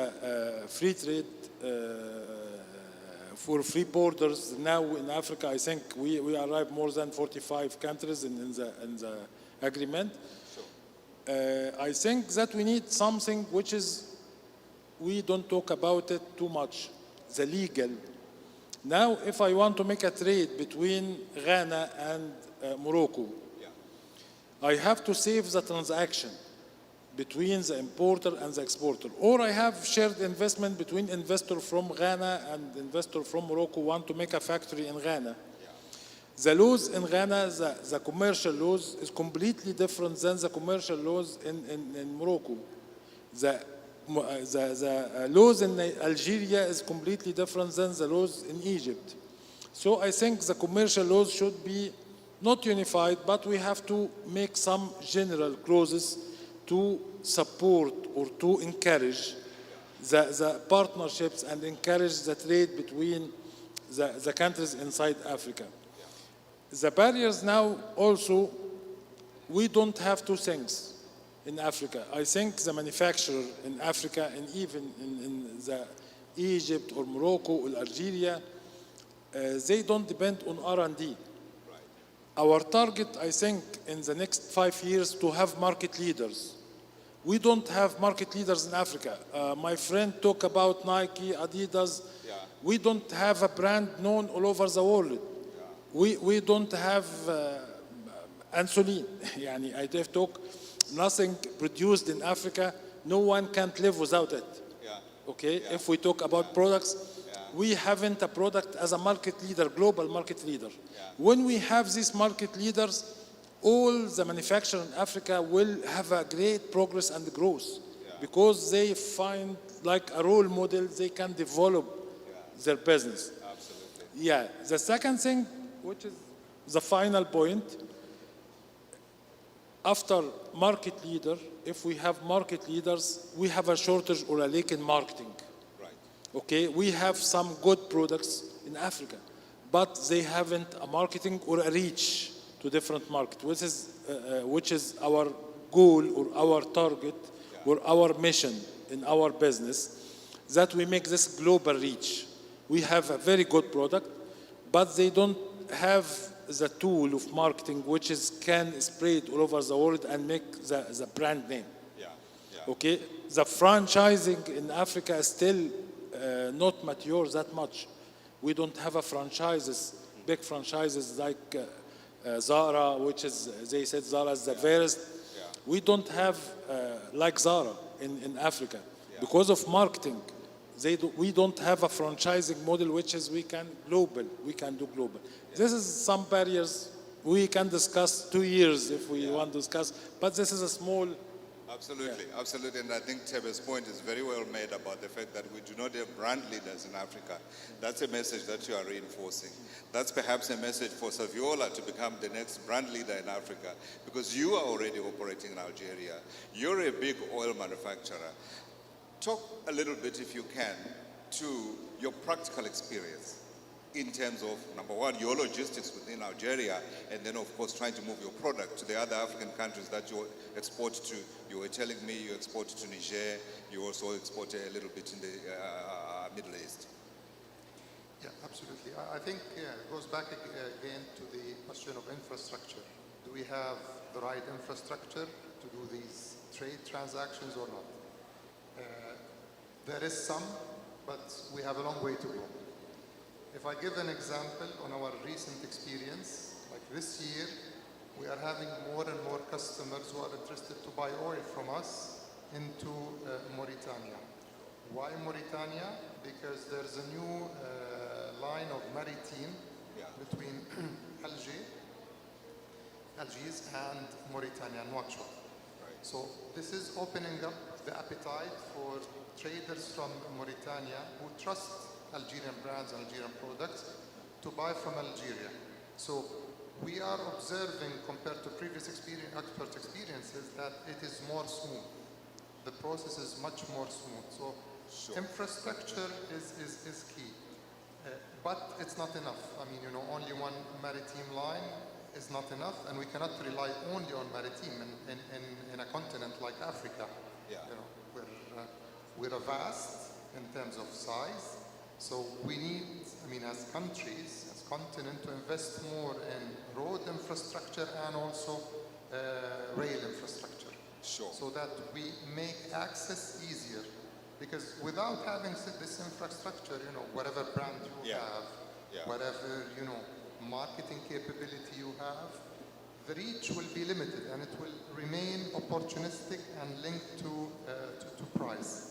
free trade for free borders. Now in Africa, I think we arrive more than 45 countries in the agreement. I think that we need something which is, we don't talk about it too much, the legal. Now, if I want to make a trade between Ghana and Morocco, I have to save the transaction between the importer and the exporter. Or I have shared investment between investor from Ghana and investor from Morocco want to make a factory in Ghana. The laws in Ghana, the commercial laws, is completely different than the commercial laws in Morocco. The laws in Algeria is completely different than the laws in Egypt. So I think the commercial laws should be not unified, but we have to make some general clauses to support or to encourage the partnerships and encourage the trade between the countries inside Africa. The barriers now also, we don't have two things in Africa. I think the manufacturer in Africa and even in the Egypt or Morocco or Algeria, they don't depend on R&D. Our target, I think, in the next 5 years to have market leaders. We don't have market leaders in Africa. My friend talked about Nike, Adidas. Yeah. We don't have a brand known all over the world. Yeah. We don't have insulin. Yani, IATF talk, nothing produced in Africa, no one can't live without it. Yeah. Okay, yeah. If we talk about products, we haven't a product as a market leader, global market leader. Yeah. When we have these market leaders, all the manufacturers in Africa will have a great progress and growth because they find like a role model, they can develop their business. Absolutely. Yeah. The second thing, which is the final point, after market leader, if we have market leaders, we have a shortage or a lack in marketing. Right. Okay, we have some good products in Africa, but they haven't a marketing or a reach to different markets, which is our goal or our target or our mission in our business, that we make this global reach. We have a very good product, but they don't have the tool of marketing which can spread all over the world and make the brand name. Yeah. Yeah. Okay, the franchising in Africa is still not mature that much. We don't have a franchises, big franchises like Zara, which is, they said Zara is the fairest. Yeah. We don't have like Zara in Africa because of marketing. We don't have a franchising model which is we can do global. This is some barriers we can discuss 2 years if we want to discuss, but this is a small. Absolutely, absolutely, and I think Tebe's point is very well made about the fact that we do not have brand leaders in Africa. That's a message that you are reinforcing. That's perhaps a message for Saviola to become the next brand leader in Africa, because you are already operating in Algeria. You're a big oil manufacturer. Talk a little bit, if you can, to your practical experience in terms of, number one, your logistics within Algeria, and then, of course, trying to move your product to the other African countries that you export to. You were telling me you export to Niger, you also export a little bit in the Middle East. Yeah, absolutely. I think it goes back again to the question of infrastructure. Do we have the right infrastructure to do these trade transactions or not? There is some, but we have a long way to go. If I give an example on our recent experience, like this year, we are having more and more customers who are interested to buy oil from us into Mauritania. Why Mauritania? Because there's a new line of maritime between Algiers and Mauritania, Nouakchott. So this is opening up the appetite for traders from Mauritania who trust Algerian brands and Algerian products to buy from Algeria. So we are observing, compared to previous expert experiences, that it is more smooth. The process is much more smooth. So infrastructure is key. But it's not enough. I mean, only one maritime line is not enough, and we cannot rely only on maritime in a continent like Africa. We're vast in terms of size, so we need, as countries, as continent, to invest more in road infrastructure and also rail infrastructure, so that we make access easier. Because without having this infrastructure, whatever brand you have, whatever marketing capability you have, the reach will be limited, and it will remain opportunistic and linked to price.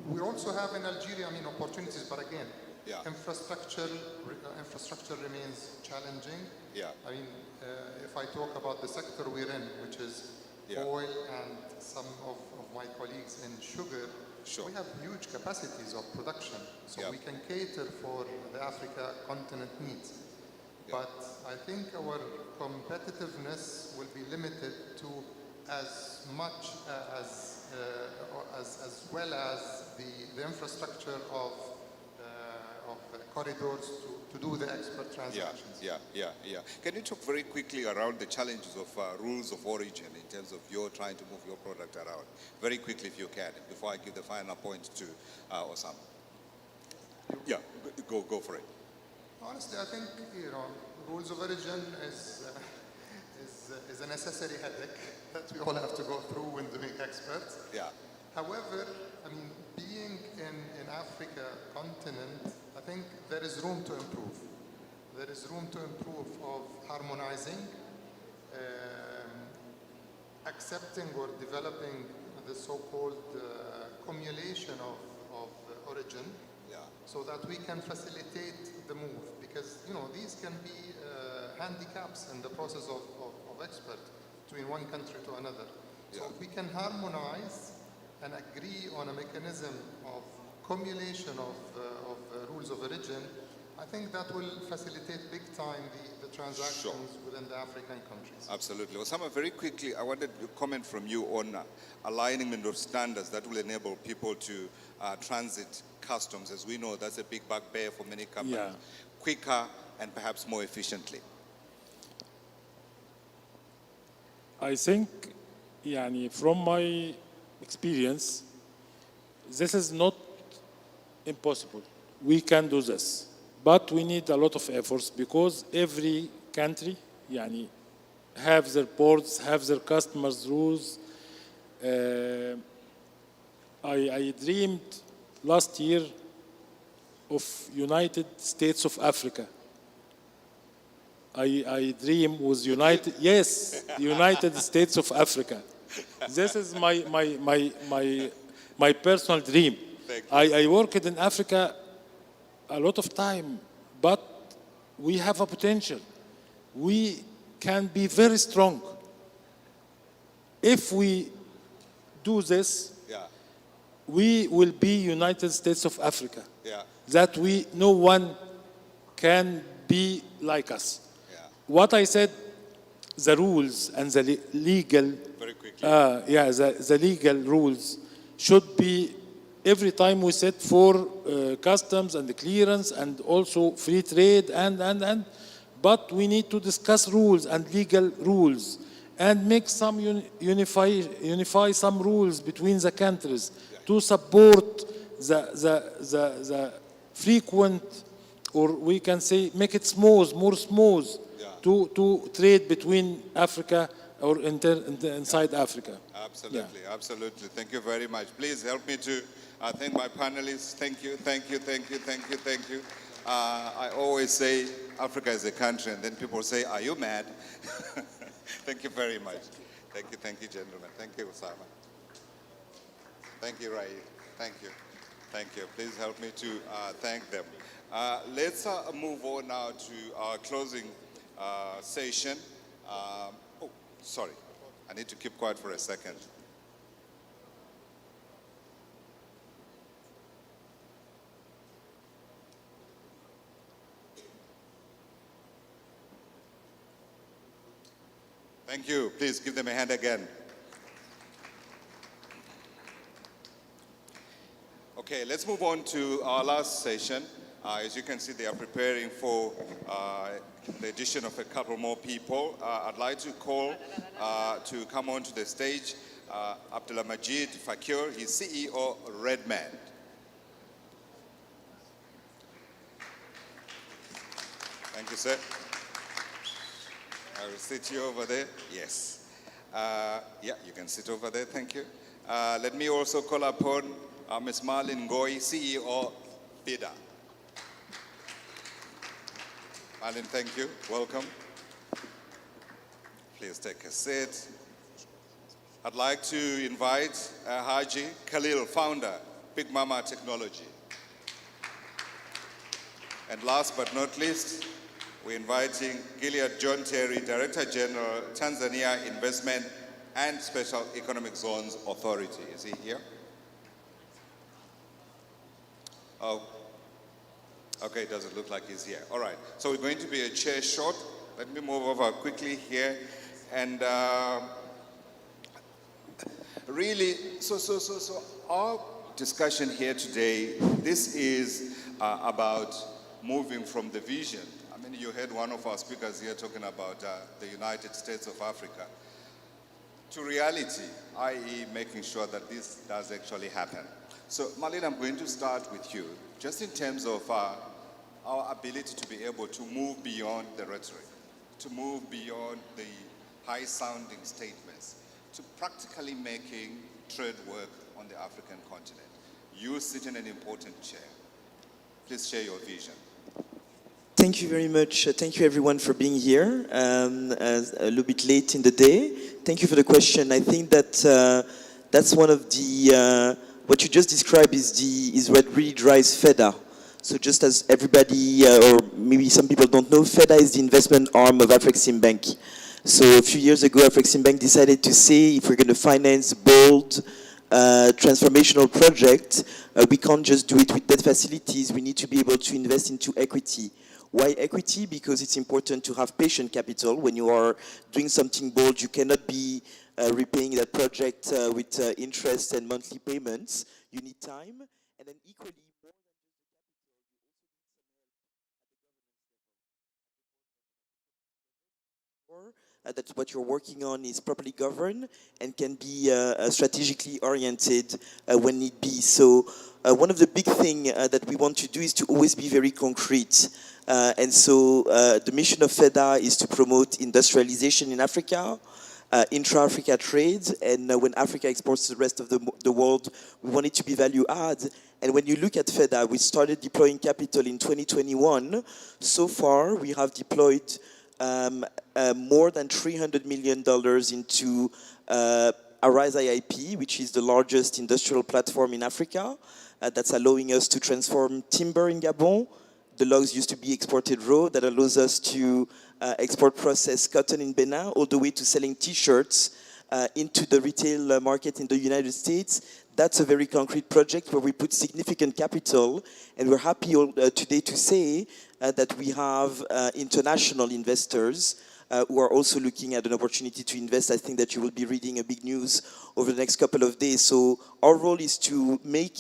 We also have in Algeria, opportunities, but again, infrastructure remains challenging. If I talk about the sector we're in, which is oil, and some of my colleagues in sugar, we have huge capacities of production, so we can cater for the Africa continent needs. But I think our competitiveness will be limited to as much as well as the infrastructure of corridors to do the export transactions. Can you talk very quickly around the challenges of rules of origin in terms of your trying to move your product around? Very quickly, if you can, before I give the final point to Osama. Go for it. Honestly, I think rules of origin is a necessary headache that we all have to go through when doing exports. However, being in Africa continent, I think there is room to improve. There is room to improve of harmonizing, accepting or developing the so-called cumulation of origin, so that we can facilitate the move. Because these can be handicaps in the process of export between one country to another. So if we can harmonize and agree on a mechanism of cumulation of rules of origin, I think that will facilitate big time the transactions within the African countries. Absolutely. Osama, very quickly, I wanted to comment from you on alignment of standards that will enable people to transit customs. As we know, that's a big bugbear for many companies. Quicker and perhaps more efficiently. I think, from my experience, this is not impossible. We can do this, but we need a lot of efforts, because every country, have their ports, have their customers' rules. I dreamed last year of United States of Africa. I dream was United States of Africa. This is my personal dream. I worked in Africa a lot of time, but we have a potential. We can be very strong. If we do this, we will be United States of Africa. That no one can be like us. What I said, the rules and the legal, the legal rules should be every time we set for customs and the clearance and also free trade but we need to discuss rules and legal rules and make some unify some rules between the countries to support the frequent, or we can say make it more smooth to trade between Africa or inside Africa. Absolutely, absolutely. Thank you very much. Please help me to thank my panelists. Thank you. I always say Africa is a country, and then people say, are you mad? Thank you very much. Thank you, gentlemen. Thank you, Osama. Thank you, Rai. Thank you. Thank you. Please help me to thank them. Let's move on now to our closing session. Oh, sorry. I need to keep quiet for a second. Thank you. Please give them a hand again. Okay, let's move on to our last session. As you can see, they are preparing for the addition of a couple more people. I'd like to call to come onto the stage Abdullah Majid Fakir. He's CEO Redman. Thank you, sir. I will sit you over there. Yes. Yeah, you can sit over there. Thank you. Let me also call upon Ms. Marlene Ngoy, CEO BIDA. Marlene, thank you. Welcome. Please take a seat. I'd like to invite Haji Khalil, founder, Big Mama Technology. And last but not least, we're inviting Gilead John Terry, Director General, Tanzania Investment and Special Economic Zones Authority. Is he here? Oh, okay, it doesn't look like he's here. All right, so we're going to be a chair short. Let me move over quickly here. And really, so our discussion here today, this is about moving from the vision. I mean, you heard one of our speakers here talking about the United States of Africa, to reality, i.e. making sure that this does actually happen. So, Marlene, I'm going to start with you, just in terms of our ability to be able to move beyond the rhetoric, to move beyond the high-sounding statements, to practically making trade work on the African continent. You sit in an important chair. Please share your vision. Thank you very much. Thank you everyone for being here a little bit late in the day. Thank you for the question. I think that that's one of the, what you just described is what really drives FEDA. So just as everybody, or maybe some people don't know, FEDA is the investment arm of Afreximbank. So a few years ago, Afreximbank decided to say if we're going to finance bold, transformational project, we can't just do it with debt facilities. We need to be able to invest into equity. Why equity? Because it's important to have patient capital. When you are doing something bold, you cannot be repaying that project with interest and monthly payments. You need time. And then equally, that what you're working on is properly governed and can be strategically oriented when need be. So one of the big things that we want to do is to always be very concrete. And so the mission of FEDA is to promote industrialization in Africa, intra-Africa trade, and when Africa exports to the rest of the world, we want it to be value add. And when you look at FEDA, we started deploying capital in 2021. So far, we have deployed more than $300 million into Arise IIP, which is the largest industrial platform in Africa. That's allowing us to transform timber in Gabon. The logs used to be exported raw. That allows us to export processed cotton in Benin, all the way to selling T-shirts into the retail market in the United States. That's a very concrete project where we put significant capital, and we're happy today to say that we have international investors who are also looking at an opportunity to invest. I think that you will be reading a big news over the next couple of days. So our role is to make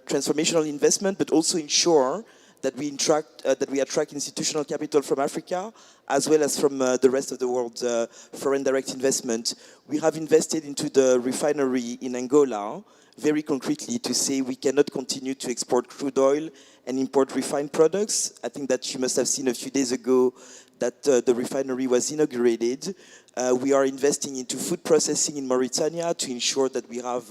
transformational investment, but also ensure that we attract institutional capital from Africa, as well as from the rest of the world, foreign direct investment. We have invested into the refinery in Angola, very concretely, to say we cannot continue to export crude oil and import refined products. I think that you must have seen a few days ago that the refinery was inaugurated. We are investing into food processing in Mauritania to ensure that we have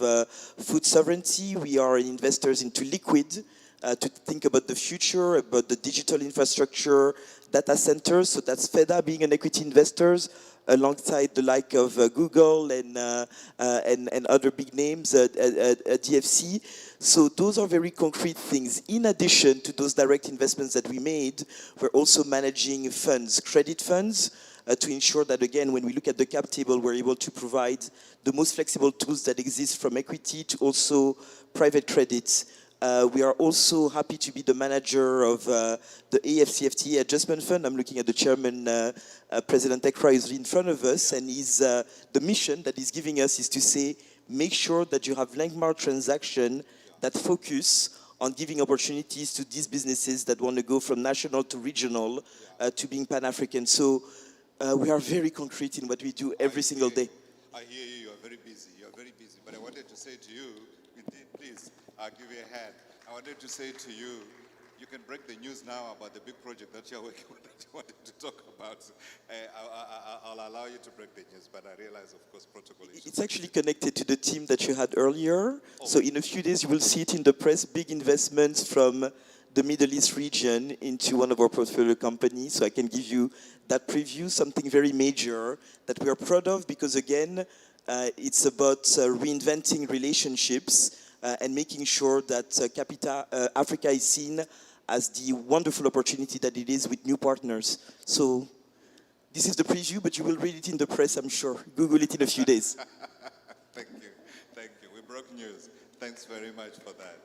food sovereignty. We are investors into liquid to think about the future, about the digital infrastructure, data centers. So that's FEDA being an equity investors alongside the like of Google and other big names, DFC. So those are very concrete things. In addition to those direct investments that we made, we're also managing funds, credit funds, to ensure that, again, when we look at the cap table, we're able to provide the most flexible tools that exist, from equity to also private credit. We are also happy to be the manager of the AFCFTA Adjustment Fund. I'm looking at the chairman, President Ekra, is in front of us, and the mission that he's giving us is to say, make sure that you have landmark transactions that focus on giving opportunities to these businesses that want to go from national to regional to being Pan-African. So we are very concrete in what we do every single day. I hear you, you're very busy, but I wanted to say to you, please, I'll give you a hand. I wanted to say to you, you can break the news now about the big project that you're working on that you wanted to talk about. I'll allow you to break the news, but I realize, of course, protocol issues. It's actually connected to the team that you had earlier. So in a few days, you will see it in the press, big investments from the Middle East region into one of our portfolio companies. So I can give you that preview, something very major that we are proud of, because again, it's about reinventing relationships and making sure that Africa is seen as the wonderful opportunity that it is with new partners. So this is the preview, but you will read it in the press, I'm sure. Google it in a few days. Thank you. We broke news. Thanks very much for that.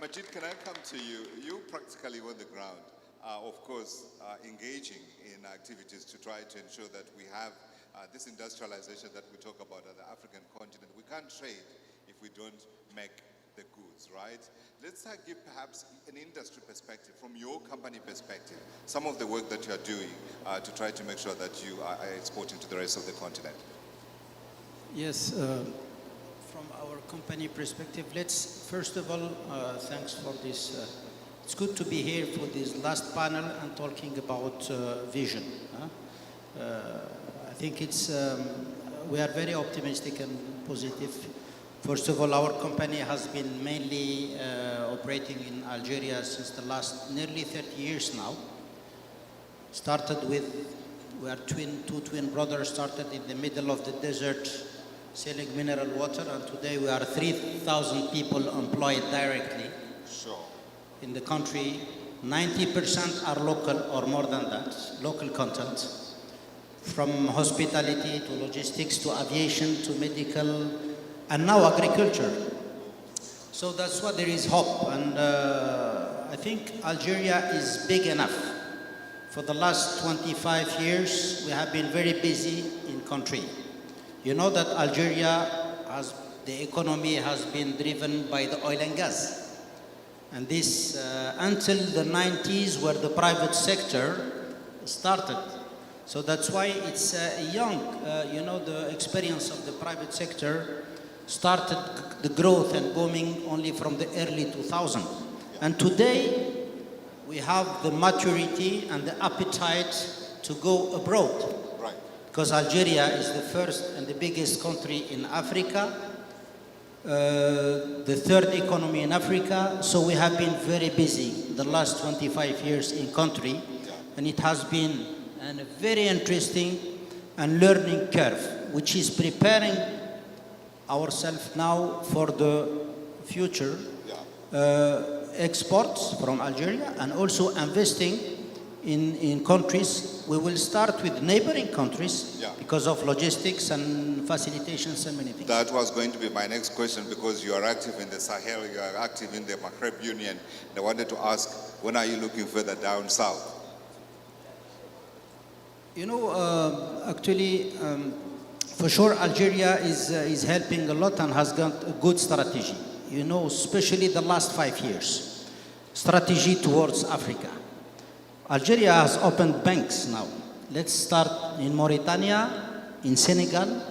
Majid, can I come to you? You practically on the ground, of course, engaging in activities to try to ensure that we have this industrialization that we talk about on the African continent. We can't trade if we don't make the goods, right? Let's give perhaps an industry perspective, from your company perspective, some of the work that you are doing to try to make sure that you are exporting to the rest of the continent. Yes, from our company perspective, let's first of all, thanks for this. It's good to be here for this last panel and talking about vision. I think we are very optimistic and positive. First of all, our company has been mainly operating in Algeria since the last nearly 30 years now. Started with, we are two twin brothers, started in the middle of the desert selling mineral water, and today we are 3,000 people employed directly in the country. 90% are local or more than that, local content. From hospitality to logistics to aviation to medical, and now agriculture. So that's why there is hope. And I think Algeria is big enough. For the last 25 years, we have been very busy in country. You know that Algeria the economy has been driven by the oil and gas. And this until the 90s, where the private sector started. So that's why it's young, the experience of the private sector started the growth and booming only from the early 2000s. And today, we have the maturity and the appetite to go abroad. Right. Because Algeria is the first and the biggest country in Africa, the third economy in Africa. So we have been very busy the last 25 years in country, and it has been a very interesting and learning curve, which is preparing ourselves now for the future exports from Algeria, and also investing in countries. We will start with neighboring countries because of logistics and facilitations and many things. That was going to be my next question, because you are active in the Sahel, you are active in the Maghreb Union. And I wanted to ask, when are you looking further down south? Actually, for sure, Algeria is helping a lot and has got a good strategy. Especially the last 5 years, strategy towards Africa. Algeria has opened banks now. Let's start in Mauritania, in Senegal,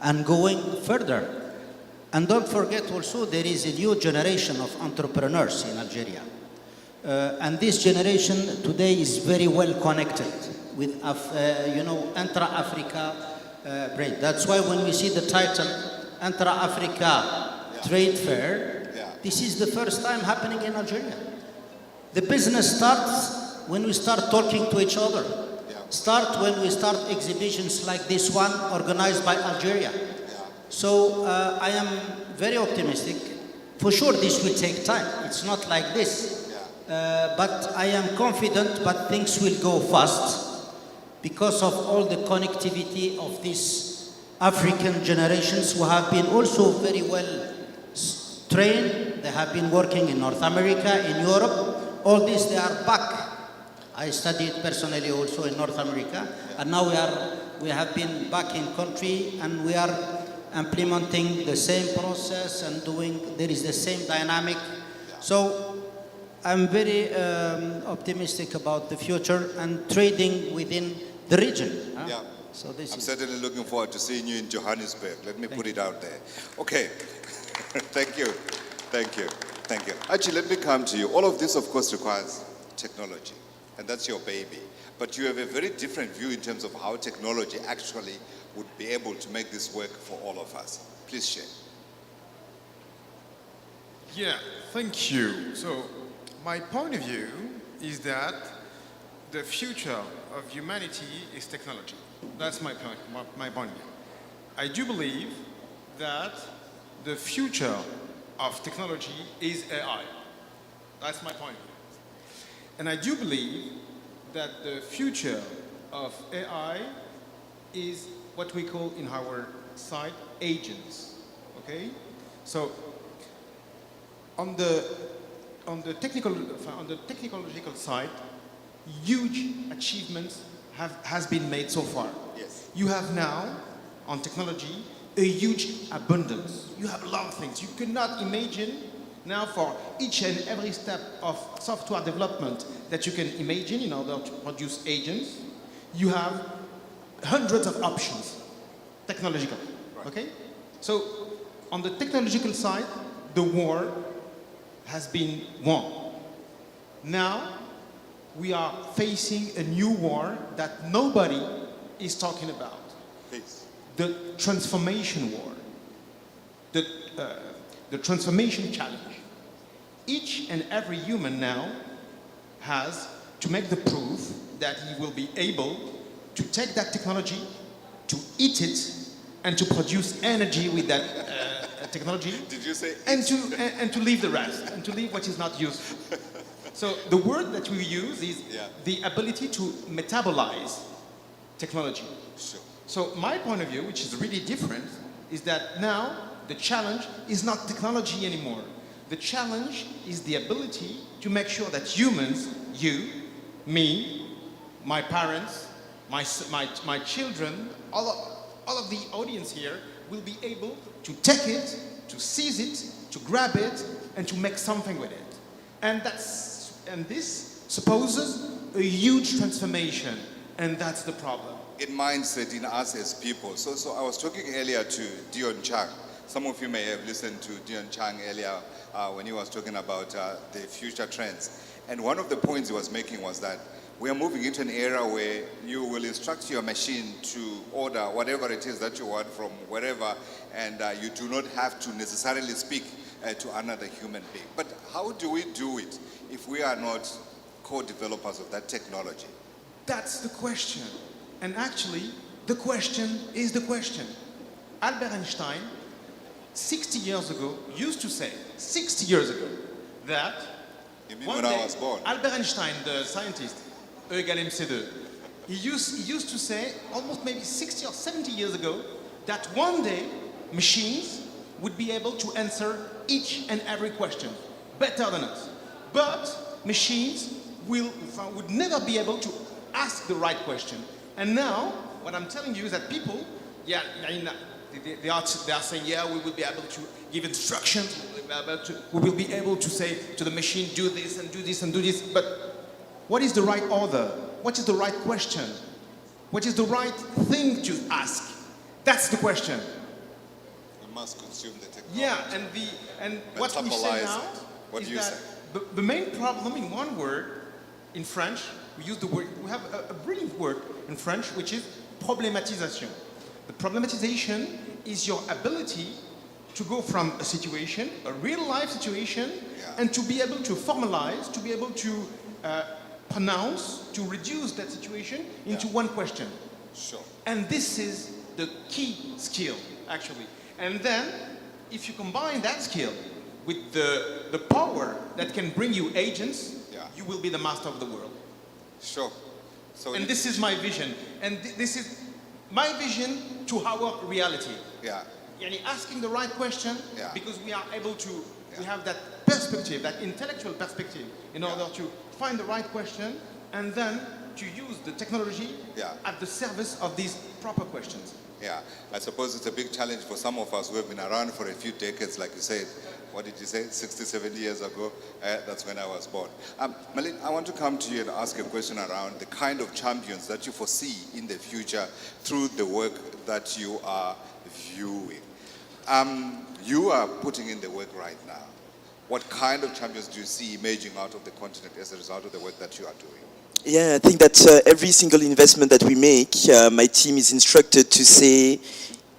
and going further. And don't forget also, there is a new generation of entrepreneurs in Algeria. And this generation today is very well connected with, intra-Africa brain. That's why when we see the title, Intra-Africa Trade Fair, This is the first time happening in Algeria. The business starts when we start talking to each other. Start when we start exhibitions like this one organized by Algeria. So I am very optimistic. For sure this will take time. It's not like this. But I am confident, but things will go fast because of all the connectivity of these African generations who have been also very well trained. They have been working in North America, in Europe. All this, they are back. I studied personally also in North America, and now we have been back in country, and we are implementing the same process and there is the same dynamic. So I'm very optimistic about the future and trading within the region. Yeah. So this I'm is certainly looking forward to seeing you in Johannesburg. Let me put it out there. Okay. Thank you. Thank you. Thank you. Actually, let me come to you. All of this, of course, requires technology, and that's your baby. But you have a very different view in terms of how technology actually would be able to make this work for all of us. Please share. Yeah, thank you. So my point of view is that the future of humanity is technology. That's my point of view. I do believe that the future of technology is AI. That's my point of view. And I do believe that the future of AI is what we call in our side agents. Okay? So on the technological side, huge achievements has been made so far. Yes. You have now on technology a huge abundance. You have a lot of things. You cannot imagine now for each and every step of software development that you can imagine in order to produce agents, you have hundreds of options, technological, okay? So on the technological side, the war has been won. Now we are facing a new war that nobody is talking about. Please. The transformation war, the transformation challenge. Each and every human now has to make the proof that he will be able to take that technology, to eat it, and to produce energy with that technology. Did you say? And to leave the rest, and to leave what is not useful. So the word that we use is the ability to metabolize technology. Sure. So my point of view, which is really different, is that now the challenge is not technology anymore. The challenge is the ability to make sure that humans, you, me, my parents, my children, all of the audience here will be able to take it, to seize it, to grab it, and to make something with it. And this supposes a huge transformation, and that's the problem. In mindset in us as people. So I was talking earlier to Dion Chang. Some of you may have listened to Dion Chang earlier when he was talking about the future trends. And one of the points he was making was that we are moving into an era where you will instruct your machine to order whatever it is that you want from wherever, and you do not have to necessarily speak to another human being. But how do we do it if we are not co-developers of that technology? That's the question. And actually, the question is the question. Albert Einstein, 60 years ago, used to say, 60 years ago, that you mean when I was born? Albert Einstein, the scientist, E égale MC2, he used to say, almost maybe 60 or 70 years ago, that one day, machines would be able to answer each and every question better than us. But machines would never be able to ask the right question. And now, what I'm telling you is that people, they are saying, we will be able to give instructions, we will be able to say to the machine, do this and do this and do this. But what is the right order? What is the right question? What is the right thing to ask? That's the question. We must consume the technology. Yeah, and what we say now What is do you that say? the main problem in one word, in French, we have a brilliant word in French, which is problématisation. The problematization is your ability to go from a situation, a real life situation, and to be able to formalize, to be able to pronounce, to reduce that situation into one question. Sure. And this is the key skill, actually. And then, if you combine that skill with the power that can bring you agents, you will be the master of the world. Sure. So and this is my vision. And this is my vision to our reality. Yeah. Yani asking the right question, Yeah. because we are able to, we have that perspective, that intellectual perspective, in order to find the right question and then to use the technology at the service of these proper questions. Yeah, I suppose it's a big challenge for some of us who have been around for a few decades, like you said. What did you say, 60, 70 years ago? That's when I was born. Malin, I want to come to you and ask a question around the kind of champions that you foresee in the future through the work that you are viewing. You are putting in the work right now. What kind of champions do you see emerging out of the continent as a result of the work that you are doing? Yeah, I think that every single investment that we make, my team is instructed to say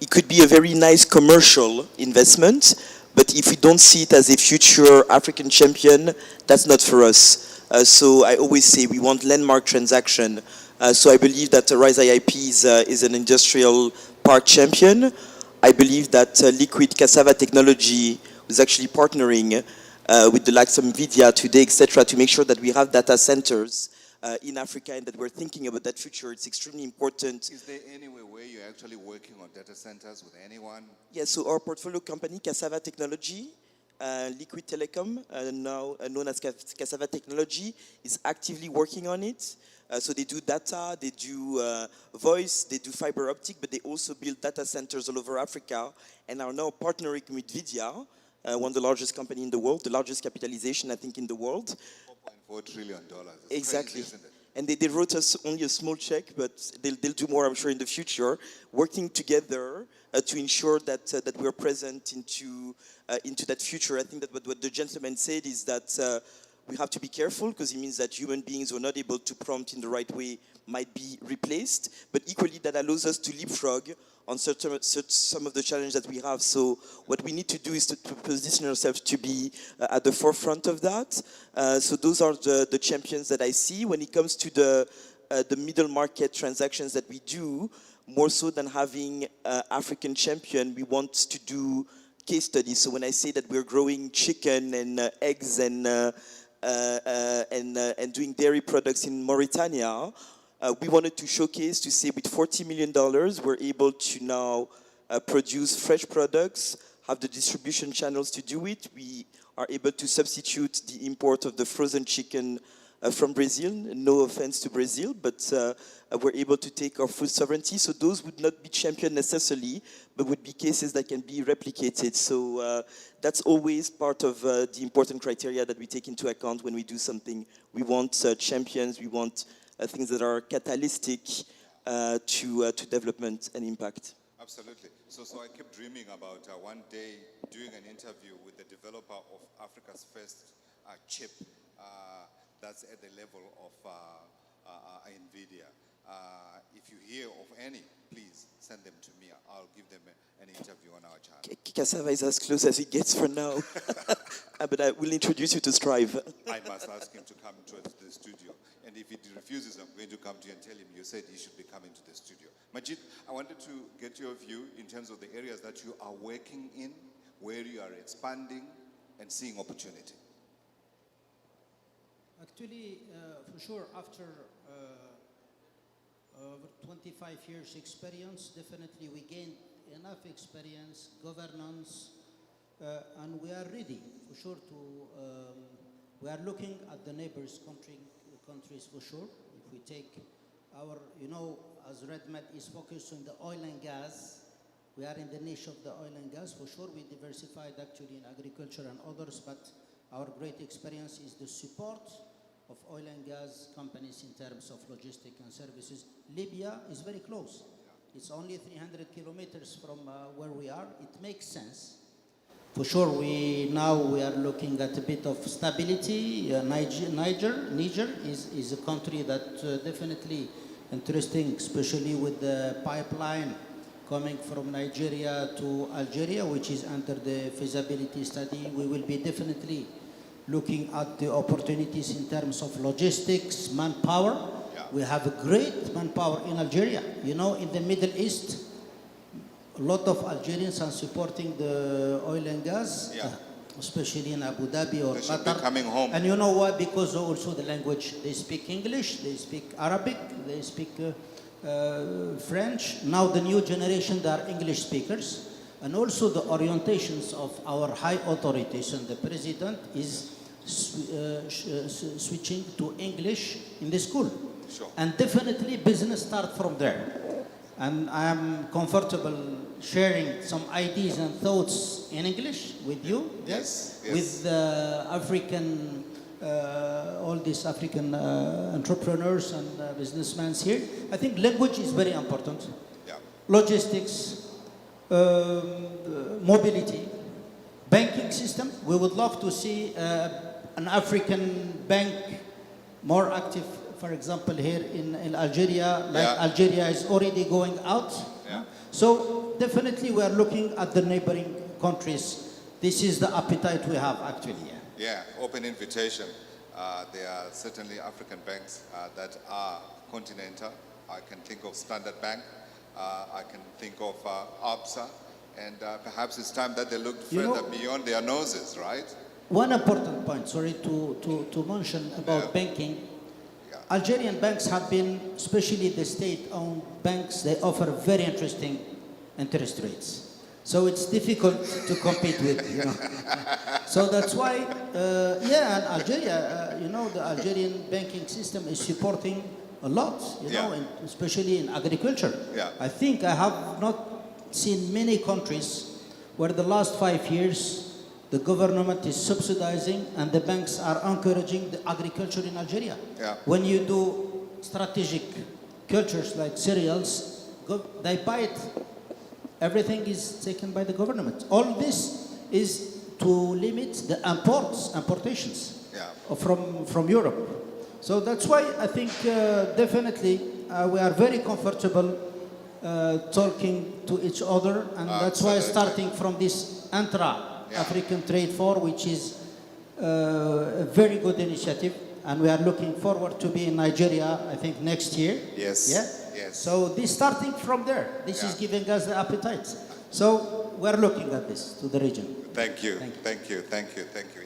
it could be a very nice commercial investment, but if we don't see it as a future African champion, that's not for us. So I always say we want landmark transaction. So I believe that Rise IIP is an industrial park champion. I believe that Liquid Cassava Technology is actually partnering with the likes of NVIDIA today, etc., to make sure that we have data centers in Africa and that we're thinking about that future. It's extremely important. Is there any way where you're actually working on data centers with anyone? Yeah, so our portfolio company, Cassava Technology, Liquid Telecom, now known as Cassava Technology, is actively working on it. So they do data, they do voice, they do fiber optic, but they also build data centers all over Africa and are now partnering with NVIDIA, one of the largest companies in the world, the largest capitalization, I think, in the world. $4 trillion. It's Exactly. crazy, isn't it? And they wrote us only a small check, but they'll do more, I'm sure, in the future, working together to ensure that we're present into that future. I think that what the gentleman said is that we have to be careful, because it means that human beings who are not able to prompt in the right way might be replaced, but equally that allows us to leapfrog on some of the challenges that we have. So what we need to do is to position ourselves to be at the forefront of that. So those are the champions that I see. When it comes to the middle market transactions that we do, more so than having African champion, we want to do case studies. So when I say that we're growing chicken and eggs and doing dairy products in Mauritania, we wanted to showcase to say with $40 million, we're able to now produce fresh products, have the distribution channels to do it. We are able to substitute the import of the frozen chicken from Brazil. No offense to Brazil, but we're able to take our food sovereignty. So those would not be championed necessarily, but would be cases that can be replicated. So that's always part of the important criteria that we take into account when we do something. We want champions, we want things that are catalytic to development and impact. Absolutely. So I kept dreaming about one day doing an interview with the developer of Africa's first chip that's at the level of NVIDIA. If you hear of any, please send them to me. I'll give them an interview on our channel. Cassava is as close as it gets for now. But I will introduce you to Strive. I must ask him to come to the studio. And if he refuses, I'm going to come to you and tell him you said he should be coming to the studio. Majid, I wanted to get your view in terms of the areas that you are working in, where you are expanding and seeing opportunity. Actually, for sure, after 25 years experience, definitely we gained enough experience, governance, and we are ready, for sure, we are looking at the neighbors countries, for sure. If we take our, as RedMed is focused on the oil and gas, we are in the niche of the oil and gas, for sure. We diversified actually in agriculture and others, but our great experience is the support of oil and gas companies in terms of logistics and services. Libya is very close. It's only 300 kilometers from where we are. It makes sense. For sure, we are looking at a bit of stability. Niger is a country that definitely interesting, especially with the pipeline coming from Nigeria to Algeria, which is under the feasibility study. We will be definitely looking at the opportunities in terms of logistics, manpower. We have a great manpower in Algeria. You know, in the Middle East, a lot of Algerians are supporting the oil and gas, especially in Abu Dhabi or They should be Qatar. coming home. And you know why? Because also the language, they speak English, they speak Arabic, they speak French. Now the new generation, they are English speakers. And also the orientations of our high authorities and the president is switching to English in the school. Sure. And definitely business start from there. And I am comfortable sharing some ideas and thoughts in English with you. Yes. With African, all these African entrepreneurs and businessmen here. I think language is very important. Logistics, mobility, banking system. We would love to see an African bank more active, for example, here in Algeria, like Algeria is already going out. So definitely we are looking at the neighboring countries. This is the appetite we have actually. Yeah, open invitation. There are certainly African banks that are continental. I can think of Standard Bank. I can think of ABSA. And perhaps it's time that they look further beyond their noses, right? One important point, sorry to mention about banking. Algerian banks have been, especially the state-owned banks, they offer very interesting interest rates. So it's difficult to compete with, you know. So that's why, and Algeria, you know, the Algerian banking system is supporting a lot, you know, especially in agriculture. I think I have not seen many countries where the last 5 years the government is subsidizing and the banks are encouraging the agriculture in Algeria. When you do strategic cultures like cereals, they buy it. Everything is taken by the government. All this is to limit the importations from Europe. So that's why I think definitely we are very comfortable talking to each other, and that's why starting from this African Trade Forum, which is a very good initiative, and we are looking forward to be in Nigeria, I think, next year. Yes. So this starting from there, this is giving us the appetite. So we're looking at this to the region. Thank you.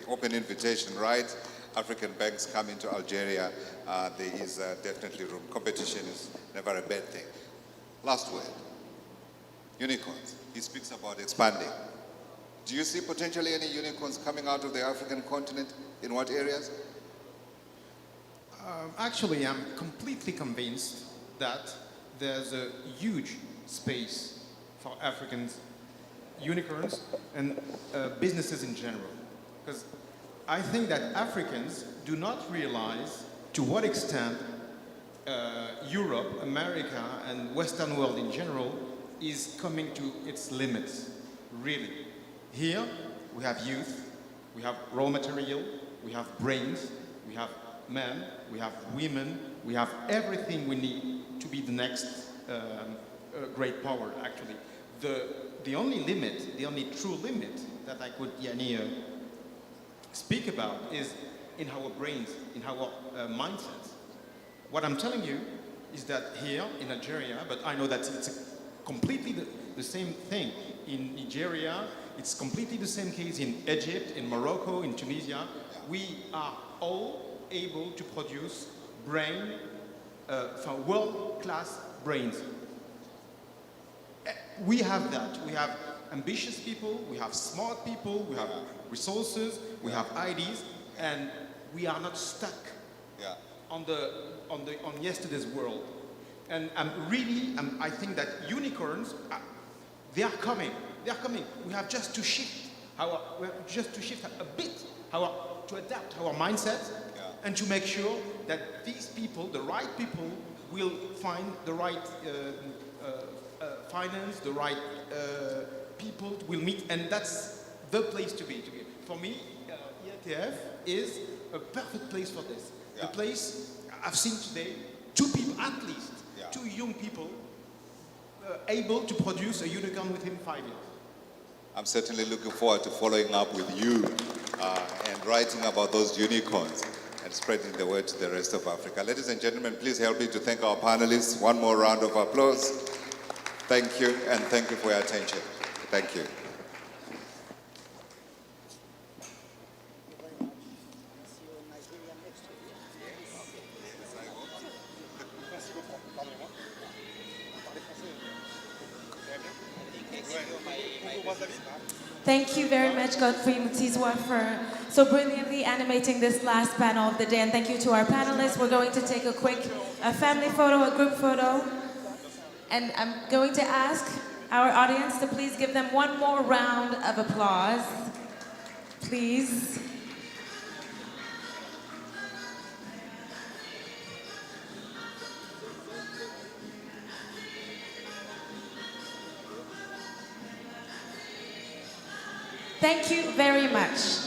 Open invitation, right? African banks come into Algeria. There is definitely room. Competition is never a bad thing. Last word. Unicorns. He speaks about expanding. Do you see potentially any unicorns coming out of the African continent? In what areas? Actually, I'm completely convinced that there's a huge space for African unicorns and businesses in general. Because I think that Africans do not realize to what extent Europe, America, and Western world in general is coming to its limits, really. Here, we have youth, we have raw material, we have brains, we have men, we have women, we have everything we need to be the next great power, actually. The only limit, the only true limit that I could speak about is in our brains, in our mindsets. What I'm telling you is that here in Algeria, but I know that it's completely the same thing in Nigeria, it's completely the same case in Egypt, in Morocco, in Tunisia. We are all able to produce world-class brains. We have that. We have ambitious people, we have smart people, we have resources, we have ideas, and we are not stuck on yesterday's world. And I think that unicorns, they are coming. They are coming. We have just to shift a bit, to adapt our mindset, and to make sure that these people, the right people, will find the right finance, the right people will meet, and that's the place to be. For me, IATF is a perfect place for this. The place I've seen today, two people at least, two young people able to produce a unicorn within 5 years? I'm certainly looking forward to following up with you and writing about those unicorns and spreading the word to the rest of Africa. Ladies and gentlemen, please help me to thank our panelists. One more round of applause. Thank you, and thank you for your attention. Thank you. Thank you very much, Godfrey Mutizwa, for so brilliantly animating this last panel of the day. And thank you to our panelists. We're going to take a quick family photo, a group photo. And I'm going to ask our audience to please give them one more round of applause. Please. Thank you very much.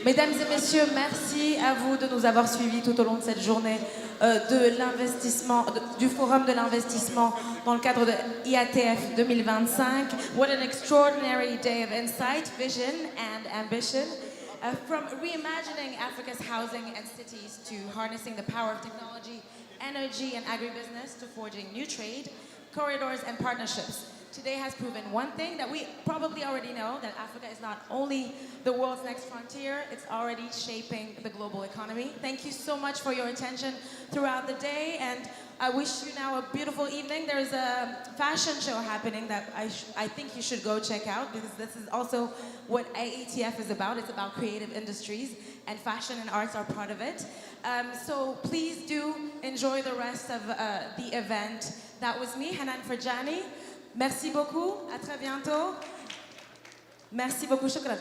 Mesdames et messieurs, merci à vous de nous avoir suivis tout au long de cette journée de l'investissement, du Forum de l'investissement dans le cadre de IATF 2025. What an extraordinary day of insight, vision and ambition. From reimagining Africa's housing and cities to harnessing the power of technology, energy and agribusiness to forging new trade, corridors and partnerships. Today has proven one thing that we probably already know, that Africa is not only the world's next frontier, it's already shaping the global economy. Thank you so much for your attention throughout the day, and I wish you now a beautiful evening. There is a fashion show happening that I think you should go check out, because this is also what IATF is about. It's about creative industries, and fashion and arts are part of it. So please do enjoy the rest of the event. That was me, Hanan Farjani. Merci beaucoup, à très bientôt. Merci beaucoup, shukran.